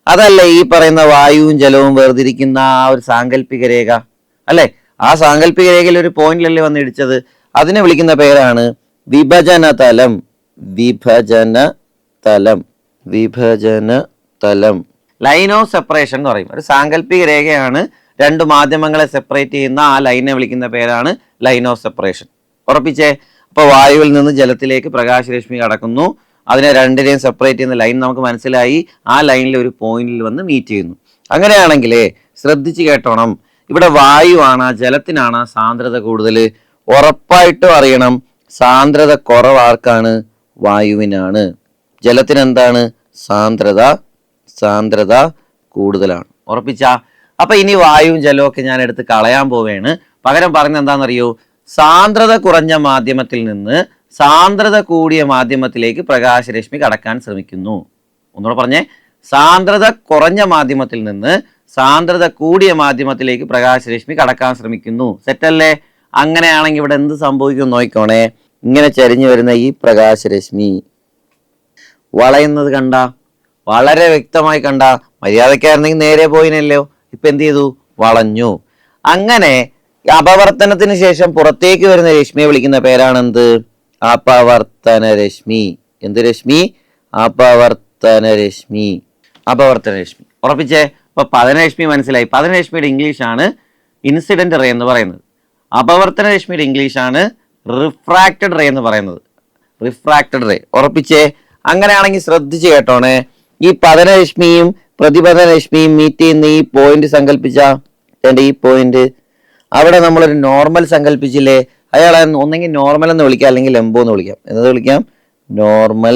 അതല്ല ഈ പറയുന്ന വായുവും ജലവും വേർതിരിക്കുന്ന ആ ഒരു സാങ്കല്പിക രേഖ അല്ലെ? ആ സാങ്കല്പിക രേഖയിൽ ഒരു പോയിന്റിലല്ലേ വന്ന് ഇടിച്ചത്? അതിനെ വിളിക്കുന്ന പേരാണ് വിഭജനതലം. ലൈൻ ഓഫ് സെപ്പറേഷൻ എന്ന് പറയും. ഒരു സാങ്കല്പിക രേഖയാണ് രണ്ട് മാധ്യമങ്ങളെ സെപ്പറേറ്റ് ചെയ്യുന്ന ആ ലൈനെ വിളിക്കുന്ന പേരാണ് ലൈൻ ഓഫ് സെപ്പറേഷൻ. ഉറപ്പിച്ചേ? അപ്പൊ വായുവിൽ നിന്ന് ജലത്തിലേക്ക് പ്രകാശരശ്മി കടക്കുന്നു. അതിനെ രണ്ടിനെയും സെപ്പറേറ്റ് ചെയ്യുന്ന ലൈൻ നമുക്ക് മനസ്സിലായി. ആ ലൈനിൽ ഒരു പോയിന്റിൽ വന്ന് മീറ്റ് ചെയ്യുന്നു. അങ്ങനെയാണെങ്കിലേ ശ്രദ്ധിച്ച് കേട്ടോണം, ഇവിടെ വായുവാണ്, ജലത്തിനാണ് സാന്ദ്രത കൂടുതൽ. ഉറപ്പായിട്ടും അറിയണം, സാന്ദ്രത കുറവ് ആർക്കാണ്? വായുവിനാണ്. ജലത്തിന് എന്താണ്? സാന്ദ്രത കൂടുതലാണ്. ഉറപ്പിച്ച? അപ്പൊ ഇനി വായുവും ജലവും ഒക്കെ ഞാൻ എടുത്ത് കളയാൻ പോവുകയാണ്. പകരം പറഞ്ഞ എന്താണെന്നറിയോ? സാന്ദ്രത കുറഞ്ഞ മാധ്യമത്തിൽ നിന്ന് സാന്ദ്രത കൂടിയ മാധ്യമത്തിലേക്ക് പ്രകാശരശ്മി കടക്കാൻ ശ്രമിക്കുന്നു. ഒന്നുകൂടെ പറഞ്ഞേ, സാന്ദ്രത കുറഞ്ഞ മാധ്യമത്തിൽ നിന്ന് സാന്ദ്രത കൂടിയ മാധ്യമത്തിലേക്ക് പ്രകാശരശ്മി കടക്കാൻ ശ്രമിക്കുന്നു. സെറ്റല്ലേ? അങ്ങനെയാണെങ്കിൽ ഇവിടെ എന്ത് സംഭവിക്കും നോക്കിക്കോണേ. ഇങ്ങനെ ചരിഞ്ഞു വരുന്ന ഈ പ്രകാശരശ്മി വളയുന്നത് കണ്ട? വളരെ വ്യക്തമായി കണ്ട? മര്യാദക്കായിരുന്നെങ്കിൽ നേരെ പോയിനല്ലോ. ഇപ്പൊ എന്ത് ചെയ്തു? വളഞ്ഞു. അങ്ങനെ അപവർത്തനത്തിന് ശേഷം പുറത്തേക്ക് വരുന്ന രശ്മിയെ വിളിക്കുന്ന പേരാണെന്ത്? അപവർത്തന രശ്മി. എന്ത് രശ്മി? അപവർത്തന രശ്മി. ഉറപ്പിച്ചേ? അപ്പൊ പതനരശ്മി മനസ്സിലായി. പതനരശ്മിയുടെ ഇംഗ്ലീഷ് ആണ് ഇൻസിഡന്റ് റേ എന്ന് പറയുന്നത്. അപവർത്തന രശ്മിയുടെ ഇംഗ്ലീഷ് ആണ് റിഫ്രാക്റ്റഡ് റേ എന്ന് പറയുന്നത്. ഉറപ്പിച്ചേ? അങ്ങനെയാണെങ്കിൽ ശ്രദ്ധിച്ച് കേട്ടോണേ, ഈ പതനരശ്മിയും പ്രതിപതനരശ്മിയും മീറ്റ് ചെയ്യുന്ന ഈ പോയിന്റ് സങ്കല്പിച്ച ഈ പോയിന്റ്, അവിടെ നമ്മളൊരു നോർമൽ സങ്കല്പിച്ചില്ലേ? അയാളെ ഒന്നെങ്കിൽ നോർമൽ എന്ന് വിളിക്കാം, അല്ലെങ്കിൽ ലംബം എന്ന് വിളിക്കാം. എന്നത് വിളിക്കാം? നോർമൽ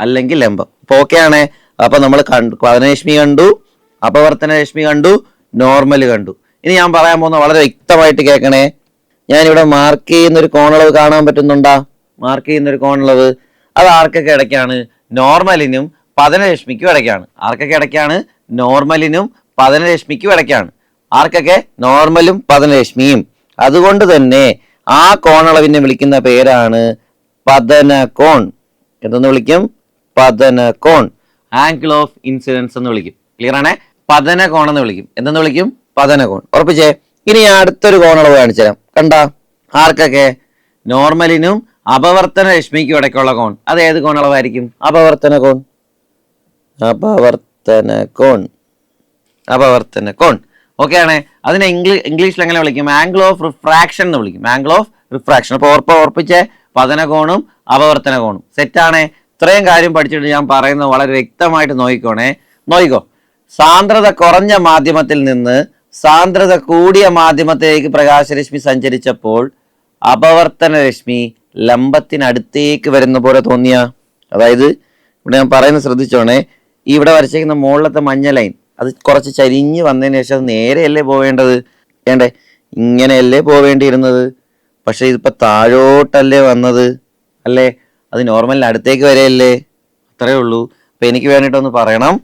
അല്ലെങ്കിൽ ലംബം. അപ്പൊ ഓക്കെ ആണേ. അപ്പൊ നമ്മൾ പതനരശ്മി കണ്ടു, അപവർത്തന രശ്മി കണ്ടു, നോർമൽ കണ്ടു. ഇനി ഞാൻ പറയാൻ പോകുന്ന വളരെ വ്യക്തമായിട്ട് കേൾക്കണേ. ഞാനിവിടെ മാർക്ക് ചെയ്യുന്നൊരു കോണളവ് കാണാൻ പറ്റുന്നുണ്ടാ? മാർക്ക് ചെയ്യുന്നൊരു കോണളവ് അത് ആർക്കൊക്കെ ഇടയ്ക്കാണ്? നോർമലിനും പതനരശ്മിക്കും ഇടയ്ക്കാണ്. ആർക്കൊക്കെ ഇടയ്ക്കാണ്? നോർമലിനും പതനരശ്മിക്കും ഇടയ്ക്കാണ്. ആർക്കൊക്കെ? നോർമലും പതനരശ്മിയും. അതുകൊണ്ട് തന്നെ ആ കോണളവിനെ വിളിക്കുന്ന പേരാണ് പതനകോൺ. എന്തെന്ന് വിളിക്കും? പതനകോൺ. ആംഗിൾ ഓഫ് ഇൻസിഡൻസ് എന്ന് വിളിക്കും. ക്ലിയർ ആണേ? പതനകോൺ എന്ന് വിളിക്കും. എന്തെന്ന് വിളിക്കും? പതനകോൺ. ഉറപ്പിച്ചേ? ഇനി ഞാൻ അടുത്തൊരു കോണളവ് കാണിച്ചു തരാം. കണ്ട? ആർക്കൊക്കെ? നോർമലിനും അപവർത്തന രശ്മിക്കും ഇടയ്ക്കുള്ള കോൺ. അത് ഏത് കോണളവായിരിക്കും? അപവർത്തന കോൺ. ഓക്കെ ആണേ? അതിനെ ഇംഗ്ലീഷിൽ എങ്ങനെ വിളിക്കും? ആംഗിൾ ഓഫ് റിഫ്രാക്ഷൻ എന്ന് വിളിക്കും. Angle of refraction. അപ്പൊ ഉറപ്പിച്ചേ? പതനകോണും അപവർത്തന കോണും. സെറ്റാണേ? ഇത്രയും കാര്യം പഠിച്ചിട്ട് ഞാൻ പറയുന്നത് വളരെ വ്യക്തമായിട്ട് നോക്കിക്കോ. സാന്ദ്രത കുറഞ്ഞ മാധ്യമത്തിൽ നിന്ന് സാന്ദ്രത കൂടിയ മാധ്യമത്തിലേക്ക് പ്രകാശരശ്മി സഞ്ചരിച്ചപ്പോൾ അപവർത്തന രശ്മി ലംബത്തിനടുത്തേക്ക് വരുന്ന പോലെ തോന്നിയ, അതായത് ഇവിടെ ഞാൻ പറയുന്നത് ശ്രദ്ധിച്ചോണേ, ഈ ഇവിടെ വരച്ചേക്കുന്ന മുകളിലത്തെ മഞ്ഞ ലൈൻ അത് കുറച്ച് ചരിഞ്ഞ് വന്നതിന് ശേഷം അത് നേരെയല്ലേ പോവേണ്ടത്? ഇങ്ങനെയല്ലേ പോവേണ്ടിയിരുന്നത്? പക്ഷെ ഇതിപ്പോ താഴോട്ടല്ലേ വന്നത് അല്ലേ? അത് നോർമലിന് അടുത്തേക്ക് വരെയല്ലേ? അത്രേ ഉള്ളൂ. അപ്പൊ എനിക്ക് വേണ്ടിയിട്ടൊന്ന് പറയണം,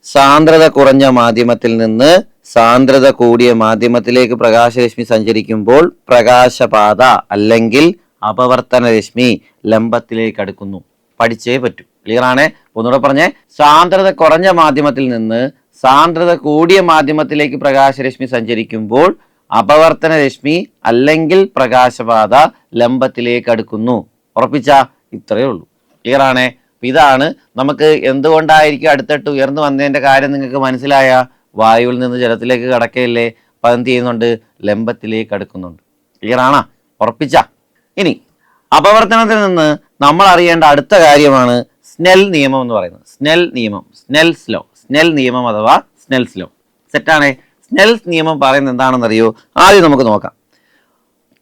സാന്ദ്രത കുറഞ്ഞ മാധ്യമത്തിൽ നിന്ന് സാന്ദ്രത കൂടിയ മാധ്യമത്തിലേക്ക് പ്രകാശരശ്മി സഞ്ചരിക്കുമ്പോൾ പ്രകാശപാത അല്ലെങ്കിൽ അപവർത്തന രശ്മി ലംബത്തിലേക്ക് അടുക്കുന്നു. പഠിച്ചേ പറ്റൂ. ക്ലിയർ ആണ്? ഒന്നുകൂടെ പറഞ്ഞേ, സാന്ദ്രത കുറഞ്ഞ മാധ്യമത്തിൽ നിന്ന് സാന്ദ്രത കൂടിയ മാധ്യമത്തിലേക്ക് പ്രകാശരശ്മി സഞ്ചരിക്കുമ്പോൾ അപവർത്തന രശ്മി അല്ലെങ്കിൽ പ്രകാശപാത ലംബത്തിലേക്ക് അടുക്കുന്നു. ഉറപ്പിച്ച? ഇത്രയേ ഉള്ളൂ. ക്ലിയർ ആണേ? ഇതാണ് നമുക്ക് എന്തുകൊണ്ടായിരിക്കും അടുത്തിട്ട് ഉയർന്നു വന്നതിന്റെ കാര്യം നിങ്ങൾക്ക് മനസ്സിലായ? വായുവിൽ നിന്ന് ജലത്തിലേക്ക് കടക്കയില്ലേ? അപ്പൊ അതെന്ത് ചെയ്യുന്നുണ്ട്? ലംബത്തിലേക്ക് അടുക്കുന്നുണ്ട്. ക്ലിയർ ആണോ? ഉറപ്പിച്ച. ഇനി അപവർത്തനത്തിൽ നിന്ന് നമ്മൾ അറിയേണ്ട അടുത്ത കാര്യമാണ് സ്നെൽ നിയമം എന്ന് പറയുന്നത്. സ്നെൽ നിയമം, സ്നെൽസ് ലോ, സ്നെൽ നിയമം അഥവാ സ്നെൽസ് ലോ. സെറ്റാണേ. സ്നെൽസ് നിയമം പറയുന്നത് എന്താണെന്നറിയോ? ആദ്യം നമുക്ക് നോക്കാം.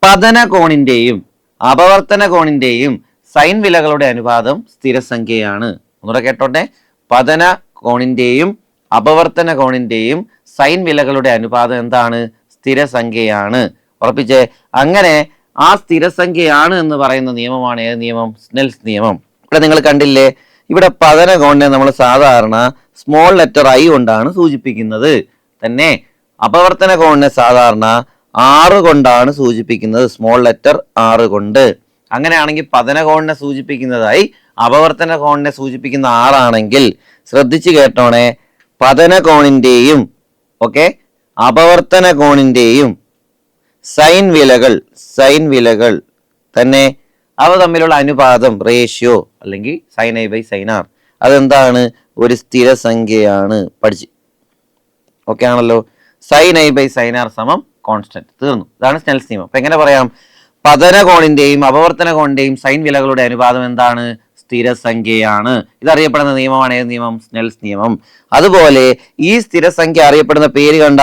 പതന കോണിന്റെയും അപവർത്തന കോണിന്റെയും സൈൻ വിലകളുടെ അനുപാതം സ്ഥിരസംഖ്യയാണ്. ഒന്നുകൂടെ കേട്ടോട്ടെ. പതന കോണിന്റെയും അപവർത്തന കോണിന്റെയും സൈൻ വിലകളുടെ അനുപാതം എന്താണ്? സ്ഥിരസംഖ്യയാണ്. ഉറപ്പിച്ചേ. അങ്ങനെ ആ സ്ഥിരസംഖ്യയാണ് എന്ന് പറയുന്ന നിയമമാണ് ഏത് നിയമം? സ്നെൽസ് നിയമം. ഇവിടെ നിങ്ങൾ കണ്ടില്ലേ, ഇവിടെ പതന കോണിനെ നമ്മൾ സാധാരണ സ്മോൾ ലെറ്റർ ഐ കൊണ്ടാണ് സൂചിപ്പിക്കുന്നത്. തന്നെ അപവർത്തന കോണിനെ സാധാരണ 6 കൊണ്ടാണ് സൂചിപ്പിക്കുന്നത്, സ്മോൾ ലെറ്റർ 6 കൊണ്ട്. അങ്ങനെയാണെങ്കിൽ പതന കോണിനെ സൂചിപ്പിക്കുന്നതായി അപവർത്തന കോണിനെ സൂചിപ്പിക്കുന്ന 6 ആണെങ്കിൽ ശ്രദ്ധിച്ചു കേട്ടോണേ, പതന കോണിന്റെയും അപവർത്തന കോണിന്റെയും സൈൻ വിലകൾ തന്നെ അവ തമ്മിലുള്ള അനുപാതം, റേഷ്യോ അല്ലെങ്കിൽ sine i by sine r, അതെന്താണ്? ഒരു സ്ഥിരസംഖ്യയാണ്. പഠിച്ച് ഓക്കെ ആണല്ലോ. Sine i by sine r സമം കോൺസ്റ്റന്റ്. തീർന്നു. ഇതാണ് സ്നെൽസ് നിയമം. അപ്പൊ എങ്ങനെ പറയാം? പതന കോണിന്റെയും അപവർത്തന കോണിന്റെയും സൈൻ വിലകളുടെ അനുപാതം എന്താണ്? സ്ഥിരസംഖ്യയാണ്. ഇതറിയപ്പെടുന്ന നിയമമാണ് ഏത് നിയമം? സ്നെൽസ് നിയമം. അതുപോലെ ഈ സ്ഥിരസംഖ്യ അറിയപ്പെടുന്ന പേര് കണ്ട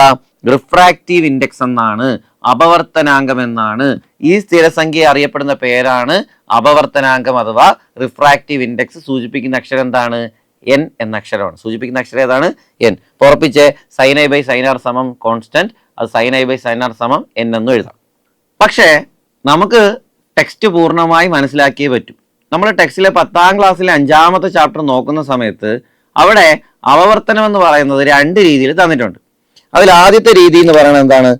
റിഫ്രാക്റ്റീവ് ഇൻഡെക്സ് എന്നാണ്, അപവർത്തനാങ്കം എന്നാണ്. ഈ സ്ഥിരസംഖ്യ അറിയപ്പെടുന്ന പേരാണ് അപവർത്തനാങ്കം അഥവാ റിഫ്രാക്റ്റീവ് ഇൻഡെക്സ്. സൂചിപ്പിക്കുന്ന അക്ഷരം എന്താണ്? എൻ എന്ന അക്ഷരമാണ്. സൂചിപ്പിക്കുന്ന അക്ഷരം ഏതാണ്? എൻ. ഉറപ്പിച്ച് sine i by sine r സമം കോൺസ്റ്റന്റ്, അത് sine i by sine r സമം എൻ എന്നും എഴുതാം. പക്ഷേ നമുക്ക് ടെക്സ്റ്റ് പൂർണ്ണമായി മനസ്സിലാക്കിയേ പറ്റൂ. നമ്മൾ ടെക്സ്റ്റിലെ 10ാം ക്ലാസ്സിലെ 5ാമത്തെ ചാപ്റ്റർ നോക്കുന്ന സമയത്ത് അവിടെ അപവർത്തനം എന്ന് പറയുന്നത് 2 രീതിയിൽ തന്നിട്ടുണ്ട്. അതിൽ ആദ്യത്തെ രീതി എന്ന് പറയുന്നത് എന്താണ്?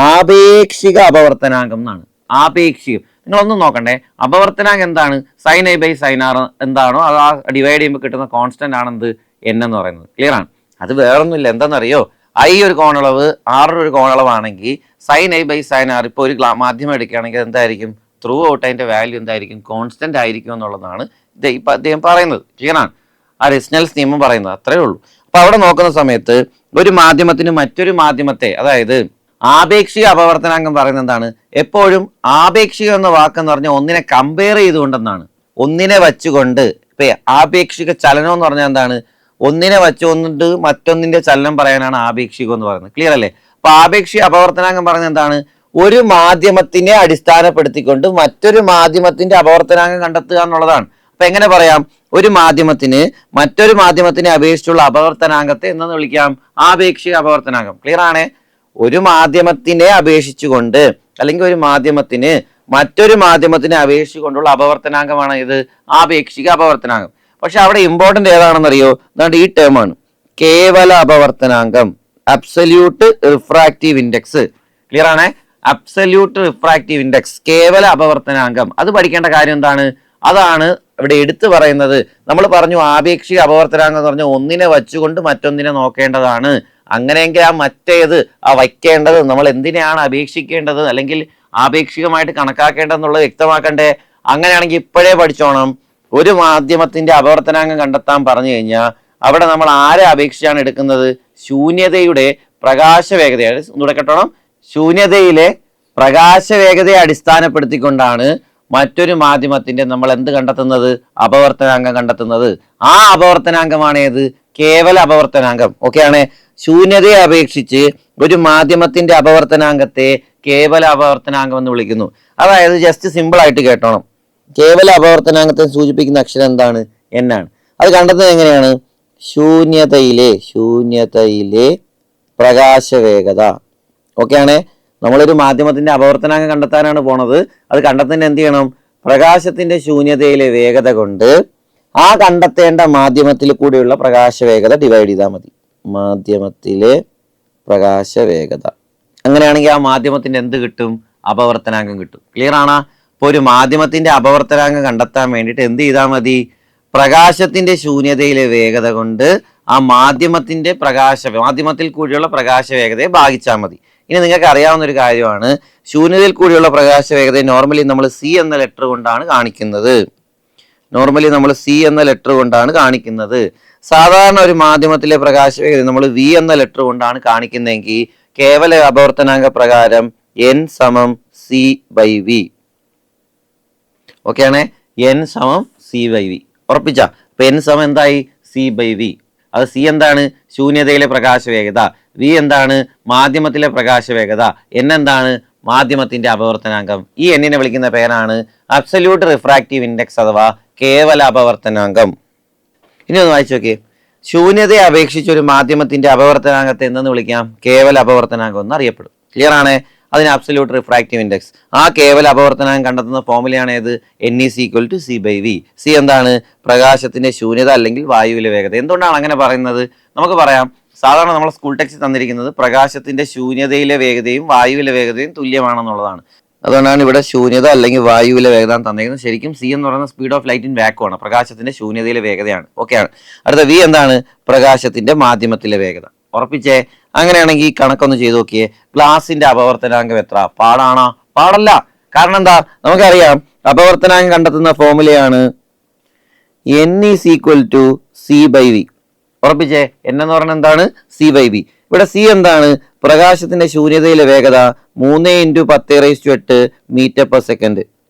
ആപേക്ഷിക അപവർത്തനാങ്കം എന്നാണ്. ആപേക്ഷികം. നിങ്ങളൊന്നും നോക്കണ്ടേ, അപവർത്തനാങ്കം എന്താണ്? Sine i by sine r എന്താണോ അത് ആ ഡിവൈഡ് ചെയ്യുമ്പോൾ കിട്ടുന്ന കോൺസ്റ്റന്റ് ആണെന്ത്? എൻ എന്ന് പറയുന്നത്. ക്ലിയർ ആണ്? അത് വേറൊന്നുമില്ല. എന്താണെന്നറിയോ? ഐ ഒരു കോണളവ്, ആർ ഒരു കോണളവാണെങ്കിൽ sine i by sine r ഇപ്പോൾ ഒരു മാധ്യമം എടുക്കുകയാണെങ്കിൽ എന്തായിരിക്കും? ത്രൂ ഔട്ട് അതിന്റെ വാല്യൂ എന്തായിരിക്കും? കോൺസ്റ്റന്റ് ആയിരിക്കും എന്നുള്ളതാണ് ഇപ്പൊ അദ്ദേഹം പറയുന്നത്. ക്ലിയർ ആണ്? ആ സ്നെൽസ് നിയമം പറയുന്നത്. അത്രേ ഉള്ളൂ. അപ്പൊ അവിടെ നോക്കുന്ന സമയത്ത് ഒരു മാധ്യമത്തിന് മറ്റൊരു മാധ്യമത്തെ, അതായത് ആപേക്ഷിക അപവർത്തനാങ്കം പറയുന്നത് എന്താണ്? എപ്പോഴും ആപേക്ഷിക എന്ന വാക്കെന്ന് പറഞ്ഞാൽ ഒന്നിനെ കമ്പയർ ചെയ്തുകൊണ്ടെന്നാണ്, ഒന്നിനെ വച്ചുകൊണ്ട്. ഇപ്പൊ ആപേക്ഷിക ചലനം എന്ന് പറഞ്ഞാൽ എന്താണ്? ഒന്നിനെ വച്ചുകൊണ്ട് മറ്റൊന്നിന്റെ ചലനം പറയാനാണ് ആപേക്ഷികം എന്ന് പറയുന്നത്. ക്ലിയർ അല്ലേ? അപ്പൊ ആപേക്ഷിക അപവർത്തനാങ്കം പറയുന്നത് എന്താണ്? ഒരു മാധ്യമത്തിനെ അടിസ്ഥാനപ്പെടുത്തിക്കൊണ്ട് മറ്റൊരു മാധ്യമത്തിന്റെ അപവർത്തനാങ്കം കണ്ടെത്തുക എന്നുള്ളതാണ്. അപ്പൊ എങ്ങനെ പറയാം? ഒരു മാധ്യമത്തിന് മറ്റൊരു മാധ്യമത്തിനെ അപേക്ഷിച്ചുള്ള അപവർത്തനാങ്കത്തെ എന്ന് വിളിക്കാം? ആപേക്ഷിക അപവർത്തനാങ്കം. ക്ലിയർ ആണ്? ഒരു മാധ്യമത്തിനെ അപേക്ഷിച്ചുകൊണ്ട് അല്ലെങ്കിൽ ഒരു മാധ്യമത്തിന് മറ്റൊരു മാധ്യമത്തിനെ അപേക്ഷിച്ചുകൊണ്ടുള്ള അപവർത്തനാങ്കമാണ് ഇത് ആപേക്ഷിക അപവർത്തനാങ്കം. പക്ഷെ അവിടെ ഇമ്പോർട്ടന്റ് ഏതാണെന്നറിയോ? അതുകൊണ്ട് ഈ ടേം ആണ് കേവല അപവർത്തനാങ്കം, അബ്സല്യൂട്ട് റിഫ്രാക്റ്റീവ് ഇൻഡെക്സ്. ക്ലിയർ ആണ്? അബ്സല്യൂട്ട് റിഫ്രാക്റ്റീവ് ഇൻഡെക്സ്, കേവല അപവർത്തനാങ്കം. അത് പഠിക്കേണ്ട കാര്യം എന്താണ്? അതാണ് ഇവിടെ എടുത്തു പറയുന്നത്. നമ്മൾ പറഞ്ഞു ആപേക്ഷിക അപവർത്തനാങ്കം എന്ന് പറഞ്ഞാൽ ഒന്നിനെ വച്ചുകൊണ്ട് മറ്റൊന്നിനെ നോക്കേണ്ടതാണ്. അങ്ങനെയെങ്കിൽ ആ മറ്റേത് ആ വയ്ക്കേണ്ടത് നമ്മൾ എന്തിനെയാണ് അപേക്ഷിക്കേണ്ടത് അല്ലെങ്കിൽ ആപേക്ഷികമായിട്ട് കണക്കാക്കേണ്ടതെന്നുള്ളത് വ്യക്തമാക്കണ്ടേ? അങ്ങനെയാണെങ്കിൽ ഇപ്പോഴേ പഠിച്ചോണം. ഒരു മാധ്യമത്തിന്റെ അപവർത്തനാങ്കം കണ്ടെത്താൻ പറഞ്ഞു കഴിഞ്ഞാൽ അവിടെ നമ്മൾ ആരെ അപേക്ഷിച്ചാണ് എടുക്കുന്നത്? ശൂന്യതയുടെ പ്രകാശ വേഗതയാണ്. ഒന്നുകൂടെ കേട്ടോണം. ശൂന്യതയിലെ പ്രകാശ വേഗതയെ അടിസ്ഥാനപ്പെടുത്തിക്കൊണ്ടാണ് മറ്റൊരു മാധ്യമത്തിന്റെ നമ്മൾ എന്ത് കണ്ടെത്തുന്നത്? അപവർത്തനാങ്കം കണ്ടെത്തുന്നത്. ആ അപവർത്തനാങ്കമാണ് ഏത്? കേവല അപവർത്തനാങ്കം. ഓക്കെ ആണ്? ശൂന്യതയെ അപേക്ഷിച്ച് ഒരു മാധ്യമത്തിന്റെ അപവർത്തനാങ്കത്തെ കേവല അപവർത്തനാങ്കം എന്ന് വിളിക്കുന്നു. അതായത് ജസ്റ്റ് സിമ്പിൾ ആയിട്ട് കേട്ടോണം. കേവല അപവർത്തനാങ്കത്തെ സൂചിപ്പിക്കുന്ന അക്ഷരം എന്താണ്? എന്നാണ്. അത് കണ്ടെത്തുന്നത് എങ്ങനെയാണ്? ശൂന്യതയിലെ പ്രകാശ വേഗത. ഓക്കെ ആണ്? നമ്മളൊരു മാധ്യമത്തിന്റെ അപവർത്തനാങ്കം കണ്ടെത്താനാണ് പോണത്. അത് കണ്ടെത്തുന്നത് എന്ത് ചെയ്യണം? പ്രകാശത്തിന്റെ ശൂന്യതയിലെ വേഗത കൊണ്ട് ആ കണ്ടെത്തേണ്ട മാധ്യമത്തിൽ കൂടെയുള്ള പ്രകാശ വേഗത ഡിവൈഡ് ചെയ്താൽ മതി. മാധ്യമത്തിലെ പ്രകാശ വേഗത. അങ്ങനെയാണെങ്കിൽ ആ മാധ്യമത്തിന്റെ എന്ത് കിട്ടും? അപവർത്തനാങ്കം കിട്ടും. ക്ലിയർ ആണോ? ഇപ്പൊ ഒരു മാധ്യമത്തിന്റെ അപവർത്തനാങ്കം കണ്ടെത്താൻ വേണ്ടിയിട്ട് എന്ത് ചെയ്താൽ മതി? പ്രകാശത്തിന്റെ ശൂന്യതയിലെ വേഗത കൊണ്ട് ആ മാധ്യമത്തിൽ കൂടിയുള്ള പ്രകാശ വേഗതയെ ഭാഗിച്ചാൽ മതി. ഇനി നിങ്ങൾക്ക് അറിയാവുന്ന ഒരു കാര്യമാണ്, ശൂന്യതയിൽ കൂടിയുള്ള പ്രകാശ വേഗതയെ നോർമലി നമ്മൾ സി എന്ന ലെറ്റർ കൊണ്ടാണ് കാണിക്കുന്നത്. സാധാരണ ഒരു മാധ്യമത്തിലെ പ്രകാശ വേഗത നമ്മൾ വി എന്ന ലെറ്റർ കൊണ്ടാണ് കാണിക്കുന്നതെങ്കിൽ കേവല അപവർത്തനാങ്ക പ്രകാരം n സമം c/v. ഓക്കെ ആണേ, n സമം c/v. ഉറപ്പിച്ച അപ്പൊ n സമം എന്തായി? c/v. അത് c എന്താണ്? ശൂന്യതയിലെ പ്രകാശ വേഗത. v എന്താണ്? മാധ്യമത്തിലെ പ്രകാശ വേഗത. n എന്താണ്? മാധ്യമത്തിന്റെ അപവർത്തനാങ്കം. ഈ എണ്ണിനെ വിളിക്കുന്ന പേരാണ് അബ്സല്യൂട്ട് റിഫ്രാക്റ്റീവ് ഇൻഡെക്സ് അഥവാ കേവല അപവർത്തനാങ്കം. ഇനി ഒന്ന് വായിച്ചു നോക്കിയേ. ശൂന്യതയെ അപേക്ഷിച്ച് ഒരു മാധ്യമത്തിന്റെ അപവർത്തനാങ്കത്തെ എന്തെന്ന് വിളിക്കാം? കേവല അപവർത്തനാങ്കം എന്ന് അറിയപ്പെടും. ക്ലിയർ ആണ്? അതിന് അബ്സല്യൂട്ട് റിഫ്രാക്റ്റീവ് ഇൻഡെക്സ്. ആ കേവല അപവർത്തനാങ്കം കണ്ടെത്തുന്ന ഫോർമുലയാണ് ഏത്? n = c/v. c എന്താണ്? പ്രകാശത്തിന്റെ ശൂന്യത അല്ലെങ്കിൽ വായുവിലെ വേഗത. എന്തുകൊണ്ടാണ് അങ്ങനെ പറയുന്നത്? നമുക്ക് പറയാം. സാധാരണ നമ്മൾ സ്കൂൾ ടെക്സ്റ്റ് തന്നിരിക്കുന്നത് പ്രകാശത്തിന്റെ ശൂന്യതയിലെ വേഗതയും വായുവിലെ വേഗതയും തുല്യമാണെന്നുള്ളതാണ്. അതുകൊണ്ടാണ് ഇവിടെ ശൂന്യത അല്ലെങ്കിൽ വായുവിലെ വേഗത തന്നിരിക്കുന്നത്. ശരിക്കും c എന്ന് പറയുന്നത് speed of light in vacuum ആണ്, പ്രകാശത്തിന്റെ ശൂന്യതയിലെ വേഗതയാണ്. ഓക്കെ ആണ്. അടുത്ത v എന്താണ്? പ്രകാശത്തിന്റെ മാധ്യമത്തിലെ വേഗത. ഉറപ്പിച്ചേ. അങ്ങനെയാണെങ്കിൽ കണക്കൊന്ന് ചെയ്ത് നോക്കിയേ. ഗ്ലാസിന്റെ അപവർത്തനാങ്കം എത്ര? പാടാണോ? പാടല്ല. കാരണം എന്താ? നമുക്കറിയാം അപവർത്തനാങ്കം കണ്ടെത്തുന്ന ഫോർമുലയാണ് n = c/v. ഉറപ്പിച്ചേ. n എന്ന് പറയുന്നത് എന്താണ്? c/v. ഇവിടെ c എന്താണ്? പ്രകാശത്തിന്റെ ശൂന്യതയിലെ വേഗത 3 × 10⁸ മീറ്റർ/സെക്കൻഡ്.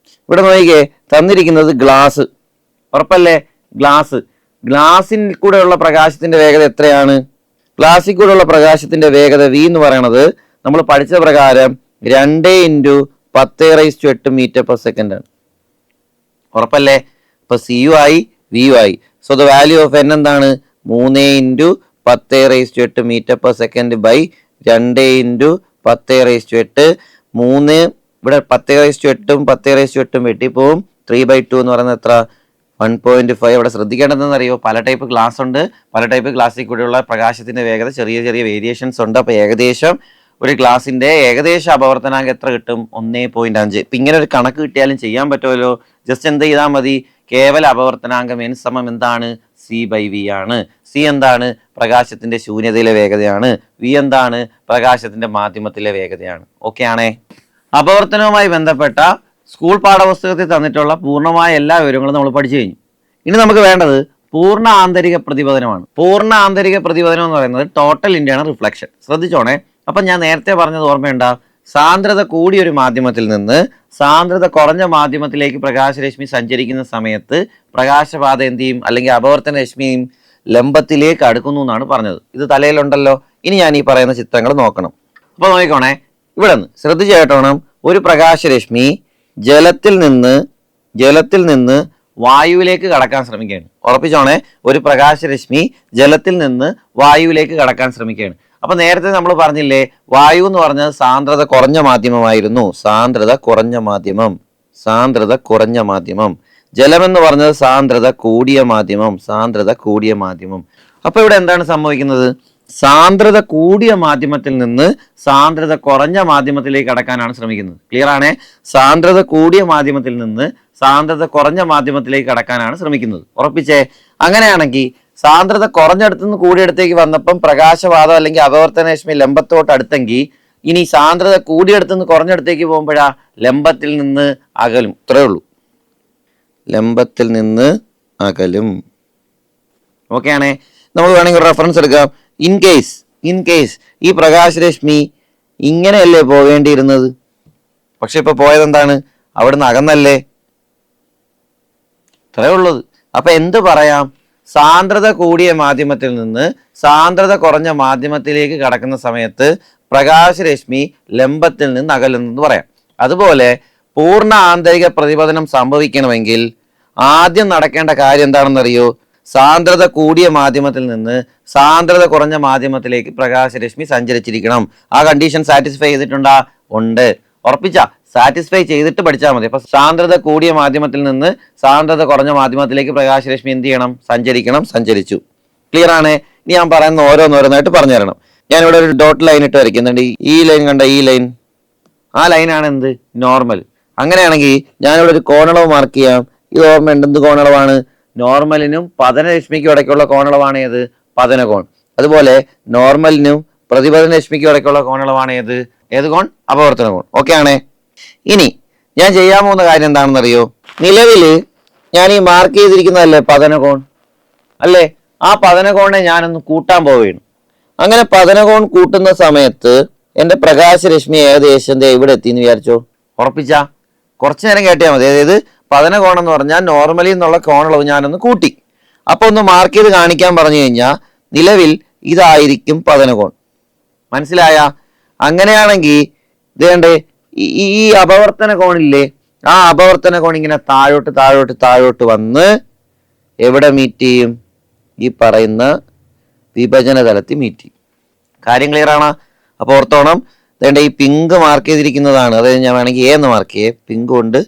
ഇവിടെ നോക്കിക്കേ, തന്നിരിക്കുന്നത് ഗ്ലാസ്. ഉറപ്പല്ലേ? ഗ്ലാസിൽ കൂടെയുള്ള പ്രകാശത്തിന്റെ വേഗത എത്രയാണ്? ഗ്ലാസിൽ കൂടെയുള്ള പ്രകാശത്തിന്റെ വേഗത v എന്ന് പറയുന്നത് നമ്മൾ പഠിച്ച പ്രകാരം 2 × 10⁸ മീറ്റർ/സെക്കൻഡ് ആണ്. ഉറപ്പല്ലേ? ഇപ്പൊ c യു ആയി, v യു ആയി. So the value of n എന്താണ്? 3 × 10⁸ മീറ്റർ/സെക്കൻഡ് ബൈ 2 × 10⁸. 3 ഇവിടെ 10⁸ 10⁸ വെട്ടിപ്പോവും. 3/2 എന്ന് പറയുന്നത് എത്ര? 1.5. ഇവിടെ ശ്രദ്ധിക്കേണ്ടതെന്ന് അറിയോ? പല ടൈപ്പ് ഗ്ലാസ് ഉണ്ട്. പല ടൈപ്പ് ഗ്ലാസ്സിൽ കൂടെയുള്ള പ്രകാശത്തിന്റെ വേഗത ചെറിയ ചെറിയ വേരിയേഷൻസ് ഉണ്ട്. അപ്പൊ ഏകദേശം ഒരു ഗ്ലാസിന്റെ ഏകദേശം അപവർത്തനാങ്കം എത്ര കിട്ടും? 1.5. ഇപ്പൊ ഇങ്ങനെ ഒരു കണക്ക് കിട്ടിയാലും ചെയ്യാൻ പറ്റുമല്ലോ. ജസ്റ്റ് എന്ത് ചെയ്താൽ മതി? കേവല അപവർത്തനാങ്കം n സമം എന്താണ്? c/v ആണ്. c എന്താണ്? പ്രകാശത്തിന്റെ ശൂന്യതയിലെ വേഗതയാണ്. v എന്താണ്? പ്രകാശത്തിന്റെ മാധ്യമത്തിലെ വേഗതയാണ്. ഓക്കെ ആണേ. അപവർത്തനവുമായി ബന്ധപ്പെട്ട സ്കൂൾ പാഠപുസ്തകത്തിൽ തന്നിട്ടുള്ള പൂർണ്ണമായ എല്ലാ വിവരങ്ങളും നമ്മൾ പഠിച്ചു കഴിഞ്ഞു. ഇനി നമുക്ക് വേണ്ടത് പൂർണ്ണ ആന്തരിക പ്രതിപതനമാണ്. പൂർണ്ണ ആന്തരിക പ്രതിപതനം എന്ന് പറയുന്നത് ടോട്ടൽ ഇന്റേണൽ റിഫ്ലക്ഷൻ. ശ്രദ്ധിച്ചോണേ. അപ്പം ഞാൻ നേരത്തെ പറഞ്ഞത് ഓർമ്മയുണ്ടാ? സാന്ദ്രത കൂടിയ ഒരു മാധ്യമത്തിൽ നിന്ന് സാന്ദ്രത കുറഞ്ഞ മാധ്യമത്തിലേക്ക് പ്രകാശരശ്മി സഞ്ചരിക്കുന്ന സമയത്ത് പ്രകാശപാത എന്ത് ചെയ്യും? അല്ലെങ്കിൽ അപവർത്തന രശ്മിയും ലംബത്തിലേക്ക് അടുക്കുന്നു എന്നാണ് പറഞ്ഞത്. ഇത് തലയിലുണ്ടല്ലോ. ഇനി ഞാൻ ഈ പറയുന്ന ചിത്രങ്ങൾ നോക്കണം. അപ്പോൾ നോക്കിക്കോണേ, ഇവിടെ നിന്ന് ശ്രദ്ധിച്ചു കേട്ടോണം. ഒരു പ്രകാശരശ്മി ജലത്തിൽ നിന്ന് വായുവിലേക്ക് കടക്കാൻ ശ്രമിക്കുകയാണ്. ഉറപ്പിച്ചോണേ, ഒരു പ്രകാശരശ്മി ജലത്തിൽ നിന്ന് വായുവിലേക്ക് കടക്കാൻ ശ്രമിക്കുകയാണ്. അപ്പൊ നേരത്തെ നമ്മൾ പറഞ്ഞില്ലേ, വായു എന്ന് പറഞ്ഞത് സാന്ദ്രത കുറഞ്ഞ മാധ്യമമായിരുന്നു. സാന്ദ്രത കുറഞ്ഞ മാധ്യമം. ജലമെന്ന് പറഞ്ഞത് സാന്ദ്രത കൂടിയ മാധ്യമം. അപ്പൊ ഇവിടെ എന്താണ് സംഭവിക്കുന്നത്? സാന്ദ്രത കൂടിയ മാധ്യമത്തിൽ നിന്ന് സാന്ദ്രത കുറഞ്ഞ മാധ്യമത്തിലേക്ക് കടക്കാനാണ് ശ്രമിക്കുന്നത്. ക്ലിയർ ആണേ? സാന്ദ്രത കൂടിയ മാധ്യമത്തിൽ നിന്ന് സാന്ദ്രത കുറഞ്ഞ മാധ്യമത്തിലേക്ക് കടക്കാനാണ് ശ്രമിക്കുന്നത്. ഉറപ്പിച്ചേ. അങ്ങനെയാണെങ്കിൽ സാന്ദ്രത കുറഞ്ഞിടത്തുനിന്ന് കൂടിയിടത്തേക്ക് വന്നപ്പം പ്രകാശപാതം അല്ലെങ്കിൽ അപവർത്തനരശ്മി ലംബത്തോട്ട് അടുത്തെങ്കിൽ, ഇനി സാന്ദ്രത കൂടിയിടത്തുനിന്ന് കുറഞ്ഞിടത്തേക്ക് പോകുമ്പോഴാ ലംബത്തിൽ നിന്ന് അകലും. ഇത്രയേ ഉള്ളൂ. ലംബത്തിൽ നിന്ന് അകലും. ഓക്കെ ആണേ. നമുക്ക് വേണമെങ്കിൽ ഒരു റെഫറൻസ് എടുക്കാം. ഇൻ കേസ് ഈ പ്രകാശരശ്മി ഇങ്ങനെയല്ലേ പോകേണ്ടിയിരുന്നത്, പക്ഷെ ഇപ്പൊ പോയത് എന്താണ്? അവിടുന്ന് അകന്നല്ലേ. ഇത്രയേ ഉള്ളത്. അപ്പൊ എന്ത് പറയാം? സാന്ദ്രത കൂടിയ മാധ്യമത്തിൽ നിന്ന് സാന്ദ്രത കുറഞ്ഞ മാധ്യമത്തിലേക്ക് കടക്കുന്ന സമയത്ത് പ്രകാശരശ്മി ലംബത്തിൽ നിന്ന് അകലുന്നെന്ന് പറയാം. അതുപോലെ പൂർണ്ണ ആന്തരിക പ്രതിപതനം സംഭവിക്കണമെങ്കിൽ ആദ്യം നടക്കേണ്ട കാര്യം എന്താണെന്നറിയോ? സാന്ദ്രത കൂടിയ മാധ്യമത്തിൽ നിന്ന് സാന്ദ്രത കുറഞ്ഞ മാധ്യമത്തിലേക്ക് പ്രകാശരശ്മി സഞ്ചരിച്ചിരിക്കണം. ആ കണ്ടീഷൻ സാറ്റിസ്ഫൈ ചെയ്തിട്ടുണ്ടാ? ഉണ്ട്. ഉറപ്പിച്ച സാറ്റിസ്ഫൈ ചെയ്തിട്ട് പഠിച്ചാൽ മതി. അപ്പൊ സാന്ദ്രത കൂടിയ മാധ്യമത്തിൽ നിന്ന് സാന്ദ്രത കുറഞ്ഞ മാധ്യമത്തിലേക്ക് പ്രകാശരശ്മി എന്ത് ചെയ്യണം? സഞ്ചരിച്ചു. ക്ലിയർ ആണ്? ഇനി ഞാൻ പറയുന്ന ഓരോന്നോരോന്നായിട്ട് പറഞ്ഞു തരണം. ഞാനിവിടെ ഒരു ഡോട്ട് ലൈൻ ഇട്ട് വരയ്ക്കുന്നുണ്ട്. ഈ ലൈൻ കണ്ട, ഈ ലൈൻ, ആ ലൈനാണ് എന്ത്? നോർമൽ. അങ്ങനെയാണെങ്കിൽ ഞാനിവിടെ ഒരു കോണളവ് മാർക്ക് ചെയ്യാം. ഇത് ഓർമ്മയുണ്ട്? എന്ത് കോണളവാണ്? നോർമലിനും പതനരശ്മിക്കും ഇടയ്ക്കുള്ള കോണളവാണ് ഏത്? പതനകോൺ. അതുപോലെ നോർമലിനും പ്രതിപതന രശ്മിക്കും ഇടയ്ക്കുള്ള കോണളവാണ് ഏത് കോൺ? അപവർത്തന കോൺ. ഓക്കെ ആണേ. ഇനി ഞാൻ ചെയ്യാൻ പോകുന്ന കാര്യം എന്താണെന്നറിയോ? നിലവില് ഞാൻ ഈ മാർക്ക് ചെയ്തിരിക്കുന്നതല്ലേ പതനകോൺ അല്ലേ? ആ പതനകോണിനെ ഞാനൊന്ന് കൂട്ടാൻ പോവുകയാണ്. അങ്ങനെ പതനകോൺ കൂട്ടുന്ന സമയത്ത് എൻ്റെ പ്രകാശരശ്മി ഏകദേശം ദേ ഇവിടെ എത്തിയെന്ന് വിചാരിച്ചോ. ഉറപ്പിച്ചാ കുറച്ചു നേരം കേട്ടിയാൽ മതി. അതായത് പതനകോണം എന്ന് പറഞ്ഞാൽ നോർമലി എന്നുള്ള കോണളവ് ഞാനൊന്ന് കൂട്ടി. അപ്പൊ ഒന്ന് മാർക്ക് ചെയ്ത് കാണിക്കാൻ പറഞ്ഞു കഴിഞ്ഞാൽ നിലവിൽ ഇതായിരിക്കും പതനകോൺ. മനസ്സിലായ? അങ്ങനെയാണെങ്കിൽ ഇതേണ്ടേ ഈ അപവർത്തന കോണില്ലേ, ആ അപവർത്തന കോൺ ഇങ്ങനെ താഴോട്ട് താഴോട്ട് താഴോട്ട് വന്ന് എവിടെ മീറ്റ് ചെയ്യും? ഈ പറയുന്ന വിഭജന തലത്തിൽ മീറ്റ് ചെയ്യും. കാര്യം ക്ലിയർ ആണ്? അപ്പോൾ ഓർത്തോണം, അതേണ്ട ഈ പിങ്ക് മാർക്ക് ചെയ്തിരിക്കുന്നതാണ്. അതായത് ഞാൻ വേണമെങ്കിൽ എ എന്ന് മാർക്ക് ചെയ്യേ, പിങ്ക് കൊണ്ട്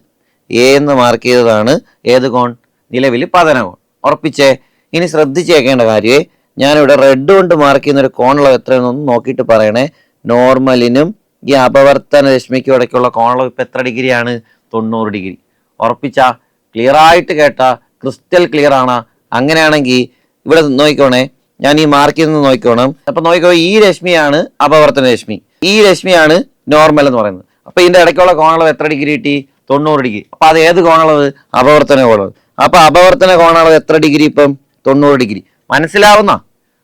എ എന്ന് മാർക്ക് ചെയ്തതാണ് ഏത് കോൺ? നിലവിൽ പതനകോൺ. ഉറപ്പിച്ചേ. ഇനി ശ്രദ്ധിച്ചേക്കേണ്ട കാര്യമേ, ഞാനിവിടെ റെഡ് കൊണ്ട് മാർക്ക് ചെയ്യുന്ന ഒരു കോണളവ് എത്രയെന്നൊന്ന് നോക്കിയിട്ട് പറയണേ. നോർമലിനും ഈ അപവർത്തന രശ്മിക്കും ഇടയ്ക്കുള്ള കോണളവ് ഇപ്പം എത്ര ഡിഗ്രിയാണ്? 90 ഡിഗ്രി. ഉറപ്പിച്ചാ? ക്ലിയർ ആയിട്ട് കേട്ടാ? ക്രിസ്റ്റൽ ക്ലിയർ ആണ്. അങ്ങനെയാണെങ്കിൽ ഇവിടെ നോക്കിക്കോണേ, ഞാൻ ഈ മാർക്ക് ചെയ്ത് നോക്കിക്കോണം. അപ്പൊ നോക്കിക്കോ, ഈ രശ്മിയാണ് അപവർത്തന രശ്മി, ഈ രശ്മിയാണ് നോർമൽ എന്ന് പറയുന്നത്. അപ്പൊ ഇതിന്റെ ഇടയ്ക്കുള്ള കോണളവ് എത്ര ഡിഗ്രി കിട്ടി? 90 ഡിഗ്രി. അപ്പൊ അത് ഏത് കോണളവ്? അപവർത്തന കോണളവ്. അപ്പൊ അപവർത്തന കോണളവ് എത്ര ഡിഗ്രി ഇപ്പം? 90 ഡിഗ്രി. മനസ്സിലാവുന്ന?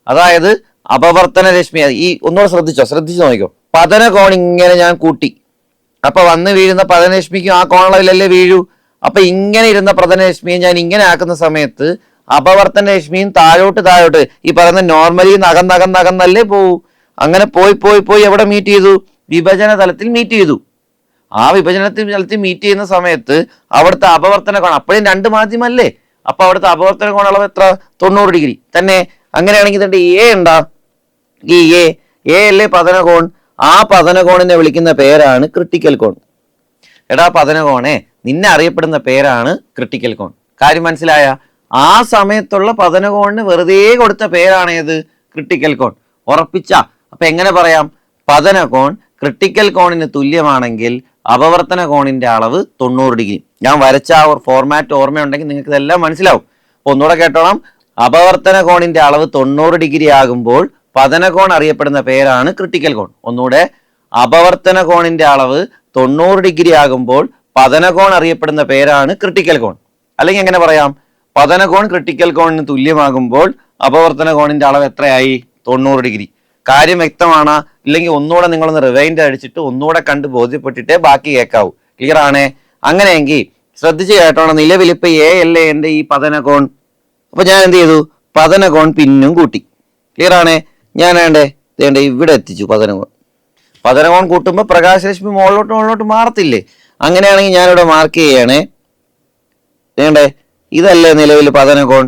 അതായത് അപവർത്തന രശ്മി ഈ ഒന്നുകൂടെ ശ്രദ്ധിച്ചു നോക്കിക്കോ. പതന കോൺ ഇങ്ങനെ ഞാൻ കൂട്ടി, അപ്പൊ വന്ന് വീഴുന്ന പതനരശ്മിക്കും ആ കോണളവിലല്ലേ വീഴൂ. അപ്പൊ ഇങ്ങനെ ഇരുന്ന പതനരശ്മിയെ ഞാൻ ഇങ്ങനെ ആക്കുന്ന സമയത്ത് അപവർത്തന രശ്മിയും താഴോട്ട് താഴോട്ട് ഈ പറയുന്ന നോർമലി നകന്നല്ലേ പോവൂ. അങ്ങനെ പോയി എവിടെ മീറ്റ് ചെയ്തു? വിഭജന തലത്തിൽ മീറ്റ് ചെയ്തു. ആ തലത്തിൽ മീറ്റ് ചെയ്യുന്ന സമയത്ത് അവിടുത്തെ അപവർത്തന കോൺ അപ്പോഴും 2 മാധ്യമല്ലേ, അപ്പൊ അവിടുത്തെ അപവർത്തന കോൺ അളവ് എത്ര? 90 ഡിഗ്രി തന്നെ. അങ്ങനെയാണെങ്കിൽ ഇതിന്റെ എ ഉണ്ടാ, ഈ എ അല്ലേ പതനകോൺ. ആ പതനകോണിനെ വിളിക്കുന്ന പേരാണ് ക്രിട്ടിക്കൽ കോൺ. എടാ പതനകോണെ, നിന്നെ അറിയപ്പെടുന്ന പേരാണ് ക്രിട്ടിക്കൽ കോൺ. കാര്യം മനസ്സിലായ? ആ സമയത്തുള്ള പതനകോണിന് വെറുതെ കൊടുത്ത പേരാണ് ഏത്? ക്രിട്ടിക്കൽ കോൺ. ഉറപ്പിച്ച? അപ്പൊ എങ്ങനെ പറയാം? പതനകോൺ ക്രിട്ടിക്കൽ കോണിന് തുല്യമാണെങ്കിൽ അപവർത്തന കോണിന്റെ അളവ് 90 ഡിഗ്രി. ഞാൻ വരച്ച ആ ഫോർമാറ്റ് ഓർമ്മയുണ്ടെങ്കിൽ നിങ്ങൾക്ക് ഇതെല്ലാം മനസ്സിലാവും. ഒന്നുകൂടെ കേട്ടോണം. അപവർത്തന കോണിന്റെ അളവ് 90 ഡിഗ്രി ആകുമ്പോൾ പതനകോൺ അറിയപ്പെടുന്ന പേരാണ് ക്രിട്ടിക്കൽ കോൺ. ഒന്നുകൂടെ, അപവർത്തന കോണിന്റെ അളവ് 90 ഡിഗ്രി ആകുമ്പോൾ പതനകോൺ അറിയപ്പെടുന്ന പേരാണ് ക്രിട്ടിക്കൽ കോൺ. അല്ലെങ്കിൽ എങ്ങനെ പറയാം? പതനകോൺ ക്രിട്ടിക്കൽ കോണിന് തുല്യമാകുമ്പോൾ അപവർത്തന കോണിന്റെ അളവ് എത്രയായി? 90 ഡിഗ്രി. കാര്യം വ്യക്തമാണ്? ഇല്ലെങ്കിൽ ഒന്നുകൂടെ നിങ്ങളൊന്ന് റിവൈൻഡ് അടിച്ചിട്ട് ഒന്നുകൂടെ കണ്ട് ബോധ്യപ്പെട്ടിട്ടേ ബാക്കി കേൾക്കാവൂ. ക്ലിയർ ആണേ? അങ്ങനെയെങ്കിൽ ശ്രദ്ധിച്ച് കേട്ടോണം. നിലവിൽ ഇപ്പൊ എ അല്ലേ എന്റെ ഈ പതനകോൺ. അപ്പൊ ഞാൻ എന്ത് ചെയ്തു? പതനകോൺ പിന്നും കൂട്ടി. ക്ലിയർ ആണേ? ഞാൻ വേണ്ടേ ഇവിടെ എത്തിച്ചു പതനകോൺ കൂട്ടുമ്പോൾ പ്രകാശരശ്മി മുകളിലോട്ട് മാറത്തില്ലേ? അങ്ങനെയാണെങ്കിൽ ഞാനിവിടെ മാർക്ക് ചെയ്യണേ. വേണ്ടേ, ഇതല്ലേ നിലവിൽ പതനകോൺ?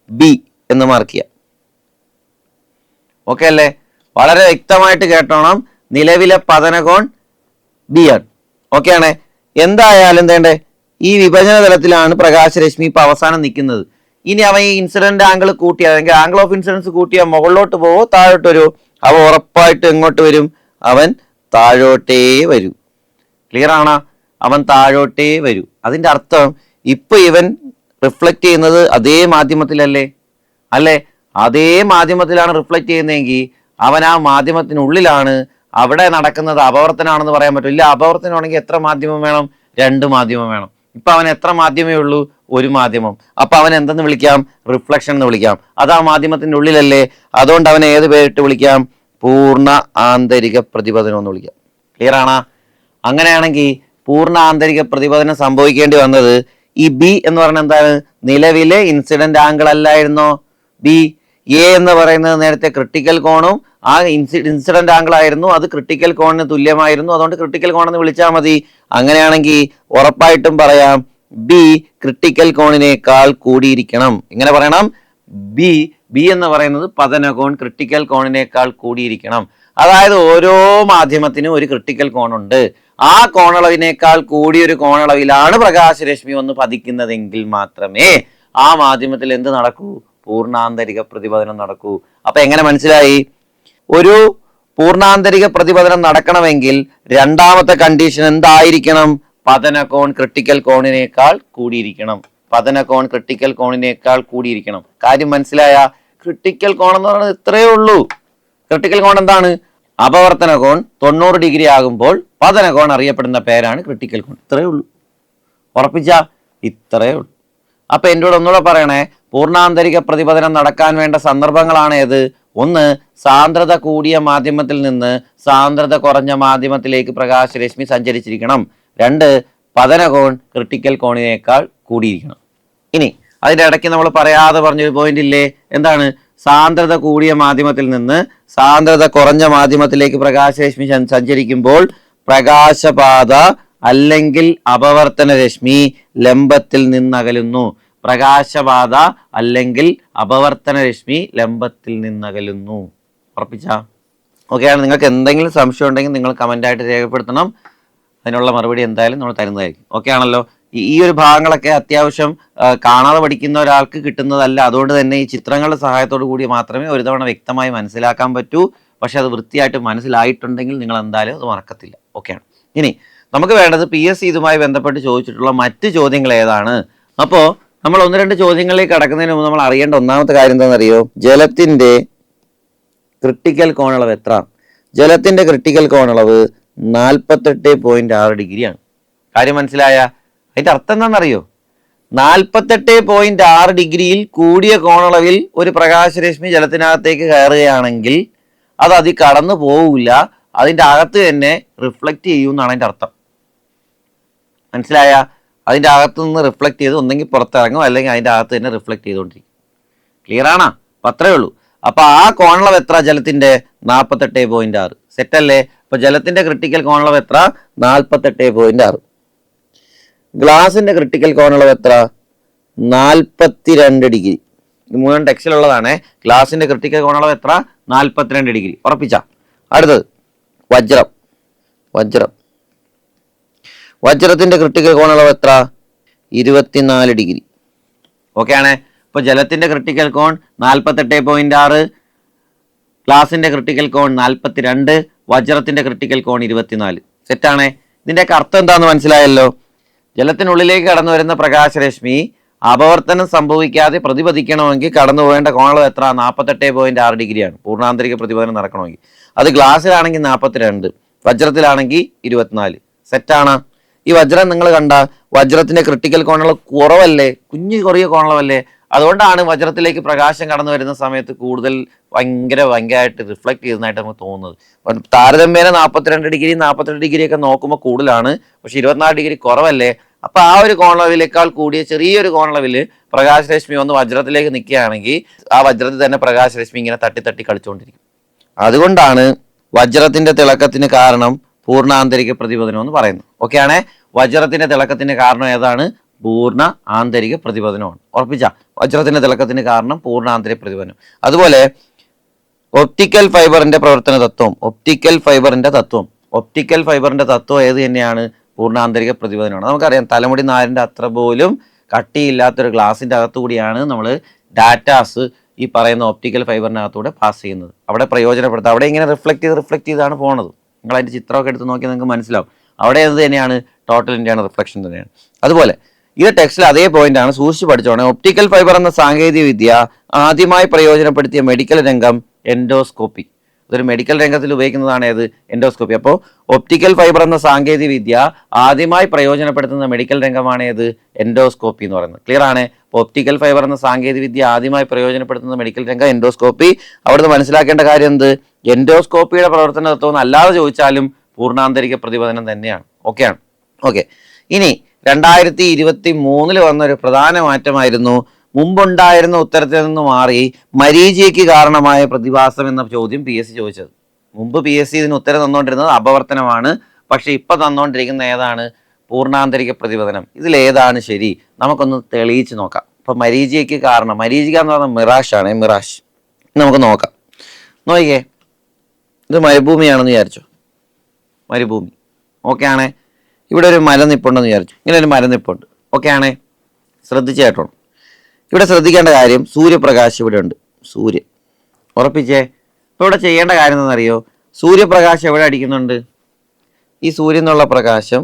ബി എന്ന് മാർക്ക് ചെയ്യാം. ഓക്കെ അല്ലേ? വളരെ വ്യക്തമായിട്ട് കേട്ടോണം. നിലവിലെ പതനകോൺ ബി ആണ്. ഓക്കെ ആണേ? എന്തായാലും വേണ്ടേ, ഈ വിഭജന തലത്തിലാണ് പ്രകാശരശ്മി ഇപ്പൊ അവസാനം നിൽക്കുന്നത്. ഇനി അവൻ ഈ ഇൻസിഡന്റ് ആംഗിൾ കൂട്ടിയാൽ, അല്ലെങ്കിൽ ആംഗിൾ ഓഫ് ഇൻസിഡൻസ് കൂട്ടിയാൽ മുകളിലോട്ട് പോവോ താഴോട്ട് വരുമോ? അവ ഉറപ്പായിട്ട് എങ്ങോട്ട് വരും? അവൻ താഴോട്ടേ വരൂ. ക്ലിയർ ആണോ? അവൻ താഴോട്ടേ വരൂ. അതിന്റെ അർത്ഥം ഇപ്പൊ ഇവൻ റിഫ്ലക്ട് ചെയ്യുന്നത് അതേ മാധ്യമത്തിലല്ലേ? അല്ലേ? അതേ മാധ്യമത്തിലാണ് റിഫ്ലക്ട് ചെയ്യുന്നതെങ്കിൽ അവൻ ആ മാധ്യമത്തിനുള്ളിലാണ്. അവിടെ നടക്കുന്നത് അപവർത്തനമാണെന്ന് പറയാൻ പറ്റും. ഇല്ല, അപവർത്തനമാണെങ്കിൽ എത്ര മാധ്യമം വേണം? 2 മാധ്യമം വേണം. ഇപ്പൊ അവൻ എത്ര മാധ്യമമേ ഉള്ളൂ? 1 മാധ്യമം. അപ്പൊ അവൻ എന്തെന്ന് വിളിക്കാം? റിഫ്ലക്ഷൻ എന്ന് വിളിക്കാം. അത് ആ മാധ്യമത്തിന്റെ ഉള്ളിലല്ലേ? അതുകൊണ്ട് അവനെ ഏത് പേരിട്ട് വിളിക്കാം? പൂർണ്ണ ആന്തരിക പ്രതിപതനം എന്ന് വിളിക്കാം. ക്ലിയർ ആണോ? അങ്ങനെയാണെങ്കിൽ പൂർണ്ണ ആന്തരിക പ്രതിപതനം സംഭവിക്കേണ്ടി വന്നത് ഈ ബി എന്ന് പറയുന്നത് എന്താണ്? നിലവിലെ ഇൻസിഡന്റ് ആംഗിൾ അല്ലായിരുന്നോ ബി? എ എന്ന് പറയുന്നത് നേരത്തെ ക്രിട്ടിക്കൽ കോണും ആ ഇൻസിഡന്റ് ആംഗിൾ ആയിരുന്നു. അത് ക്രിട്ടിക്കൽ കോണിന് തുല്യമായിരുന്നു. അതുകൊണ്ട് ക്രിട്ടിക്കൽ കോൺ എന്ന് വിളിച്ചാൽ മതി. അങ്ങനെയാണെങ്കിൽ ഉറപ്പായിട്ടും പറയാം ബി ക്രിട്ടിക്കൽ കോണിനേക്കാൾ കൂടിയിരിക്കണം. എങ്ങനെ പറയണം? ബി എന്ന് പറയുന്നത് പതനകോൺ ക്രിട്ടിക്കൽ കോണിനേക്കാൾ കൂടിയിരിക്കണം. അതായത് ഓരോ മാധ്യമത്തിനും ഒരു ക്രിട്ടിക്കൽ കോണുണ്ട്. ആ കോണളവിനേക്കാൾ കൂടിയൊരു കോണളവിലാണ് പ്രകാശരശ്മി ഒന്ന് പതിക്കുന്നതെങ്കിൽ മാത്രമേ ആ മാധ്യമത്തിൽ എന്ത് നടക്കൂ? പൂർണ്ണാന്തരിക പ്രതിപതനം നടക്കൂ. അപ്പൊ എങ്ങനെ മനസ്സിലായി? ഒരു പൂർണ്ണാന്തരിക പ്രതിപതനം നടക്കണമെങ്കിൽ രണ്ടാമത്തെ കണ്ടീഷൻ എന്തായിരിക്കണം? പതനകോൺ ക്രിട്ടിക്കൽ കോണിനേക്കാൾ കൂടിയിരിക്കണം. പതനകോൺ ക്രിട്ടിക്കൽ കോണിനേക്കാൾ കൂടിയിരിക്കണം. കാര്യം മനസ്സിലായ? ക്രിട്ടിക്കൽ കോൺ എന്ന് പറയുന്നത് ഇത്രയേ ഉള്ളൂ. ക്രിട്ടിക്കൽ കോൺ എന്താണ്? അപവർത്തന കോൺ 90 ഡിഗ്രി ആകുമ്പോൾ പതനകോൺ അറിയപ്പെടുന്ന പേരാണ് ക്രിട്ടിക്കൽ കോൺ. ഇത്രയേ ഉള്ളൂ. ഉറപ്പിച്ച? ഇത്രയേ ഉള്ളൂ. അപ്പൊ എന്നോട് ഒന്നുകൂടെ പറയണേ, പൂർണ്ണാന്തരിക പ്രതിപതനം നടക്കാൻ വേണ്ട സന്ദർഭങ്ങളാണ് ഏത്? ഒന്ന്, സാന്ദ്രത കൂടിയ മാധ്യമത്തിൽ നിന്ന് സാന്ദ്രത കുറഞ്ഞ മാധ്യമത്തിലേക്ക് പ്രകാശരശ്മി സഞ്ചരിച്ചിരിക്കണം. 2, പതനകോൺ ക്രിട്ടിക്കൽ കോണിനേക്കാൾ കൂടിയിരിക്കണം. ഇനി അതിന്റെ ഇടയ്ക്ക് നമ്മൾ പറയാതെ പറഞ്ഞൊരു പോയിന്റ് ഇല്ലേ, എന്താണ്? സാന്ദ്രത കൂടിയ മാധ്യമത്തിൽ നിന്ന് സാന്ദ്രത കുറഞ്ഞ മാധ്യമത്തിലേക്ക് പ്രകാശരശ്മി സഞ്ചരിക്കുമ്പോൾ പ്രകാശപാത അല്ലെങ്കിൽ അപവർത്തന രശ്മി ലംബത്തിൽ നിന്നകലുന്നു. പ്രകാശപാത അല്ലെങ്കിൽ അപവർത്തന രശ്മി ലംബത്തിൽ നിന്നകലുന്നു. ഉറപ്പിച്ച? ഓക്കെയാണ്. നിങ്ങൾക്ക് എന്തെങ്കിലും സംശയം ഉണ്ടെങ്കിൽ നിങ്ങൾ കമൻ്റായിട്ട് രേഖപ്പെടുത്തണം. അതിനുള്ള മറുപടി എന്തായാലും നമ്മൾ തരുന്നതായിരിക്കും. ഓക്കെ ആണല്ലോ. ഈ ഒരു ഭാഗങ്ങളൊക്കെ അത്യാവശ്യം കാണാതെ പഠിക്കുന്ന ഒരാൾക്ക് കിട്ടുന്നതല്ല. അതുകൊണ്ട് തന്നെ ഈ ചിത്രങ്ങളുടെ സഹായത്തോടു കൂടി മാത്രമേ ഒരു തവണ വ്യക്തമായി മനസ്സിലാക്കാൻ പറ്റൂ. പക്ഷെ അത് വൃത്തിയായിട്ട് മനസ്സിലായിട്ടുണ്ടെങ്കിൽ നിങ്ങൾ എന്തായാലും അത് മറക്കത്തില്ല. ഓക്കെയാണ്. ഇനി നമുക്ക് വേണ്ടത് PSC ഇതുമായി ബന്ധപ്പെട്ട് ചോദിച്ചിട്ടുള്ള മറ്റ് ചോദ്യങ്ങൾ ഏതാണ്. അപ്പോൾ നമ്മൾ 1-2 ചോദ്യങ്ങളിലേക്ക് കടക്കുന്നതിന് മുമ്പ് നമ്മൾ അറിയേണ്ട ഒന്നാമത്തെ കാര്യം എന്താണെന്നറിയോ? ജലത്തിന്റെ ക്രിട്ടിക്കൽ കോണളവ് എത്ര? ജലത്തിന്റെ ക്രിട്ടിക്കൽ കോണളവ് 48.6 ഡിഗ്രിയാണ്. കാര്യം മനസ്സിലായ? അതിന്റെ അർത്ഥം എന്താണെന്നറിയോ? 48.6 ഡിഗ്രിയിൽ കൂടിയ കോണളവിൽ ഒരു പ്രകാശരശ്മി ജലത്തിനകത്തേക്ക് കയറുകയാണെങ്കിൽ അത് അതിൽ കടന്നു പോവില്ല, അതിൻ്റെ അകത്ത് തന്നെ റിഫ്ലക്റ്റ് ചെയ്യും എന്നാണ് അതിൻ്റെ അർത്ഥം. മനസ്സിലായ? അതിൻ്റെ അകത്ത് നിന്ന് റിഫ്ലക്റ്റ് ചെയ്ത് ഒന്നെങ്കിൽ പുറത്തിറങ്ങും, അല്ലെങ്കിൽ അതിൻ്റെ അകത്ത് തന്നെ റിഫ്ലക്റ്റ് ചെയ്തുകൊണ്ടിരിക്കും. ക്ലിയർ ആണോ? അപ്പം അത്രേ ഉള്ളൂ. അപ്പം ആ കോണളവ് എത്ര ജലത്തിൻ്റെ? 48.6. സെറ്റല്ലേ? അപ്പോൾ ജലത്തിൻ്റെ ക്രിട്ടിക്കൽ കോണളവ് എത്ര? 48.6. ഗ്ലാസിൻ്റെ ക്രിട്ടിക്കൽ കോണളവ് എത്ര? 42 ഡിഗ്രി. ഇത് 3 ടെക്സ്റ്റിലുള്ളതാണ്. ഗ്ലാസിൻ്റെ ക്രിട്ടിക്കൽ കോണളവ് എത്ര? 42 ഡിഗ്രി. ഉറപ്പിച്ച? അടുത്തത് വജ്രം. വജ്രത്തിന്റെ ക്രിട്ടിക്കൽ കോണളവ് എത്ര? 24 ഡിഗ്രി. ഓക്കെ ആണ്. ഇപ്പോൾ ജലത്തിന്റെ ക്രിട്ടിക്കൽ കോൺ 48.6, ഗ്ലാസിന്റെ ക്രിട്ടിക്കൽ കോൺ 42, വജ്രത്തിന്റെ ക്രിട്ടിക്കൽ കോൺ 24. സെറ്റാണ്. ഇതിന്റെയൊക്കെ അർത്ഥം എന്താണെന്ന് മനസ്സിലായല്ലോ. ജലത്തിനുള്ളിലേക്ക് കടന്നു വരുന്ന പ്രകാശരശ്മി അപവർത്തനം സംഭവിക്കാതെ പ്രതിപദിക്കണമെങ്കിൽ കടന്നു പോകേണ്ട കോണളവ് എത്ര? 48.6 ഡിഗ്രിയാണ്. പൂർണ്ണാന്തരിക പ്രതിപദനം നടക്കണമെങ്കിൽ. അത് ഗ്ലാസ്സിലാണെങ്കിൽ 42, വജ്രത്തിലാണെങ്കിൽ 24. സെറ്റാണ്. ഈ വജ്രം നിങ്ങൾ കണ്ട വജ്രത്തിന്റെ ക്രിട്ടിക്കൽ കോണളവ് കുറവല്ലേ? കുഞ്ഞു കോണളവല്ലേ? അതുകൊണ്ടാണ് വജ്രത്തിലേക്ക് പ്രകാശം കടന്നു വരുന്ന സമയത്ത് കൂടുതൽ ഭയങ്കരമായിട്ട് റിഫ്ലക്ട് ചെയ്യുന്നതായിട്ട് നമുക്ക് തോന്നുന്നത്. താരതമ്യേന 42 ഡിഗ്രി 48 ഡിഗ്രി ഒക്കെ നോക്കുമ്പോൾ കൂടുതലാണ്, പക്ഷെ 24 ഡിഗ്രി കുറവല്ലേ? അപ്പൊ ആ ഒരു കോണളവിലേക്കാൾ കൂടിയ ചെറിയൊരു കോണളവില് പ്രകാശരശ്മി ഒന്ന് വജ്രത്തിലേക്ക് നിൽക്കുകയാണെങ്കിൽ ആ വജ്രത്തിൽ തന്നെ പ്രകാശരശ്മി ഇങ്ങനെ തട്ടി കളിച്ചുകൊണ്ടിരിക്കും. അതുകൊണ്ടാണ് വജ്രത്തിന്റെ തിളക്കത്തിന് കാരണം പൂർണ്ണാന്തരിക പ്രതിപദനം എന്ന് പറയുന്നത്. ഓക്കെ ആണേ. വജ്രത്തിന്റെ തിളക്കത്തിന് കാരണം ഏതാണ്? പൂർണ്ണ ആന്തരിക പ്രതിപദനമാണ്. ഉറപ്പിച്ച? വജ്രത്തിന്റെ തിളക്കത്തിന് കാരണം പൂർണ്ണ ആന്തരിക പ്രതിപദനം. അതുപോലെ ഒപ്റ്റിക്കൽ ഫൈബറിന്റെ പ്രവർത്തന തത്വം, ഒപ്റ്റിക്കൽ ഫൈബറിന്റെ തത്വം ഏത് തന്നെയാണ്? പൂർണ്ണാന്തരിക പ്രതിപദനമാണ്. നമുക്കറിയാം തലമുടി നാരിന്റെ അത്ര പോലും കട്ടിയില്ലാത്തൊരു ഗ്ലാസിന്റെ അകത്തുകൂടിയാണ് നമ്മൾ ഡാറ്റാസ് ഈ പറയുന്ന ഒപ്റ്റിക്കൽ ഫൈബറിനകത്തൂടെ പാസ് ചെയ്യുന്നത്. അവിടെ പ്രയോജനപ്പെടുത്തുക. അവിടെ ഇങ്ങനെ റിഫ്ലക്ട് ചെയ്താണ് പോകുന്നത്. നിങ്ങൾ അതിന്റെ ചിത്രമൊക്കെ എടുത്ത് നോക്കിയാൽ നിങ്ങൾക്ക് മനസ്സിലാവും. അവിടെ എന്ത് തന്നെയാണ്? ടോട്ടൽ ഇന്ത്യയാണ്, റിഫ്ലക്ഷൻ തന്നെയാണ്. അതുപോലെ ഇത് ടെക്സ്റ്റിൽ അതേ പോയിന്റ് ആണ്, സൂക്ഷിച്ച് പഠിച്ചോണേ. ഒപ്റ്റിക്കൽ ഫൈബർ എന്ന സാങ്കേതിക വിദ്യ ആദ്യമായി പ്രയോജനപ്പെടുത്തിയ മെഡിക്കൽ രംഗം എൻഡോസ്കോപ്പി. ഇതൊരു മെഡിക്കൽ രംഗത്തിൽ ഉപയോഗിക്കുന്നതാണ് ഏത്? എൻഡോസ്കോപ്പി. അപ്പോൾ ഒപ്റ്റിക്കൽ ഫൈബർ എന്ന സാങ്കേതിക വിദ്യ ആദ്യമായി പ്രയോജനപ്പെടുത്തുന്ന മെഡിക്കൽ രംഗമാണ് ഏത്? എൻഡോസ്കോപ്പി എന്ന് പറയുന്നത്. ക്ലിയർ ആണ്. ഒപ്റ്റിക്കൽ ഫൈബർ എന്ന സാങ്കേതിക വിദ്യ ആദ്യമായി പ്രയോജനപ്പെടുത്തുന്ന മെഡിക്കൽ രംഗം എൻഡോസ്കോപ്പി. അവിടുന്ന് മനസ്സിലാക്കേണ്ട കാര്യം എന്ത്? എൻഡോസ്കോപ്പിയുടെ പ്രവർത്തന തത്വം അല്ലാതെ ചോദിച്ചാലും പൂർണ്ണാന്തരിക പ്രതിപദനം തന്നെയാണ്. ഓക്കെയാണ്. ഓക്കെ. ഇനി 2023 വന്നൊരു പ്രധാന മാറ്റമായിരുന്നു മുമ്പുണ്ടായിരുന്ന ഉത്തരത്തിൽ നിന്ന് മാറി മരീചികയ്ക്ക് കാരണമായ പ്രതിഭാസം എന്ന ചോദ്യം PSC ചോദിച്ചത്. മുമ്പ് PSC ഇതിന് ഉത്തരം തന്നുകൊണ്ടിരുന്നത് അപവർത്തനമാണ്. പക്ഷെ ഇപ്പൊ തന്നുകൊണ്ടിരിക്കുന്ന ഏതാണ്? പൂർണ്ണാന്തരിക പ്രതിപദനം. ഇതിലേതാണ് ശരി? നമുക്കൊന്ന് തെളിയിച്ച് നോക്കാം. ഇപ്പൊ മരീചികയ്ക്ക് കാരണം, മരീചിക എന്ന് പറഞ്ഞാൽ മിറാഷാണ്. മിറാഷ് നമുക്ക് നോക്കാം. നോക്കിക്കേ, ഇത് മരുഭൂമിയാണെന്ന് വിചാരിച്ചോ. മരുഭൂമി. ഓക്കെ ആണേ. ഇവിടെ ഒരു മരം നിപ്പുണ്ടെന്ന് വിചാരിച്ചു. ഇങ്ങനെ ഒരു മരം നിപ്പുണ്ട്. ഓക്കെ ആണേ. ശ്രദ്ധിച്ച് കേട്ടോ. ഇവിടെ ശ്രദ്ധിക്കേണ്ട കാര്യം, സൂര്യപ്രകാശം ഇവിടെ ഉണ്ട്. സൂര്യൻ. ഉറപ്പിച്ചേ. ഇപ്പോൾ ഇവിടെ ചെയ്യേണ്ട കാര്യം എന്താണെന്നറിയോ? സൂര്യപ്രകാശം എവിടെ അടിക്കുന്നുണ്ട്? ഈ സൂര്യൻ എന്നുള്ള പ്രകാശം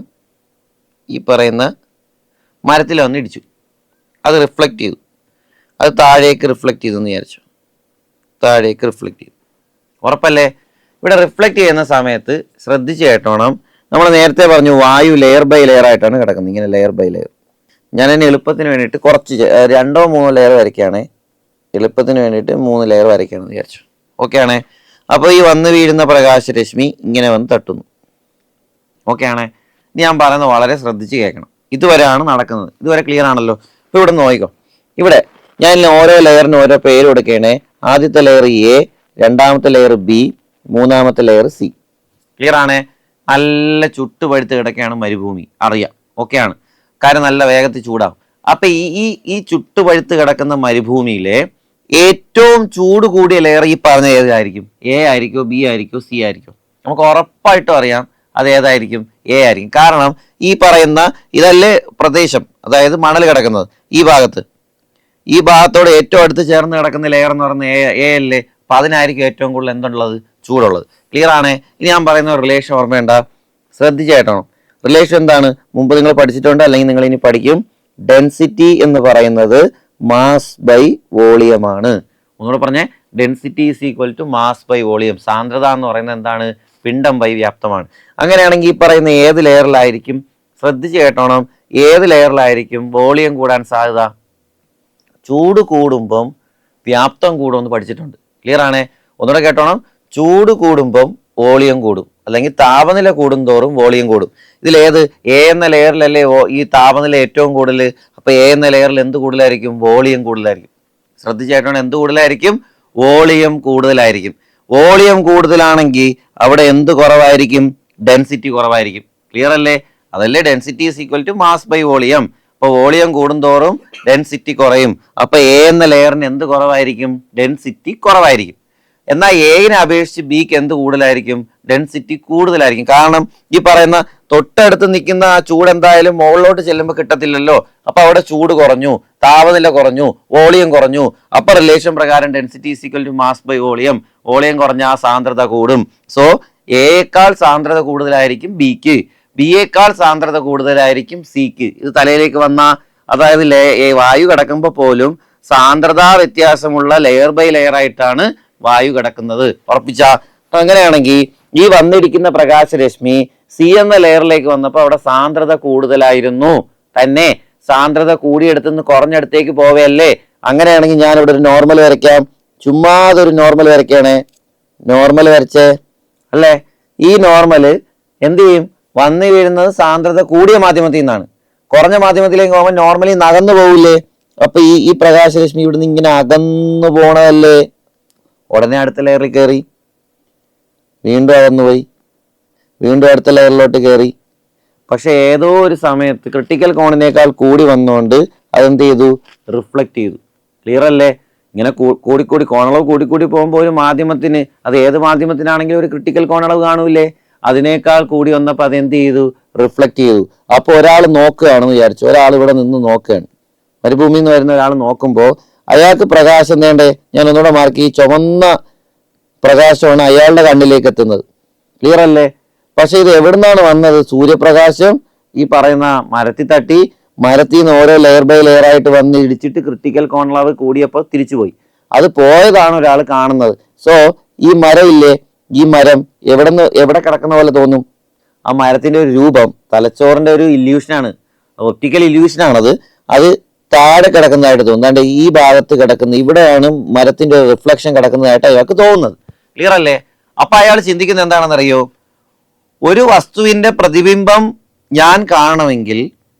ഈ പറയുന്ന മരത്തിൽ വന്ന് ഇടിച്ചു. അത് റിഫ്ലക്റ്റ് ചെയ്തു. അത് താഴേക്ക് റിഫ്ലക്റ്റ് ചെയ്തു എന്ന് വിചാരിച്ചു. താഴേക്ക് റിഫ്ലക്റ്റ് ചെയ്തു. ഉറപ്പല്ലേ? ഇവിടെ റിഫ്ലക്റ്റ് ചെയ്യുന്ന സമയത്ത് ശ്രദ്ധിച്ച് കേട്ടോണം. നമ്മൾ നേരത്തെ പറഞ്ഞു വായു ലെയർ ബൈ ലെയർ ആയിട്ടാണ് കിടക്കുന്നത്. ഇങ്ങനെ ലെയർ ബൈ ലെയർ. ഞാൻ അതിന് എളുപ്പത്തിന് വേണ്ടിയിട്ട് കുറച്ച് 2-3 ലെയർ വരയ്ക്കുകയാണ്. എളുപ്പത്തിന് വേണ്ടിയിട്ട് 3 ലെയർ വരയ്ക്കുകയാണെന്ന് വിചാരിച്ചു. ഓക്കെ ആണേ. അപ്പോൾ ഈ വന്ന് വീഴുന്ന പ്രകാശരശ്മി ഇങ്ങനെ വന്ന് തട്ടുന്നു. ഓക്കെ ആണേ. ഇനി ഞാൻ പറയുന്നത് വളരെ ശ്രദ്ധിച്ച് കേൾക്കണം. ഇതുവരെയാണ് നടക്കുന്നത്. ഇതുവരെ ക്ലിയർ ആണല്ലോ. ഇപ്പോൾ ഇവിടെ നോക്കിക്കോ. ഇവിടെ ഞാൻ ഓരോ ലെയറിന് ഓരോ പേര് കൊടുക്കുകയാണേ. ആദ്യത്തെ ലെയർ എ, രണ്ടാമത്തെ ലെയർ ബി, മൂന്നാമത്തെ ലെയർ സി. ക്ലിയർ ആണേ. നല്ല ചുട്ടുപഴുത്ത് കിടക്കുകയാണ് മരുഭൂമി, അറിയാം. ഓക്കെ ആണ്. കാര്യം നല്ല വേഗത്തിൽ ചൂടാവും. അപ്പൊ ഈ ചുട്ടുപഴുത്ത് കിടക്കുന്ന മരുഭൂമിയിലെ ഏറ്റവും ചൂട് കൂടിയ ലെയർ ഈ പറഞ്ഞ ഏതായിരിക്കും? എ ആയിരിക്കോ, ബി ആയിരിക്കോ, സി ആയിരിക്കോ? നമുക്ക് ഉറപ്പായിട്ടും അറിയാം അത് ഏതായിരിക്കും? എ ആയിരിക്കും. കാരണം ഈ പറയുന്ന ഇതല്ലേ പ്രദേശം, അതായത് മണൽ കിടക്കുന്നത് ഈ ഭാഗത്തോട് ഏറ്റവും അടുത്ത് ചേർന്ന് കിടക്കുന്ന ലെയർ എന്ന് പറയുന്നത് എ അല്ലേ. അപ്പൊ അതിനായിരിക്കും ഏറ്റവും കൂടുതൽ എന്തുള്ളത്? ചൂടുള്ളത്. ക്ലിയർ ആണേ. ഇനി ഞാൻ പറയുന്ന റിലേഷൻ ഓർമ്മയുണ്ട, ശ്രദ്ധിച്ചായിട്ടാണോ? റിലേഷൻ എന്താണ്? മുമ്പ് നിങ്ങൾ പഠിച്ചിട്ടുണ്ട്, അല്ലെങ്കിൽ നിങ്ങൾ ഇനി പഠിക്കും. ഡെൻസിറ്റി എന്ന് പറയുന്നത് മാസ് ബൈ വോളിയം ആണ്. ഒന്നുകൂടെ പറഞ്ഞേ, density is equal to mass by volume. സാന്ദ്രത എന്ന് പറയുന്നത് എന്താണ്? പിണ്ഡം ബൈ വ്യാപ്തമാണ്. അങ്ങനെയാണെങ്കിൽ ഈ പറയുന്ന ഏത് ലെയറിലായിരിക്കും, ശ്രദ്ധിച്ച് കേട്ടോണം, ഏത് ലെയറിലായിരിക്കും വോളിയം കൂടാൻ സാധ്യത? ചൂട് കൂടുമ്പം വ്യാപ്തം കൂടുമെന്ന് പഠിച്ചിട്ടുണ്ട്. ക്ലിയർ ആണേ. ഒന്നുകൂടെ കേട്ടോണം, ചൂട് കൂടുമ്പം വോളിയം കൂടും, അല്ലെങ്കിൽ താപനില കൂടുന്തോറും വോളിയം കൂടും. ഇതിലേത്? എ എന്ന ലെയറിലല്ലേ ഈ താപനില ഏറ്റവും കൂടുതൽ. അപ്പൊ എ എന്ന ലെയറിൽ എന്ത് കൂടുതലായിരിക്കും? വോളിയം കൂടുതലായിരിക്കും. ശ്രദ്ധിച്ചായിട്ടാണ്, എന്ത് കൂടുതലായിരിക്കും? വോളിയം കൂടുതലായിരിക്കും. വോളിയം കൂടുതലാണെങ്കിൽ അവിടെ എന്ത് കുറവായിരിക്കും? ഡെൻസിറ്റി കുറവായിരിക്കും. ക്ലിയർ അല്ലേ? അതല്ലേ density is equal to mass by volume. അപ്പൊ വോളിയം കൂടുന്തോറും ഡെൻസിറ്റി കുറയും. അപ്പൊ എ എന്ന ലെയറിന് എന്ത് കുറവായിരിക്കും? ഡെൻസിറ്റി കുറവായിരിക്കും. എന്നാൽ എയിനെ അപേക്ഷിച്ച് ബിക്ക് എന്ത് കൂടുതലായിരിക്കും? ഡെൻസിറ്റി കൂടുതലായിരിക്കും. കാരണം ഈ പറയുന്ന തൊട്ടടുത്ത് നിൽക്കുന്ന ആ ചൂട് എന്തായാലും മുകളിലോട്ട് ചെല്ലുമ്പോൾ കിട്ടത്തില്ലല്ലോ. അപ്പൊ അവിടെ ചൂട് കുറഞ്ഞു, താപനില കുറഞ്ഞു, വോളിയം കുറഞ്ഞു. അപ്പൊ റിലേഷൻ പ്രകാരം density is equal to mass by volume. Volume കുറഞ്ഞ ആ സാന്ദ്രത കൂടും. സോ എയേക്കാൾ സാന്ദ്രത കൂടുതലായിരിക്കും ബിക്ക്, ബിയേക്കാൾ സാന്ദ്രത കൂടുതലായിരിക്കും സിക്ക്. ഇത് തലയിലേക്ക് വന്ന, അതായത് വായു കിടക്കുമ്പോൾ പോലും സാന്ദ്രതാ വ്യത്യാസമുള്ള ലെയർ ബൈ ലെയർ ആയിട്ടാണ് വായു കിടക്കുന്നത്. ഉറപ്പിച്ച? അങ്ങനെയാണെങ്കിൽ ഈ വന്നിരിക്കുന്ന പ്രകാശരശ്മി സി എന്ന ലെയറിലേക്ക് വന്നപ്പോൾ അവിടെ സാന്ദ്രത കൂടുതലായിരുന്നു. തന്നെ സാന്ദ്രത കൂടിയെടുത്തുനിന്ന് കുറഞ്ഞെടുത്തേക്ക് പോവല്ലേ. അങ്ങനെയാണെങ്കിൽ ഞാൻ ഇവിടെ ഒരു നോർമൽ വരയ്ക്കാം. ചുമ്മാതൊരു നോർമൽ വരയ്ക്കാണേ. നോർമൽ വരച്ചേ അല്ലേ. ഈ നോർമൽ എന്ത് ചെയ്യും? വന്നു വീഴുന്നത് സാന്ദ്രത കൂടിയ മാധ്യമത്തിൽ നിന്നാണ്. കുറഞ്ഞ മാധ്യമത്തിലേക്ക് പോകുമ്പോൾ നോർമലി നകന്നു പോകില്ലേ. അപ്പൊ ഈ പ്രകാശരശ്മി ഇവിടുന്ന് ഇങ്ങനെ അകന്നു പോണതല്ലേ. ഉടനെ അടുത്ത ലെയറിൽ കയറി, വീണ്ടും അകന്നുപോയി, വീണ്ടും അടുത്ത ലെയറിലോട്ട് കയറി. പക്ഷെ ഏതോ ഒരു സമയത്ത് ക്രിട്ടിക്കൽ കോണിനേക്കാൾ കൂടി വന്നുകൊണ്ട് അതെന്ത് ചെയ്തു? റിഫ്ലക്റ്റ് ചെയ്തു. ക്ലിയർ അല്ലേ? ഇങ്ങനെ കൂടിക്കൂടി കോണളവ് കൂടിക്കൂടി പോകുമ്പോൾ ഒരു മാധ്യമത്തിന്, അത് ഏത് മാധ്യമത്തിനാണെങ്കിലും ഒരു ക്രിട്ടിക്കൽ കോണളവ് കാണൂലേ. അതിനേക്കാൾ കൂടി വന്നപ്പോൾ അതെന്ത് ചെയ്തു? റിഫ്ലക്റ്റ് ചെയ്തു. അപ്പോൾ ഒരാൾ നോക്കുകയാണെന്ന് വിചാരിച്ചു. ഒരാൾ ഇവിടെ നിന്ന് നോക്കുകയാണ്. മരുഭൂമിയിൽ നിന്ന് വരുന്ന ഒരാൾ നോക്കുമ്പോൾ അയാൾക്ക് പ്രകാശം വേണ്ടേ? ഞാൻ ഒന്നുകൂടെ മാർക്ക്, ഈ ചുവന്ന പ്രകാശമാണ് അയാളുടെ കണ്ണിലേക്ക് എത്തുന്നത്. ക്ലിയർ അല്ലേ? പക്ഷെ ഇത് എവിടുന്നാണ് വന്നത്? സൂര്യപ്രകാശം ഈ പറയുന്ന മരത്തിൽ തട്ടി, മരത്തിൽ നിന്ന് ഓരോ ലെയർ ബൈ ലെയർ ആയിട്ട് വന്ന് ഇടിച്ചിട്ട് ക്രിട്ടിക്കൽ കോണളവ് കൂടിയപ്പോൾ തിരിച്ചുപോയി. അത് പോയതാണ് ഒരാൾ കാണുന്നത്. സോ ഈ മരം ഇല്ലേ, ഈ മരം എവിടെ കിടക്കുന്ന പോലെ തോന്നും? ആ മരത്തിന്റെ ഒരു രൂപം തലച്ചോറിന്റെ ഒരു ഇല്യൂഷനാണ്, ഒപ്റ്റിക്കൽ ഇല്യൂഷനാണത്. അത് താഴെ കിടക്കുന്നതായിട്ട് തോന്നുന്നു. ഈ ഭാഗത്ത് കിടക്കുന്ന, ഇവിടെയാണ് മരത്തിന്റെ റിഫ്ലക്ഷൻ കിടക്കുന്നതായിട്ട് അയാൾക്ക് തോന്നുന്നത്. ക്ലിയർ അല്ലേ? അപ്പൊ അയാൾ ചിന്തിക്കുന്നത് എന്താണെന്നറിയോ? ഒരു വസ്തുവിന്റെ പ്രതിബിംബം ഞാൻ കാണണമെങ്കിൽ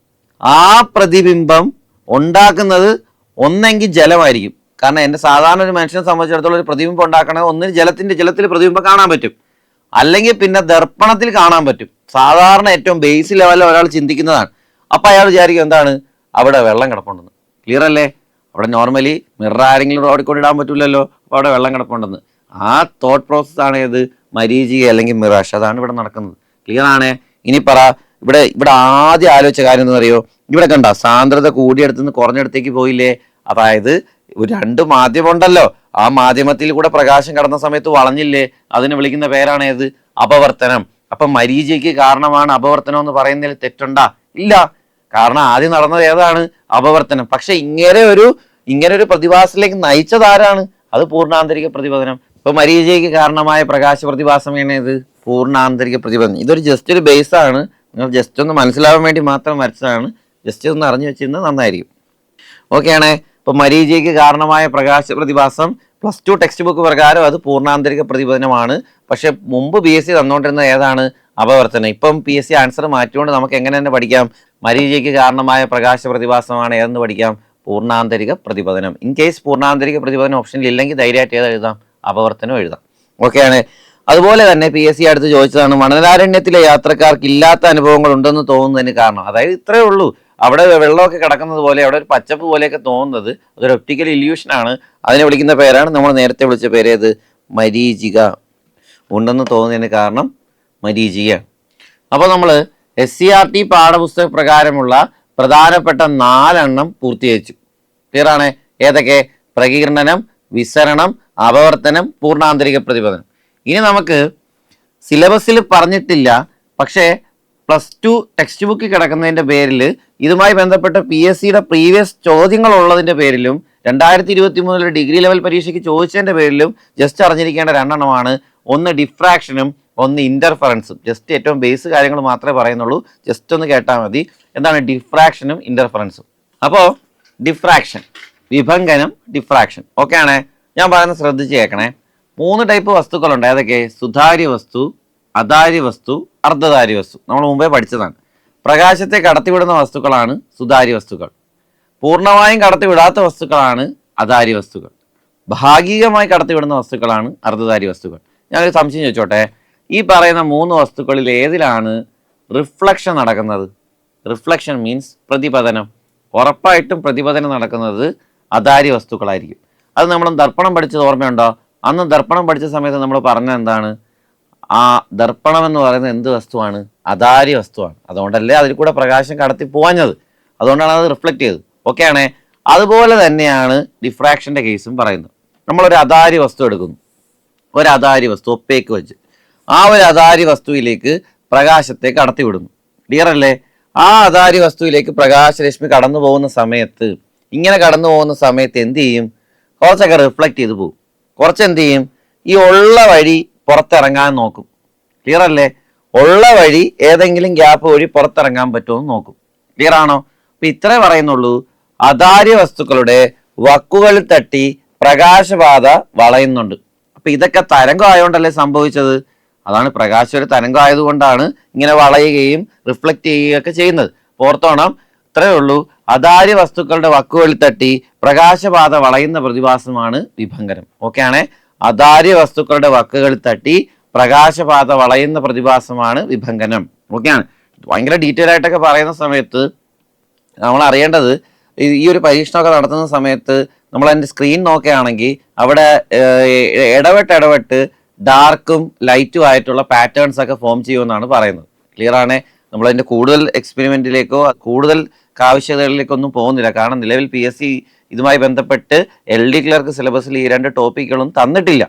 ആ പ്രതിബിംബം ഉണ്ടാക്കുന്നത് ഒന്നെങ്കിൽ ജലമായിരിക്കും. കാരണം എൻ്റെ സാധാരണ ഒരു മനുഷ്യനെ സംബന്ധിച്ചിടത്തോളം ഒരു പ്രതിബിംബം ഉണ്ടാക്കണമെങ്കിൽ ഒന്നിന് ജലത്തിൽ പ്രതിബിംബം കാണാൻ പറ്റും, അല്ലെങ്കിൽ പിന്നെ ദർപ്പണത്തിൽ കാണാൻ പറ്റും. സാധാരണ ഏറ്റവും ബേസിക് ലെവലിൽ ഒരാൾ ചിന്തിക്കുന്നതാണ്. അപ്പൊ അയാൾ വിചാരിക്കും എന്താണ്? അവിടെ വെള്ളം കിടപ്പുണ്ടെന്ന്. ക്ലിയർ അല്ലേ? അവിടെ നോർമലി മിറർ ആരെങ്കിലും റോഡിൽ കൊണ്ടിടാൻ പറ്റില്ലല്ലോ. അപ്പോൾ അവിടെ വെള്ളം കിടപ്പുണ്ടെന്ന്. ആ തോട്ട് പ്രോസസ് ആണ് ഏത്? മരീചിക അല്ലെങ്കിൽ മിറാഷ്. അതാണ് ഇവിടെ നടക്കുന്നത്. ക്ലിയർ ആണേ? ഇനി പറ, ഇവിടെ ആദ്യം ആലോചിച്ച കാര്യം എന്താ അറിയോ? ഇവിടെ കണ്ട സാന്ദ്രത കൂടിയെടുത്തുനിന്ന് കുറഞ്ഞെടുത്തേക്ക് പോയില്ലേ. അതായത് രണ്ട് മാധ്യമമുണ്ടല്ലോ, ആ മാധ്യമത്തിൽ കൂടെ പ്രകാശം കടന്ന സമയത്ത് വളഞ്ഞില്ലേ. അതിനെ വിളിക്കുന്ന പേരാണ് ഏത്? അപവർത്തനം. അപ്പൊ മരീചിക്ക് കാരണമാണ് അപവർത്തനം എന്ന് പറയുന്നതിൽ തെറ്റുണ്ടാ? ഇല്ല. കാരണം ആദ്യം നടന്നത് ഏതാണ്? അപവർത്തനം. പക്ഷെ ഇങ്ങനെ ഒരു പ്രതിഭാസത്തിലേക്ക് നയിച്ചതാരാണ്? അത് പൂർണ്ണാന്തരിക പ്രതിപതനം. ഇപ്പൊ മരീചിക്ക് കാരണമായ പ്രകാശ പ്രതിഭാസമാണ് ഇത്? പൂർണ്ണാന്തരിക പ്രതിപതനം. ഇതൊരു ജസ്റ്റ് ഒരു ബേസ് ആണ്. നിങ്ങൾ ജസ്റ്റ് ഒന്ന് മനസ്സിലാവാൻ വേണ്ടി മാത്രം വരച്ചതാണ്. ജസ്റ്റ് ഒന്ന് അറിഞ്ഞു വെച്ചിരുന്നത് നന്നായിരിക്കും. ഓക്കെ ആണേ? ഇപ്പൊ മരീചിക്ക് കാരണമായ പ്രകാശ പ്രതിഭാസം +2 ടെക്സ്റ്റ് ബുക്ക് പ്രകാരം അത് പൂർണ്ണാന്തരിക പ്രതിപതനമാണ്. പക്ഷെ മുമ്പ് PSC തന്നുകൊണ്ടിരുന്ന ഏതാണ്? അപവർത്തനം. ഇപ്പം PSC ആൻസർ മാറ്റിക്കൊണ്ട് നമുക്ക് എങ്ങനെ തന്നെ പഠിക്കാം? മരീചികയ്ക്ക് കാരണമായ പ്രകാശ പ്രതിഭാസമാണ് ഏതെന്ന് പഠിക്കാം? പൂർണ്ണാന്തരിക പ്രതിപതനം. ഇൻ കേസ് പൂർണ്ണാന്തരിക പ്രതിപതനം ഓപ്ഷനിൽ ഇല്ലെങ്കിൽ ധൈര്യമായിട്ട് ഏത് എഴുതാം? അപവർത്തനം എഴുതാം. ഓക്കെയാണ്. അതുപോലെ തന്നെ PSC അടുത്ത് ചോദിച്ചതാണ്, മണലാരണ്യത്തിലെ യാത്രക്കാർക്ക് ഇല്ലാത്ത അനുഭവങ്ങൾ ഉണ്ടെന്ന് തോന്നുന്നതിന് കാരണം. അതായത് ഇത്രയേ ഉള്ളൂ, അവിടെ വെള്ളമൊക്കെ കിടക്കുന്നത് പോലെ, അവിടെ ഒരു പച്ചപ്പ് പോലെയൊക്കെ തോന്നുന്നത് അതൊരു ഒപ്റ്റിക്കൽ ഇല്യൂഷനാണ്. അതിനെ വിളിക്കുന്ന പേരാണ് നമ്മൾ നേരത്തെ വിളിച്ച പേര് ഏത്? മരീചിക. ഉണ്ടെന്ന് തോന്നുന്നതിന് കാരണം മരീചിക. അപ്പോൾ നമ്മൾ SCERT പാഠപുസ്തക പ്രകാരമുള്ള പ്രധാനപ്പെട്ട 4 പൂർത്തീകരിച്ചു. ക്ലിയർ ആണ്? ഏതൊക്കെ? പ്രകീർണനം, വിസരണം, അപവർത്തനം, പൂർണ്ണാന്തരിക പ്രതിപതനം. ഇനി നമുക്ക് സിലബസിൽ പറഞ്ഞിട്ടില്ല, പക്ഷേ +2 ടെക്സ്റ്റ് ബുക്കിൽ കിടക്കുന്നതിൻ്റെ പേരിൽ ഇതുമായി ബന്ധപ്പെട്ട PSCയുടെ പ്രീവിയസ് ചോദ്യങ്ങൾ ഉള്ളതിൻ്റെ പേരിലും 2023 ഡിഗ്രി ലെവൽ പരീക്ഷയ്ക്ക് ചോദിച്ചതിൻ്റെ പേരിലും ജസ്റ്റ് അറിഞ്ഞിരിക്കേണ്ട 2 ഒന്ന് ഡിഫ്രാക്ഷനും ഒന്ന് ഇൻ്റർഫറൻസും. ജസ്റ്റ് ഏറ്റവും ബേസ് കാര്യങ്ങൾ മാത്രമേ പറയുന്നുള്ളൂ, ജസ്റ്റ് ഒന്ന് കേട്ടാൽ മതി. എന്താണ് ഡിഫ്രാക്ഷനും ഇൻ്റർഫറൻസും? അപ്പോൾ ഡിഫ്രാക്ഷൻ, വിഭങ്കനം, ഡിഫ്രാക്ഷൻ. ഓക്കെ ആണ്? ഞാൻ പറയുന്നത് ശ്രദ്ധിച്ച് കേൾക്കണേ. 3 ടൈപ്പ് വസ്തുക്കളുണ്ട്. ഏതൊക്കെ? സുതാര്യ വസ്തു, അതാര്യ വസ്തു, അർദ്ധധാര്യ വസ്തു. നമ്മൾ മുമ്പേ പഠിച്ചതാണ്. പ്രകാശത്തെ കടത്തിവിടുന്ന വസ്തുക്കളാണ് സുതാര്യ വസ്തുക്കൾ. പൂർണ്ണമായും കടത്തിവിടാത്ത വസ്തുക്കളാണ് അതാര്യ വസ്തുക്കൾ. ഭാഗികമായി കടത്തിവിടുന്ന വസ്തുക്കളാണ് അർദ്ധധാര്യ വസ്തുക്കൾ. ഞാനൊരു സംശയം ചോദിച്ചോട്ടെ, ഈ പറയുന്ന 3 വസ്തുക്കളിൽ ഏതിലാണ് റിഫ്ലക്ഷൻ നടക്കുന്നത്? റിഫ്ലക്ഷൻ മീൻസ് പ്രതിപതനം. ഉറപ്പായിട്ടും പ്രതിപതനം നടക്കുന്നത് അതാര്യ വസ്തുക്കളായിരിക്കും. അത് നമ്മൾ ദർപ്പണം പഠിച്ചത് ഓർമ്മയുണ്ടോ? അന്ന് ദർപ്പണം പഠിച്ച സമയത്ത് നമ്മൾ പറഞ്ഞ എന്താണ്? ആ ദർപ്പണം എന്ന് പറയുന്നത് എന്ത് വസ്തുവാണ്? അതാര്യ വസ്തുവാണ്. അതുകൊണ്ടല്ലേ അതിൽ കൂടെ പ്രകാശം കടത്തി പോവാഞ്ഞത്. അതുകൊണ്ടാണ് അത് റിഫ്ലക്റ്റ് ചെയ്തത്. ഓക്കെ ആണേ? അതുപോലെ തന്നെയാണ് ഡിഫ്രാക്ഷൻ്റെ കേസും പറയുന്നത്. നമ്മളൊരു അതാര്യ വസ്തു എടുക്കുന്നു, ഒരു അതാര്യ വസ്തു ഒപ്പേക്ക് വെച്ച് ആ ഒരു അതാര്യ വസ്തുവിലേക്ക് പ്രകാശത്തെ കടത്തിവിടുന്നു. ക്ലിയർ അല്ലേ? ആ അതാര്യ വസ്തുവിലേക്ക് പ്രകാശരശ്മി കടന്നു പോകുന്ന സമയത്ത്, ഇങ്ങനെ കടന്നു പോകുന്ന സമയത്ത് എന്ത് ചെയ്യും? കുറച്ചൊക്കെ റിഫ്ലക്റ്റ് ചെയ്ത് പോകും. കുറച്ച് എന്ത് ചെയ്യും? ഈ ഉള്ള വഴി പുറത്തിറങ്ങാൻ നോക്കും. ക്ലിയർ അല്ലേ? ഉള്ള വഴി ഏതെങ്കിലും ഗ്യാപ്പ് വഴി പുറത്തിറങ്ങാൻ പറ്റുമോ എന്ന് നോക്കും. ക്ലിയർ ആണോ? അപ്പൊ ഇത്രേ പറയുന്നുള്ളൂ. അതാര്യ വസ്തുക്കളുടെ വക്കുകളിൽ തട്ടി പ്രകാശപാത വളയുന്നുണ്ട്. അപ്പൊ ഇതൊക്കെ തരംഗം ആയതുകൊണ്ടല്ലേ സംഭവിച്ചത്? അതാണ്, പ്രകാശം ഒരു തരംഗം ആയതുകൊണ്ടാണ് ഇങ്ങനെ വളയുകയും റിഫ്ലക്റ്റ് ചെയ്യുകയൊക്കെ ചെയ്യുന്നത്. ഓർത്തോണം, ഇത്രയേ ഉള്ളൂ. അതാര്യ വസ്തുക്കളുടെ വക്കുകളിൽ തട്ടി പ്രകാശപാത വളയുന്ന പ്രതിഭാസമാണ് വിഭങ്കനം. ഓക്കെ ആണേ? അതാര്യ വസ്തുക്കളുടെ വക്കുകളിൽ തട്ടി പ്രകാശപാത വളയുന്ന പ്രതിഭാസമാണ് വിഭങ്കനം. ഓക്കെയാണ്? ഭയങ്കര ഡീറ്റെയിൽ ആയിട്ടൊക്കെ പറയുന്ന സമയത്ത് നമ്മൾ അറിയേണ്ടത്, ഈ ഒരു പരീക്ഷണമൊക്കെ നടത്തുന്ന സമയത്ത് നമ്മൾ അതിൻ്റെ സ്ക്രീൻ നോക്കുകയാണെങ്കിൽ അവിടെ ഇടവിട്ട് ഡാർക്കും ലൈറ്റും ആയിട്ടുള്ള പാറ്റേൺസ് ഒക്കെ ഫോം ചെയ്യുമെന്നാണ് പറയുന്നത്. ക്ലിയർ ആണേ? നമ്മളതിൻ്റെ കൂടുതൽ എക്സ്പെരിമെൻറ്റിലേക്കോ കൂടുതൽ ആവശ്യകതകളിലേക്കൊന്നും പോകുന്നില്ല. കാരണം നിലവിൽ PSC ഇതുമായി ബന്ധപ്പെട്ട് LD ക്ലർക്ക് സിലബസിൽ ഈ 2 ടോപ്പിക്കുകളും തന്നിട്ടില്ല.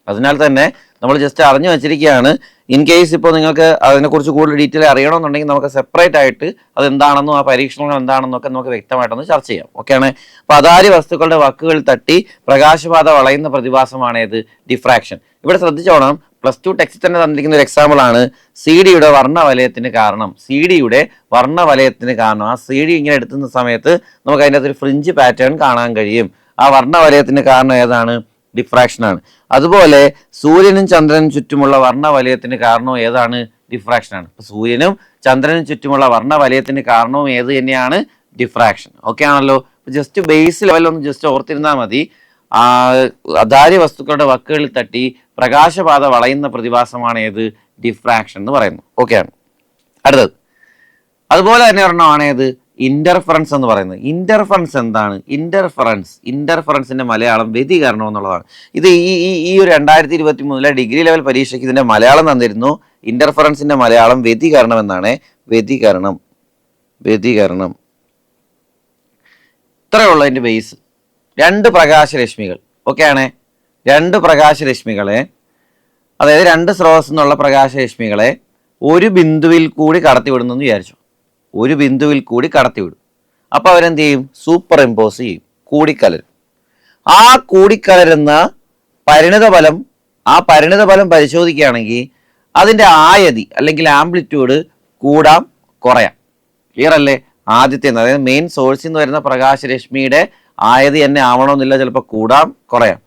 അതിനാൽ തന്നെ നമ്മൾ ജസ്റ്റ് അറിഞ്ഞു വെച്ചിരിക്കുകയാണ്. ഇൻ കേസ് ഇപ്പോൾ നിങ്ങൾക്ക് അതിനെക്കുറിച്ച് കൂടുതൽ ഡീറ്റെയിൽ അറിയണമെന്നുണ്ടെങ്കിൽ നമുക്ക് സെപ്പറേറ്റ് ആയിട്ട് അതെന്താണെന്നും ആ പരീക്ഷണങ്ങൾ എന്താണെന്നൊക്കെ നമുക്ക് വ്യക്തമായിട്ടൊന്ന് ചർച്ച ചെയ്യാം. ഓക്കെയാണ്? അപ്പോൾ അതാര്യ വസ്തുക്കളുടെ വക്കുകൾ തട്ടി പ്രകാശപാത വളയുന്ന പ്രതിഭാസമാണ് ഏത്? ഡിഫ്രാക്ഷൻ. ഇവിടെ ശ്രദ്ധിച്ചോണം, +2 ടെക്സ്റ്റ് തന്നെ തന്നിരിക്കുന്ന ഒരു എക്സാമ്പിളാണ് CD-യുടെ വർണ്ണവലയത്തിന് കാരണം. CD-യുടെ വർണ്ണവലയത്തിന് കാരണം, ആ CD ഇങ്ങനെ എടുത്തുന്ന സമയത്ത് നമുക്ക് അതിൻ്റെ അകത്തൊരു ഫ്രിഞ്ച് പാറ്റേൺ കാണാൻ കഴിയും. ആ വർണ്ണവലയത്തിന് കാരണം ഏതാണ്? ഡിഫ്രാക്ഷനാണ്. അതുപോലെ സൂര്യനും ചന്ദ്രനും ചുറ്റുമുള്ള വർണ്ണവലയത്തിന് കാരണവും ഏതാണ്? ഡിഫ്രാക്ഷനാണ്. അപ്പോൾ സൂര്യനും ചന്ദ്രനും ചുറ്റുമുള്ള വർണ്ണവലയത്തിന് കാരണവും ഏത് തന്നെയാണ്? ഡിഫ്രാക്ഷൻ. ഓക്കെ ആണല്ലോ? ജസ്റ്റ് ബേസ് ലെവലൊന്ന് ജസ്റ്റ് ഓർത്തിരുന്നാൽ മതി. അതാര്യ വസ്തുക്കളുടെ വക്കുകളിൽ തട്ടി പ്രകാശപാത വളയുന്ന പ്രതിഭാസമാണ് ഏത്? ഡിഫ്രാക്ഷൻ എന്ന് പറയുന്നത്. ഓക്കെയാണ്? അടുത്തത് അതുപോലെ തന്നെ ഒരെണ്ണമാണ് ഏത്? ഇന്റർഫറൻസ് എന്ന് പറയുന്നത്. ഇന്റർഫറൻസ് എന്താണ്? ഇന്റർഫറൻസിന്റെ മലയാളം വ്യതികരണം എന്നുള്ളതാണ്. ഇത് ഈ ഒരു 2023 ഡിഗ്രി ലെവൽ പരീക്ഷയ്ക്ക് ഇതിന്റെ മലയാളം തന്നിരുന്നു. ഇന്റർഫറൻസിന്റെ മലയാളം വ്യതികരണം എന്നാണ്. വ്യതികരണം. ഇത്രയുള്ള അതിന്റെ ബേസ്. 2 പ്രകാശരശ്മികൾ. ഓക്കെ ആണ്? 2 പ്രകാശരശ്മികളെ, അതായത് 2 സ്രോതസ്സിൽ നിന്നുള്ള പ്രകാശരശ്മികളെ ഒരു ബിന്ദുവിൽ കൂടി കടത്തിവിടുന്നു എന്ന് വിചാരിച്ചു. ഒരു ബിന്ദുവിൽ കൂടി കടത്തിവിടും. അപ്പോൾ അവരെന്ത് ചെയ്യും? സൂപ്പർ ഇമ്പോസ് ചെയ്യും, കൂടിക്കലരും. ആ കൂടിക്കലരുന്ന പരിണിതഫലം, ആ പരിണിതഫലം പരിശോധിക്കുകയാണെങ്കിൽ അതിൻ്റെ ആയതി അല്ലെങ്കിൽ ആംപ്ലിറ്റ്യൂഡ് കൂടാം കുറയാം. ക്ലിയർ അല്ലേ? ആദ്യത്തെ, അതായത് മെയിൻ സോഴ്സിൽ നിന്ന് വരുന്ന പ്രകാശരശ്മിയുടെ ആയതി തന്നെ ആവണമെന്നില്ല, ചിലപ്പോൾ കൂടാം കുറയാം.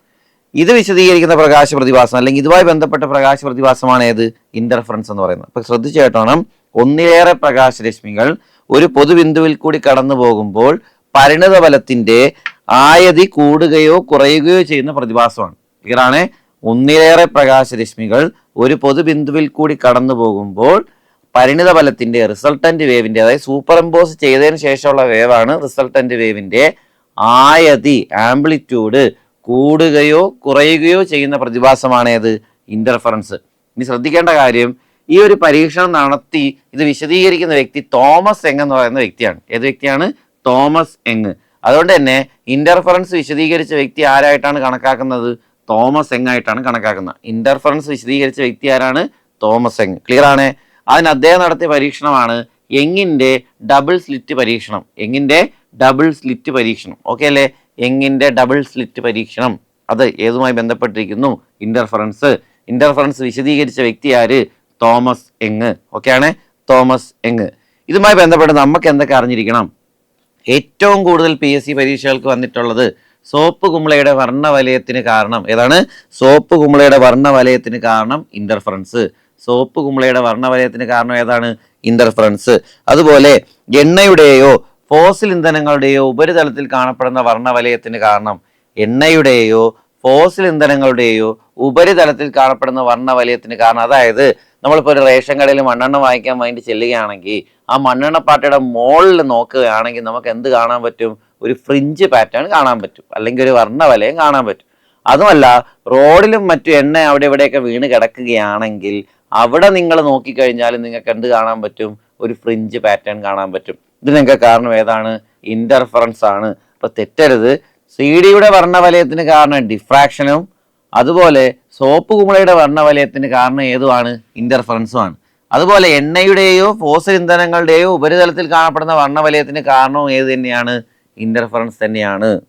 ഇത് വിശദീകരിക്കുന്ന പ്രകാശ പ്രതിഭാസം അല്ലെങ്കിൽ ഇതുമായി ബന്ധപ്പെട്ട പ്രകാശ പ്രതിഭാസമാണ് ഏത്? ഇന്റർഫറൻസ് എന്ന് പറയുന്നത്. അപ്പൊ ശ്രദ്ധിച്ചു കേട്ടോണം, ഒന്നിലേറെ പ്രകാശരശ്മികൾ ഒരു പൊതുബിന്ദുവിൽ കൂടി കടന്നു പോകുമ്പോൾ പരിണിത ഫലത്തിന്റെ ആയതി കൂടുകയോ കുറയുകയോ ചെയ്യുന്ന പ്രതിഭാസമാണ്. ക്ലിയറാണ്? ഒന്നിലേറെ പ്രകാശരശ്മികൾ ഒരു പൊതുബിന്ദുവിൽ കൂടി കടന്നു പോകുമ്പോൾ പരിണിത ഫലത്തിന്റെ റിസൾട്ടന്റ് വേവിന്റെ, അതായത് സൂപ്പർ ഇമ്പോസ് ചെയ്തതിന് ശേഷമുള്ള വേവാണ് റിസൾട്ടന്റ് വേവിന്റെ ആയതി, ആംപ്ലിറ്റ്യൂഡ് കൂടുകയോ കുറയുകയോ ചെയ്യുന്ന പ്രതിഭാസമാണ് ഏത്? ഇന്റർഫറൻസ്. ഇനി ശ്രദ്ധിക്കേണ്ട കാര്യം, ഈ ഒരു പരീക്ഷണം നടത്തി ഇത് വിശദീകരിക്കുന്ന വ്യക്തി തോമസ് യങ് എന്ന് പറയുന്ന വ്യക്തിയാണ്. ഏത് വ്യക്തിയാണ്? Thomas young. അതുകൊണ്ട് തന്നെ ഇന്റർഫറൻസ് വിശദീകരിച്ച വ്യക്തി ആരായിട്ടാണ് കണക്കാക്കുന്നത്? തോമസ് യങ് ആയിട്ടാണ് കണക്കാക്കുന്നത്. ഇന്റർഫറൻസ് വിശദീകരിച്ച വ്യക്തി ആരാണ്? Thomas young. ക്ലിയർ ആണ്? അതിന് അദ്ദേഹം നടത്തിയ പരീക്ഷണമാണ് യങ്ങിന്റെ ഡബിൾ സ്ലിറ്റ് പരീക്ഷണം. യങ്ങിന്റെ ഡബിൾ സ്ലിറ്റ് പരീക്ഷണം. ഓക്കെ അല്ലേ? യങ്ങിന്റെ ഡബിൾ സ്ലിറ്റ് പരീക്ഷണം അത് ഏതുമായി ബന്ധപ്പെട്ടിരിക്കുന്നു? ഇന്റർഫറൻസ്. ഇന്റർഫറൻസ് വിശദീകരിച്ച വ്യക്തി ആര്? Thomas Young. ഓക്കെയാണ്? Thomas Young. ഇതുമായി ബന്ധപ്പെട്ട് നമുക്ക് എന്തൊക്കെ അറിഞ്ഞിരിക്കണം? ഏറ്റവും കൂടുതൽ PSC പരീക്ഷകൾക്ക് വന്നിട്ടുള്ളത് സോപ്പ് കുമിളയുടെ വർണ്ണവലയത്തിന് കാരണം ഏതാണ്? സോപ്പ് കുമിളയുടെ വർണ്ണവലയത്തിന് കാരണം ഇന്റർഫറൻസ്. സോപ്പ് കുമിളയുടെ വർണ്ണവലയത്തിന് കാരണം ഏതാണ്? ഇന്റർഫറൻസ്. അതുപോലെ എണ്ണയുടെയോ ഫോസിൽ ഇന്ധനങ്ങളുടെയോ ഉപരിതലത്തിൽ കാണപ്പെടുന്ന വർണ്ണവലയത്തിന് കാരണം, എണ്ണയുടെയോ ഫോസിൽ ഇന്ധനങ്ങളുടെയോ ഉപരിതലത്തിൽ കാണപ്പെടുന്ന വർണ്ണവലയത്തിന് കാരണം, അതായത് നമ്മളിപ്പോൾ ഒരു റേഷൻ കടയിൽ മണ്ണെണ്ണ വാങ്ങിക്കാൻ വേണ്ടി ചെല്ലുകയാണെങ്കിൽ ആ മണ്ണെണ്ണ പാട്ടയുടെ മുകളിൽ നോക്കുകയാണെങ്കിൽ നമുക്ക് എന്ത് കാണാൻ പറ്റും? ഒരു ഫ്രിഞ്ച് പാറ്റേൺ കാണാൻ പറ്റും, അല്ലെങ്കിൽ ഒരു വർണ്ണവലയം കാണാൻ പറ്റും. അതുമല്ല, റോഡിലും മറ്റു എണ്ണ അവിടെ ഇവിടെയൊക്കെ വീണ് കിടക്കുകയാണെങ്കിൽ അവിടെ നിങ്ങൾ നോക്കിക്കഴിഞ്ഞാൽ നിങ്ങൾക്ക് എന്ത് കാണാൻ പറ്റും? ഒരു ഫ്രിഞ്ച് പാറ്റേൺ കാണാൻ പറ്റും. ഇതിനൊക്കെ കാരണം ഏതാണ്? ഇന്റർഫറൻസ് ആണ്. അപ്പൊ തെറ്റരുത്. CD-യുടെ വർണ്ണവലയത്തിന് കാരണം ഡിഫ്രാക്ഷനും അതുപോലെ സോപ്പ് കുമിളയുടെ വർണ്ണവലയത്തിന് കാരണം ഏതുമാണ്? ഇന്റർഫറൻസുമാണ്. അതുപോലെ എണ്ണയുടെയോ ഫോസിൽ ഇന്ധനങ്ങളുടെയോ ഉപരിതലത്തിൽ കാണപ്പെടുന്ന വർണ്ണവലയത്തിന് കാരണവും ഏത് തന്നെയാണ്? ഇന്റർഫറൻസ് തന്നെയാണ്.